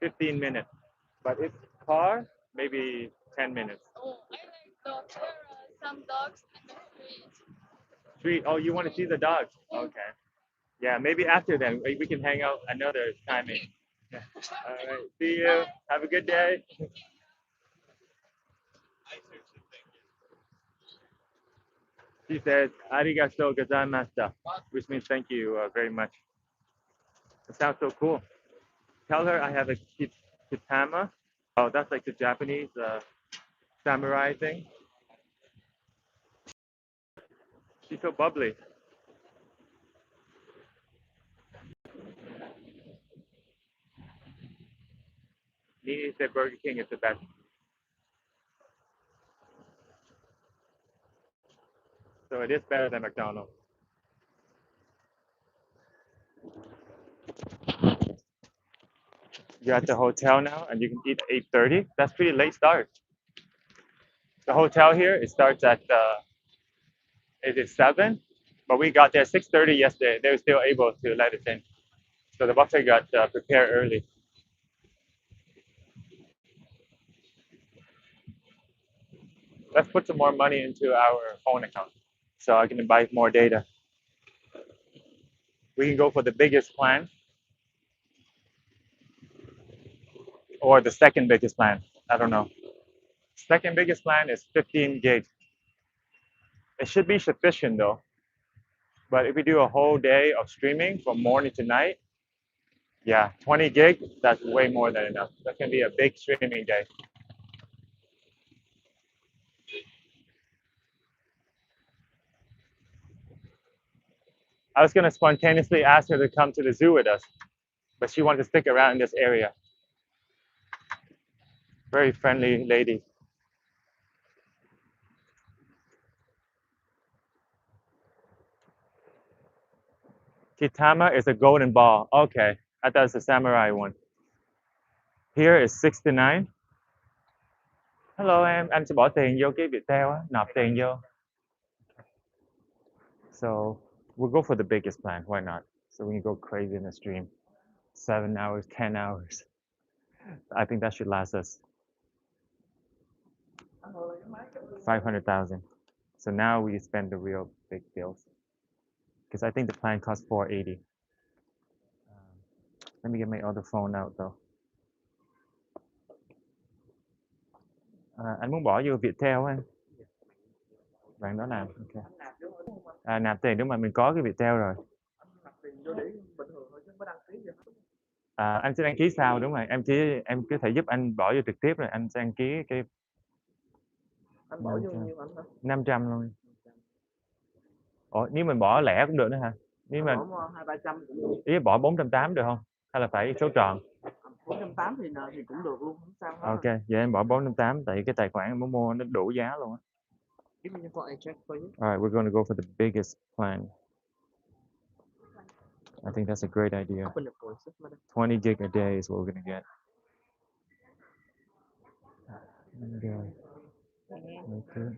15 minutes, but if car maybe 10 minutes. oh, I like dog. There are some dogs in the street. Street. Oh, you want to see the dogs? Okay. Yeah, maybe after then we can hang out another timing. Yeah. All right. See you. Bye. Have a good day. She says "arigatou gozaimashita," which means thank you very much. It sounds so cool. Tell her I have a kitama. Oh, that's like the Japanese samurai thing. She's so bubbly. Nini said Burger King is the best. So it is better than McDonald's. You're at the hotel now and you can eat at 8:30. That's pretty late start. The hotel here, it starts at is it 7? But we got there 6:30 yesterday. They were still able to let us in. So the buffet got prepared early. Let's put some more money into our phone account so I can buy more data. We can go for the biggest plan or the second biggest plan. I don't know. Second biggest plan is 15 gigs. It should be sufficient though. But if we do a whole day of streaming from morning to night, yeah, 20 gig, that's way more than enough. That can be a big streaming day. I was going to spontaneously ask her to come to the zoo with us, but she wanted to stick around in this area. Very friendly lady. Kitama is a golden ball. Okay, I thought it's a samurai one. Here is 69. Hello em, anh sẽ bỏ tiền vô cái Viettel á, nạp tiền vô. So we'll go for the biggest plan. Why not? So we can go crazy in the stream. 7 hours, 10 hours. I think that should last us 500,000. So now we spend the real big bills. because I think the plan costs 480. Let me get my other phone out though. Anh muốn bỏ vô Viettel anh. Bạn đó làm. Ok. Nạp tiền đúng mà mình có cái Viettel rồi. Anh sẽ đăng ký sau đúng rồi. Em cứ thể giúp anh bỏ vô trực tiếp rồi anh sẽ đăng ký cái. Anh bỏ vô nhiêu anh hả? 500 luôn. Ủa, nếu mình bỏ lẻ cũng được nữa hả? Nếu mà Bỏ 200-300 cũng được. ý bỏ 480 được không? Hay là phải số tròn? 480 thì cũng được luôn, không sao hết. Ok, vậy em bỏ 480 tại cái tài khoản em muốn mua nó đủ giá luôn á. Give me your phone, I check for you. All right, we're going to go for the biggest plan. I think that's a great idea. Open your phone, sir, madam. 20 gig a day is what we're going to get. And, okay.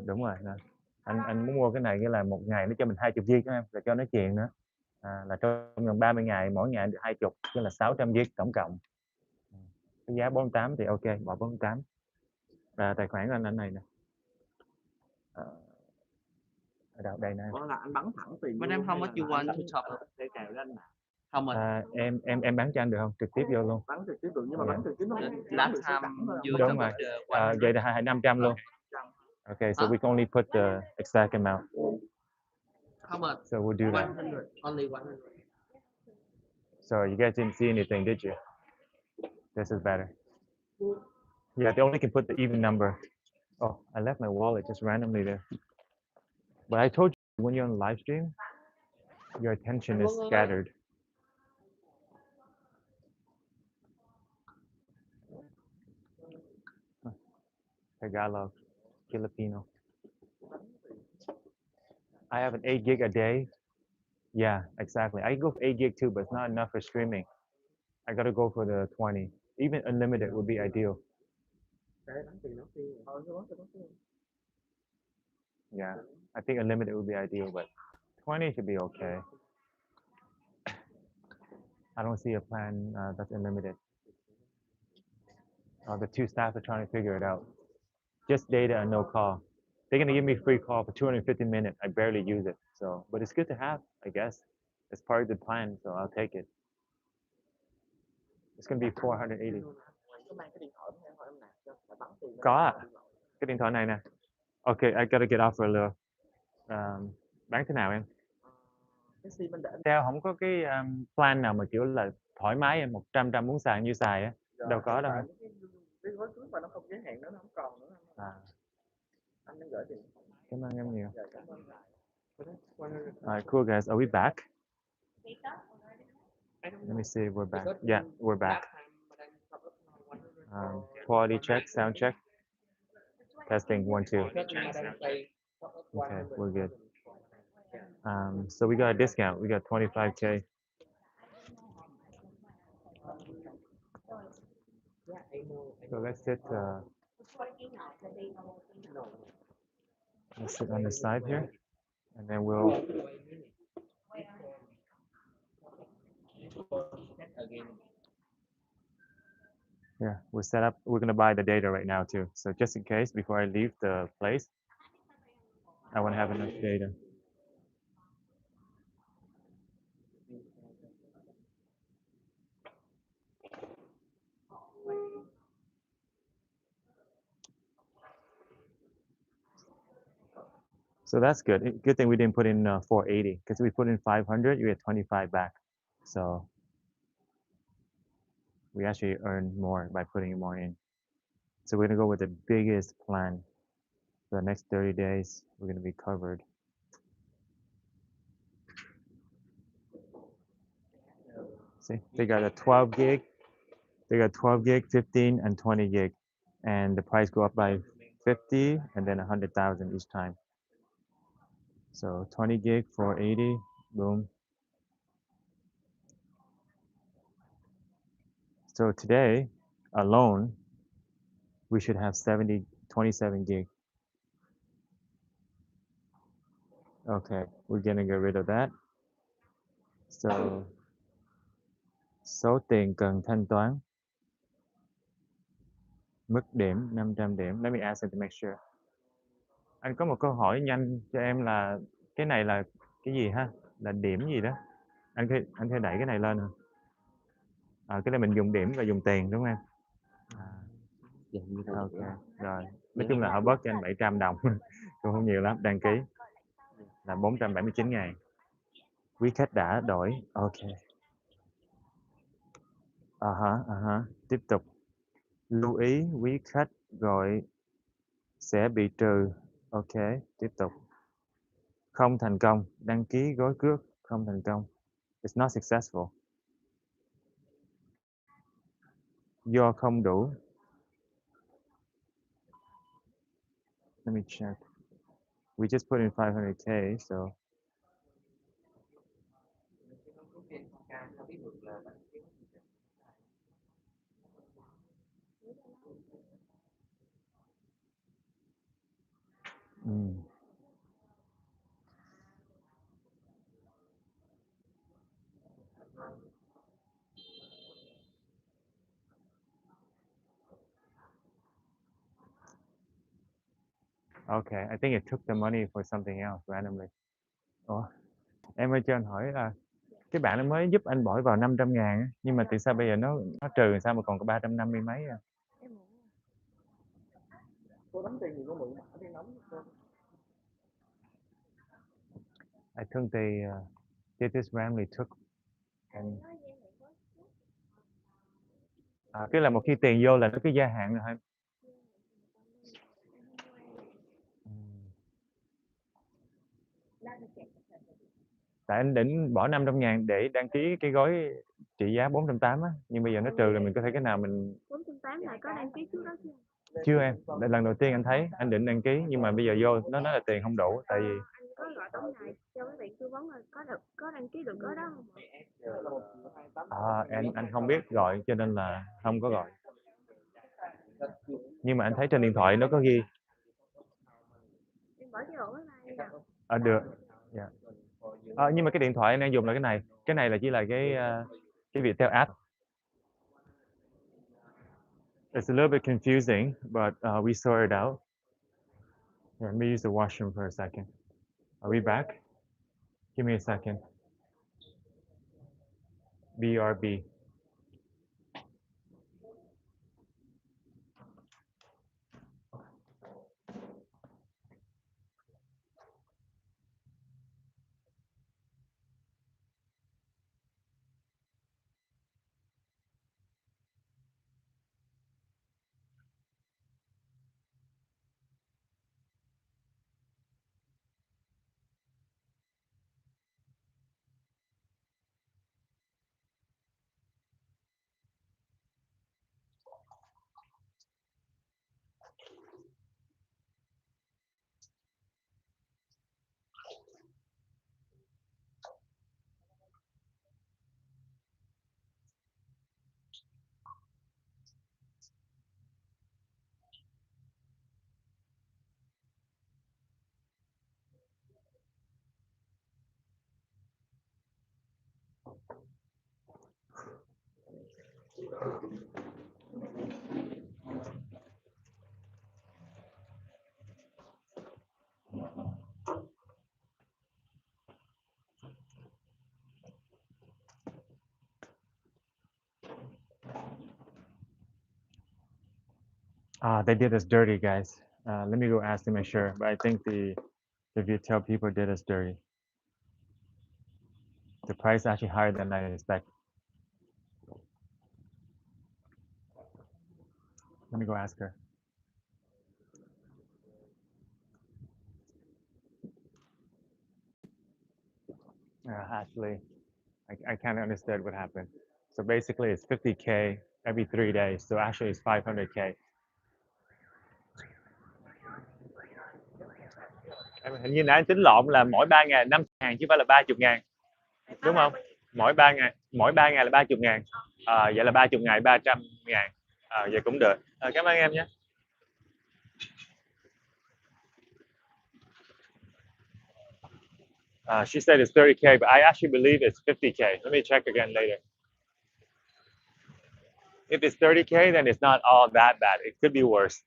Đúng rồi. Anh muốn mua cái này nghĩa là một ngày nó cho mình 20 gig đó em, là cho nói chuyện nữa. Là trong vòng 30 ngày mỗi ngày được 20, tức là 600 gig tổng cộng. Cái giá 48 thì ok, bỏ 48. Tài khoản của anh này nè. Ở đâu đây nè. Có là anh bắn thẳng tiền. Madam, how much you want to top up? Để cào lên mà. How much? Em bán cho anh được không? Trực tiếp vô luôn. Bắn trực tiếp được nhưng mà bắn trực tiếp nó Last time you Đúng top rồi. up the Vậy là 500 luôn. Okay, so we can only put the exact amount. How much? So we'll do that. 100. Only 100. Sorry, you guys didn't see anything, did you? This is better. Yeah, they only can put the even number. Oh, I left my wallet just randomly there. But I told you, when you're on live stream, your attention is scattered. Tagalog, Filipino. I have an 8 gig a day. Yeah, exactly. I go for 8 gig too, but it's not enough for streaming. I gotta go for the 20. Even unlimited would be ideal. Yeah, I think unlimited would be ideal, but 20 should be okay. I don't see a plan that's unlimited. The two staff are trying to figure it out. Just data and no call. They're gonna give me free call for 250 minutes. I barely use it, so but it's good to have, I guess. It's part of the plan, so I'll take it. It's gonna be 480. Có ạ. Cái điện thoại này nè. Okay, I gotta get off for a little. Bán thế nào em? Theo không có cái plan nào mà kiểu là thoải mái em 100 muốn xài như xài á. Đâu có đâu. Cái gói cước mà nó không giới hạn đó nó không còn nữa. Anh đang gửi tiền. Cảm ơn em nhiều. Alright, cool guys. Are we back? Let me see if we're back. Yeah, we're back. Quality check, sound check. Testing 1, 2. Okay, we're good. So we got a discount. We got 25K. So let's sit on the side here, and then we'll. Yeah, we're set up. We're gonna buy the data right now too. So just in case, before I leave the place, I want to have enough data. So that's good. Good thing we didn't put in 480, because if we put in 500, you get 25 back. So we actually earn more by putting more in. So we're gonna go with the biggest plan. For the next 30 days, we're gonna be covered. See, they got a 12 gig, they got 12 gig, 15, and 20 gig. And the price go up by 50 and then 100,000 each time. So 20 gig, 480, boom. So today alone, we should have 27 gig. Okay, we're gonna get rid of that. So số tiền cần thanh toán Mức điểm 500 điểm. Let me ask him to make sure. Anh có một câu hỏi nhanh cho em là cái này là cái gì ha? Là điểm gì đó? Anh có đẩy cái này lên hả? Cái này mình dùng điểm và dùng tiền đúng không em? Dạ, như thế Ok, này. rồi. Nói chung là họ bớt cho anh 700 đồng. Cũng không nhiều lắm, đăng ký là 479.000. Quý khách đã đổi. Ok. Tiếp tục. Lưu ý quý khách gọi sẽ bị trừ. Ok, tiếp tục. Không thành công, đăng ký gói cước không thành công. It's not successful. Do không đủ. Let me check. We just put in 500k, so okay. I think it took the money for something else randomly. Ủa, em ơi cho anh hỏi là cái bạn nó mới giúp anh bỏ vào 500.000 nhưng mà tại sao bây giờ nó trừ sao mà còn có 350 mấy à? Cô đóng tiền thì cô mượn mã đi đóng cô. I think they did this randomly took and cái là một khi tiền vô là nó cứ gia hạn rồi hả? Tại anh định bỏ 500.000 để đăng ký cái gói trị giá 480 á, nhưng bây giờ nó trừ là mình có thể cái nào mình 480 là có đăng ký trước đó chưa? chưa em, đây lần đầu tiên anh thấy, anh định đăng ký nhưng mà bây giờ vô nó nói là tiền không đủ tại vì Anh có gọi tổng đài cho các bạn tư vấn là có đăng ký được gói đó không? anh không biết gọi cho nên là không có gọi. Nhưng mà anh thấy trên điện thoại nó có ghi. Em bỏ chế độ online nè. Được. Yeah. Nhưng mà cái điện thoại anh đang dùng là cái này. Cái này là chỉ là cái Viettel app. It's a little bit confusing, but we sort it out. Here, let me use the washroom for a second. Are we back? Give me a second. BRB. They did us dirty, guys. Let me go ask to make sure, but I think the Viettel people did us dirty. The price is actually higher than I expect. Let me go ask her. Actually, I kind of understood what happened. So basically, it's 50k every 3 days. So actually, it's 500k. Hình như nãy anh tính lộn là mỗi 3 ngày 5.000 chứ không phải là 30.000. Đúng không? Mỗi 3 ngày là 30.000. Vậy là 30 ngày 300.000. Vậy cũng được. Cảm ơn em nhé. She said it's 30k, but I actually believe it's 50k. Let me check again later. if it's 30K, then it's not all that bad. It could be worse.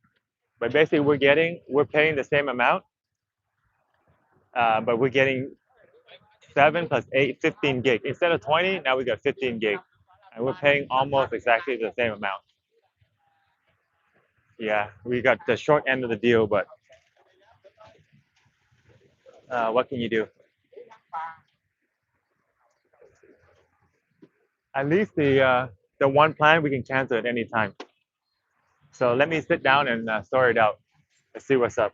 But basically, we're paying the same amount, but we're getting 7 plus 8, 15 gig. Instead of 20, now we got 15 gig. And we're paying almost exactly the same amount. Yeah, we got the short end of the deal, but what can you do? At least the one plan we can cancel at any time. So let me sit down and sort it out. Let's see what's up.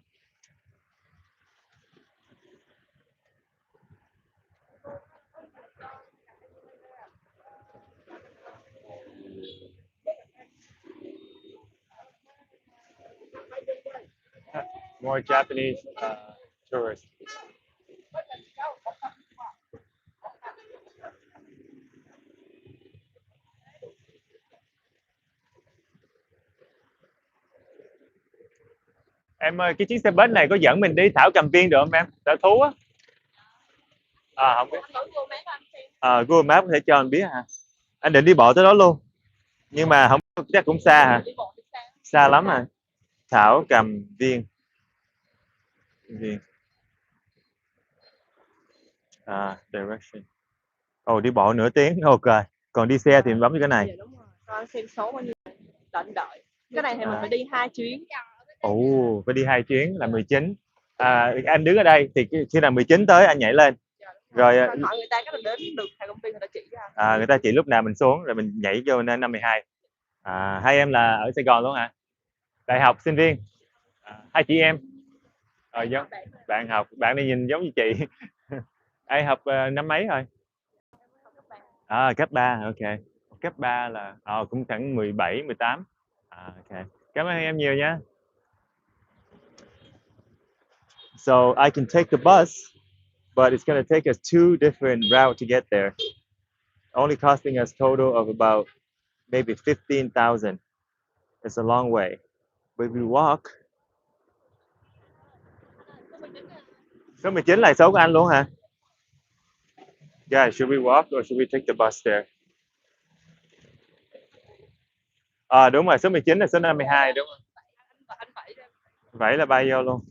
More Japanese tourists. Em ơi, cái chiếc xe bus này có dẫn mình đi Thảo Cầm Viên được không em? Sở thú á. Không biết. Google Maps có thể cho anh biết hả? Anh định đi bộ tới đó luôn. Nhưng mà không chắc cũng xa hả? Xa lắm rồi. Thảo Cầm Viên. Direction. Đi bộ nửa tiếng. Ok. Còn đi xe thì mình bấm cái này. Dạ đúng rồi. Con xem số bao nhiêu định đợi. Cái này thì mình phải đi 2 chuyến. Phải đi 2 chuyến là 19. Anh đứng ở đây thì khi nào 19 tới anh nhảy lên. Rồi hỏi người ta cái đến được hai công ty người ta chỉ cho anh. Người ta chỉ lúc nào mình xuống rồi mình nhảy vô nên 52. Hai em là ở Sài Gòn luôn hả? Đại học sinh viên. Hai chị em. Giống bạn học, bạn này nhìn giống như chị. Ai học năm mấy rồi? Cấp 3, ok. Cấp 3 là cũng khoảng 17, 18. Ok. Cảm ơn em nhiều nha. So I can take the bus, but it's going to take us 2 different routes to get there. Only costing us total of about maybe 15,000. It's a long way. But we walk. Số 19 là số của anh luôn hả? Yeah, should we walk or should we take the bus there? Đúng rồi, số 19 là số 52 đúng không? Vậy là bay vô luôn.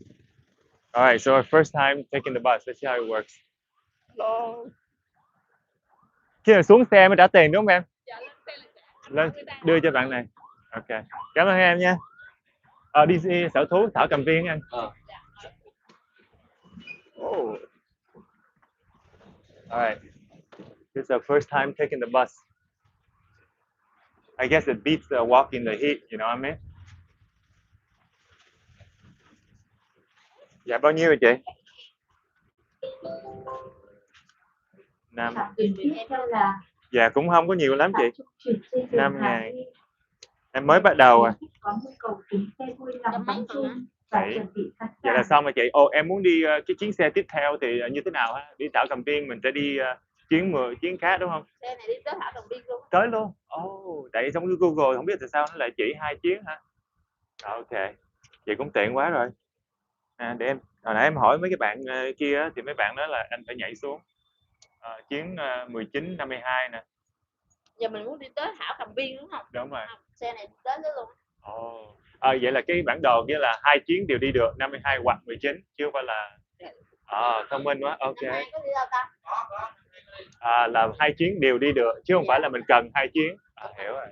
Alright, so our first time taking the bus. Let's see how it works. Hello. Khi mà xuống xe mới trả tiền đúng không em? Lên đưa cho bạn này. Ok. Cảm ơn em nha. Đi sở thú Thảo Cầm Viên anh. Alright. This is our first time taking the bus. I guess it beats walking the heat, you know what I mean? Dạ bao nhiêu rồi chị? 5. Dạ cũng không có nhiều lắm chị. 5.000. Em mới bắt đầu Vậy là xong rồi chị. Em muốn đi cái chuyến xe tiếp theo thì như thế nào ha? Đi Thảo Cầm Viên mình sẽ đi chuyến khác đúng không? Xe này đi tới Thảo Cầm Viên luôn. Tới luôn. Tại trong Google không biết tại sao nó lại chỉ 2 chuyến hả? Ok. Vậy cũng tiện quá rồi. Để em hồi nãy em hỏi mấy cái bạn kia thì mấy bạn nói là anh phải nhảy xuống chuyến 19 52 nè. Giờ mình muốn đi tới Thảo Cầm Viên đúng không? Đúng rồi. Xe này tới đó luôn. Vậy là cái bản đồ kia là 2 chuyến đều đi được 52 hoặc 19 chứ không phải là thông minh quá. Ok. Là 2 chuyến đều đi được chứ không phải là mình cần 2 chuyến. Hiểu rồi.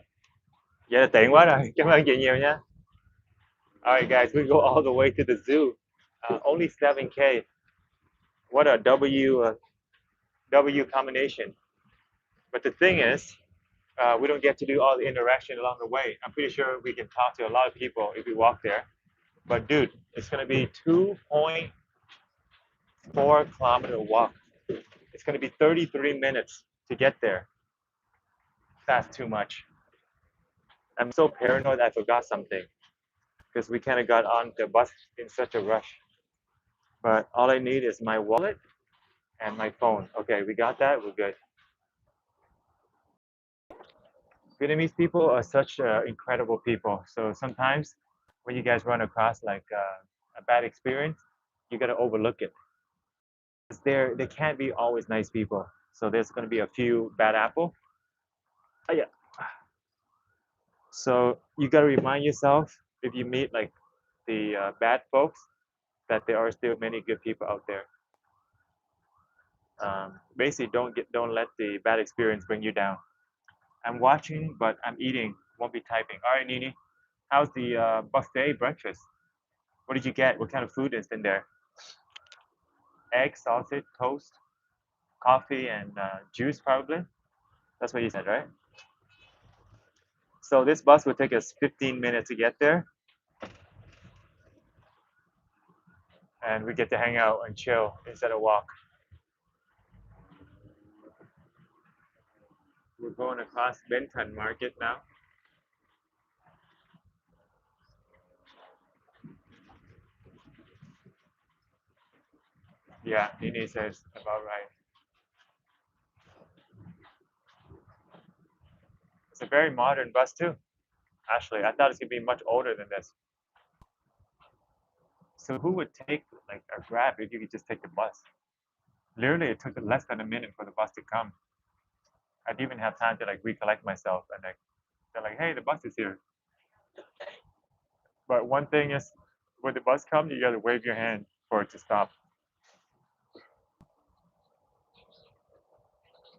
Vậy là tiện quá rồi. Cảm ơn chị nhiều nha. Alright guys, we go all the way to the zoo. Only 7K. What a W combination. But the thing is, we don't get to do all the interaction along the way. I'm pretty sure we can talk to a lot of people if we walk there. But dude, it's going to be 2.4 kilometer walk. It's going to be 33 minutes to get there. That's too much. I'm so paranoid I forgot something because we kind of got on the bus in such a rush. But all I need is my wallet and my phone. Okay, we got that. We're good. Vietnamese people are such incredible people. So sometimes when you guys run across like a bad experience, you got to overlook it. They can't be always nice people. So there's going to be a few bad apple. Yeah. So you gotta remind yourself if you meet like the bad folks that there are still many good people out there. Basically, don't let the bad experience bring you down. I'm watching, but I'm eating. Won't be typing. All right, Nini, how's the buffet breakfast? What did you get? What kind of food is in there? Egg, sausage, toast, coffee, and juice, probably. That's what you said, right? So this bus will take us 15 minutes to get there, and we get to hang out and chill instead of walk. We're going across Badminton Market now. Yeah, Nini says about right. It's a very modern bus too. Actually, I thought it's gonna be much older than this. So who would take like a Grab if you could just take the bus? Literally, it took less than a minute for the bus to come. I didn't even have time to like recollect myself, and like they're like, "Hey, the bus is here." But one thing is, when the bus comes, you gotta wave your hand for it to stop.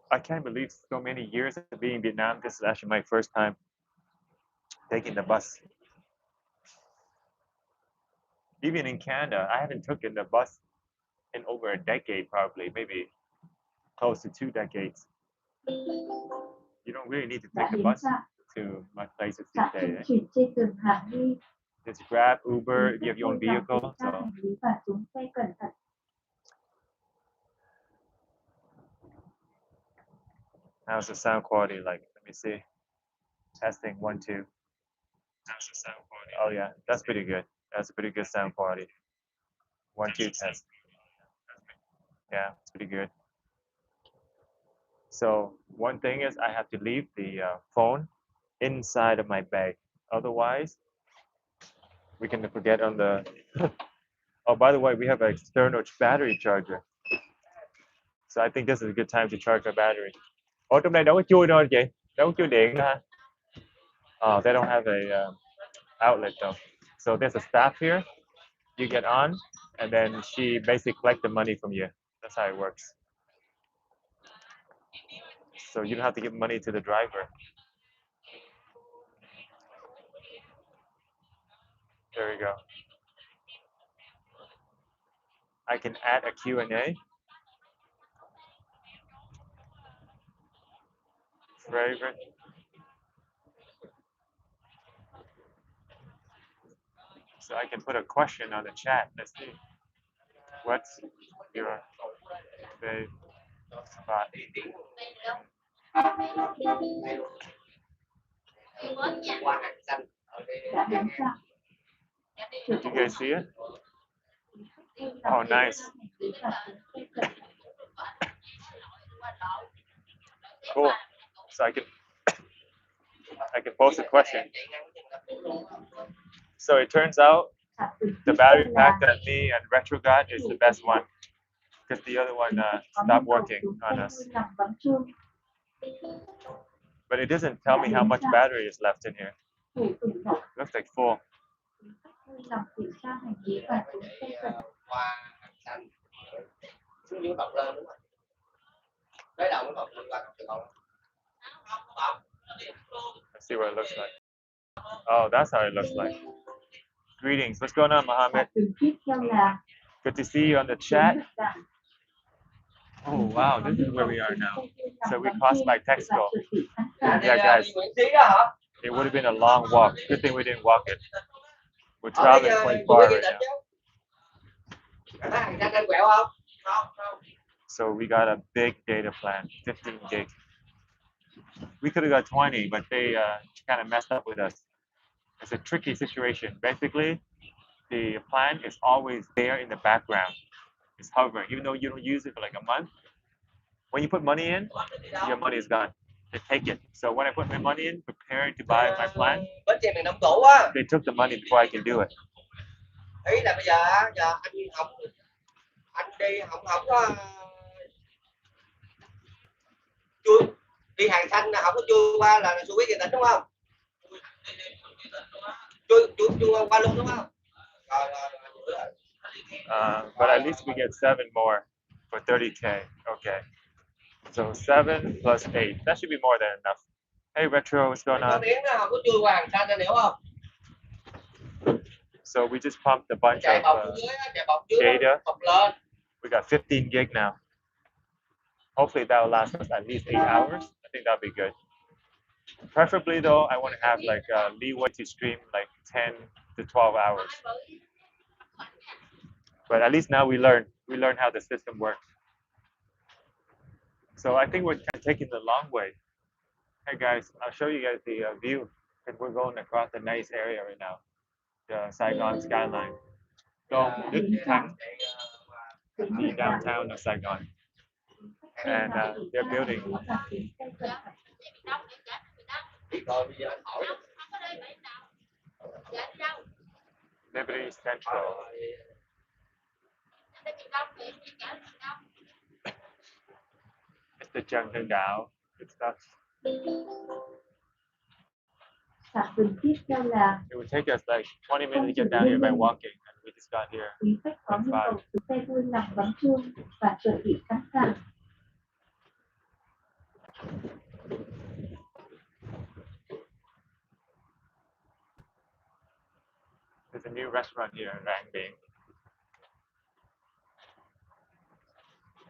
I can't believe so many years of being in Vietnam. This is actually my first time taking the bus. Even in Canada, I haven't taken the bus in over a decade, probably, maybe close to 2 decades. You don't really need to take the bus to much places these days. Eh? It's Grab, Uber, if you have your own vehicle. So. How's the sound quality like? Let me see. Testing 1, 2. How's the sound quality? Oh yeah, that's pretty good. That's a pretty good sound quality. 1, 2 test. Yeah, it's pretty good. So one thing is I have to leave the phone inside of my bag. Otherwise, we can forget on the. Oh, by the way, we have an external battery charger. So I think this is a good time to charge our battery. Ủa trong này đâu có chui đâu chị? Đâu có chui điện nữa hả? Oh, they don't have a outlet though. So there's a staff here. You get on, and then she basically collects the money from you. That's how it works. So you don't have to give money to the driver. There we go. I can add a Q&A. Favorite. So I can put a question on the chat. Let's see. What's your favorite spot? Did you guys see it? Oh, nice. Cool. So I can post a question. So it turns out the battery pack that me and Retro got is the best one because the other one stopped working on us. But it doesn't tell me how much battery is left in here. Looks like full. Let's see what it looks like. Oh, that's how it looks like. Greetings. What's going on, Mohammed? Good to see you on the chat. Oh, wow. This is where we are now. So we crossed by Texaco. Yeah, guys. It would have been a long walk. Good thing we didn't walk it. We're traveling quite far right now. So we got a big data plan, 15 gig. We could have got 20, but they kind of messed up with us. It's a tricky situation. Basically, the plan is always there in the background. It's hovering, even though you don't use it for like a month. When you put money in, your money is gone. They take it. So when I put my money in, preparing to buy my plan, they took the money before I can do it. Ý là bây giờ anh đi không có chui đi hàng xanh là không có chui qua là Suối Kỳ Tỉnh đúng không? Chú qua luôn đúng không? But at least we get 7 more for 30K. Okay. So 7 plus 8. That should be more than enough. Hey, Retro, what's going Có on? tiếng nào có chui qua hàng xanh anh hiểu không? So we just pumped a bunch Chạy of bọc xuống dưới, chạy bọc dưới, data. bọc lên. We got 15 gig now. Hopefully that will last us at least 8 hours. I think that'll be good. Preferably though, I want to have like leeway to stream like 10 to 12 hours. But at least now we learn how the system works. So I think we're taking the long way. Hey guys, I'll show you guys the view, and we're going across a nice area right now, the Saigon skyline. So Đức Thắng, the downtown of Saigon, and they're building. Liberty Central. It's the Trần Hưng Đạo. Good stuff. It would take us like 20 minutes to get down here by walking, and we just got here in 5. There's a new restaurant here in Rang Bing.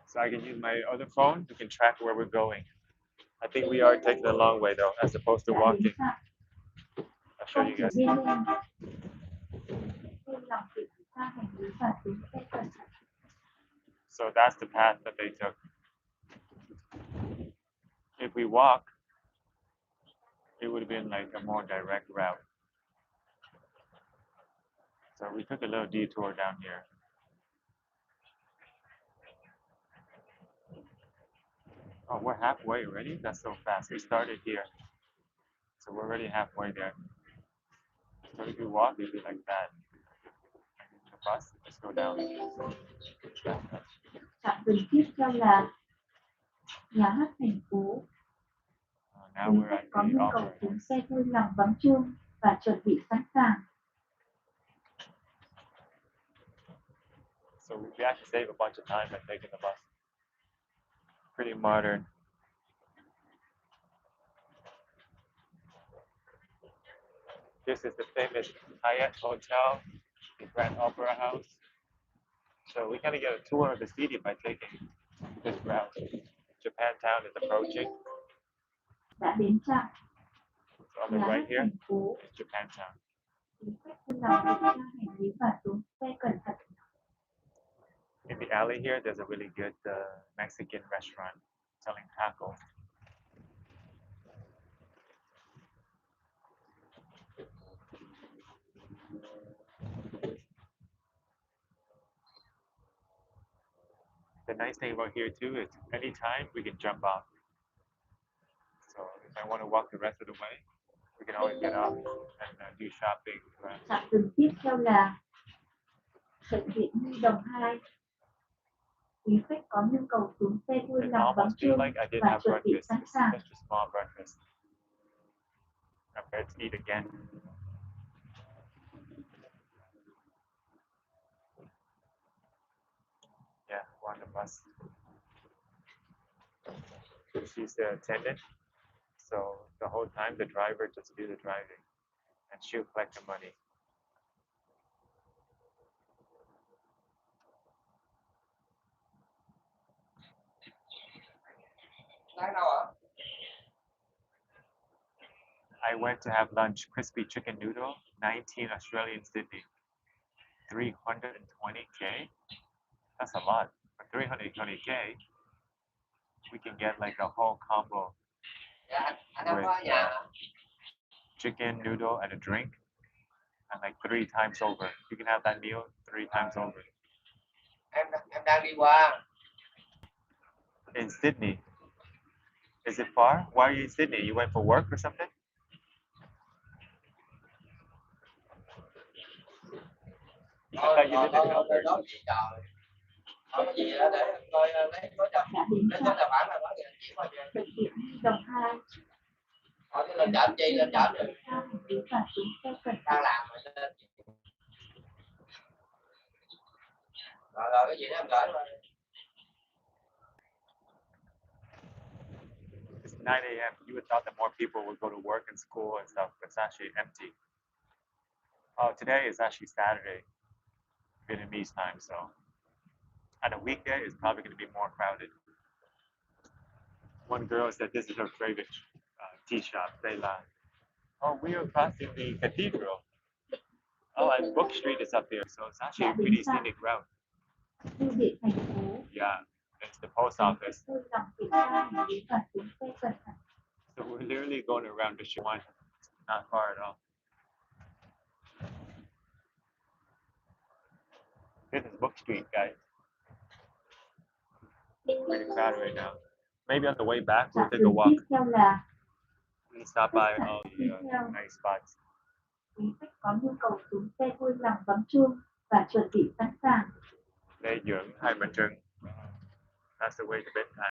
So I can use my other phone, we can track where we're going. I think we are taking the long way though, as opposed to walking. I'll show you guys. So that's the path that they took. If we walk, it would have been like a more direct route. So we took a little detour down here. Oh, we're halfway already? That's so fast. We started here. So we're already halfway there. So if we walk, it'd be like that. The bus, let's go down. Now we're at the opera. So we actually save a bunch of time by taking the bus. Pretty modern. This is the famous Hyatt Hotel, the Grand Opera House. So we kind of get a tour of the city by taking this route. Japantown is approaching. So on the right here is Japantown. In the alley here, there's a really good Mexican restaurant selling tacos. The nice thing about here too is anytime we can jump off. So if I want to walk the rest of the way, we can always get off and do shopping. It almost feels like I didn't have breakfast. It's such a small breakfast. I'm ready to eat again. Yeah, we're on the bus. She's the attendant. So the whole time the driver just do the driving and she'll collect the money. I went to have lunch, crispy chicken noodle, 19 Australian Sydney, 320K. That's a lot. For 320K, we can get like a whole combo with chicken noodle and a drink, and like 3 times over. You can have that meal 3 times over. Em đang đi qua. In Sydney. Is it far? Why are you in Sydney? You went for work or something? I thought you lived in Melbourne. Có gì đó để coi lấy có tài khoản là nói chuyện qua về. Họ lên trạm chi lên trạm đang làm Rồi cái gì đó em gửi rồi. It's 9 a.m. You would thought that more people would go to work and school and stuff, but it's actually empty. Oh, today is actually Saturday, Vietnamese time, so on a weekday it's probably going to be more crowded. One girl said this is her favorite tea shop, They La. Oh, we are crossing the cathedral. Oh, and Book Street is up there, so it's actually a pretty scenic route. Bưu điện thành phố. Yeah, it's the post office. Tôi lòng kiểm tra hành lý và xuống xe cẩn thận. So we're literally going around District 1. Not far at all. This is Book Street, guys. Pretty crowded right now. Maybe on the way back we'll take a walk. Tiếp theo là And stop by all the nice spots. quý khách có nhu cầu xuống xe vui lòng bấm chuông và chuẩn bị sẵn sàng. Lê dưỡng 2 bánh trưng. That's the way to Bến Thành.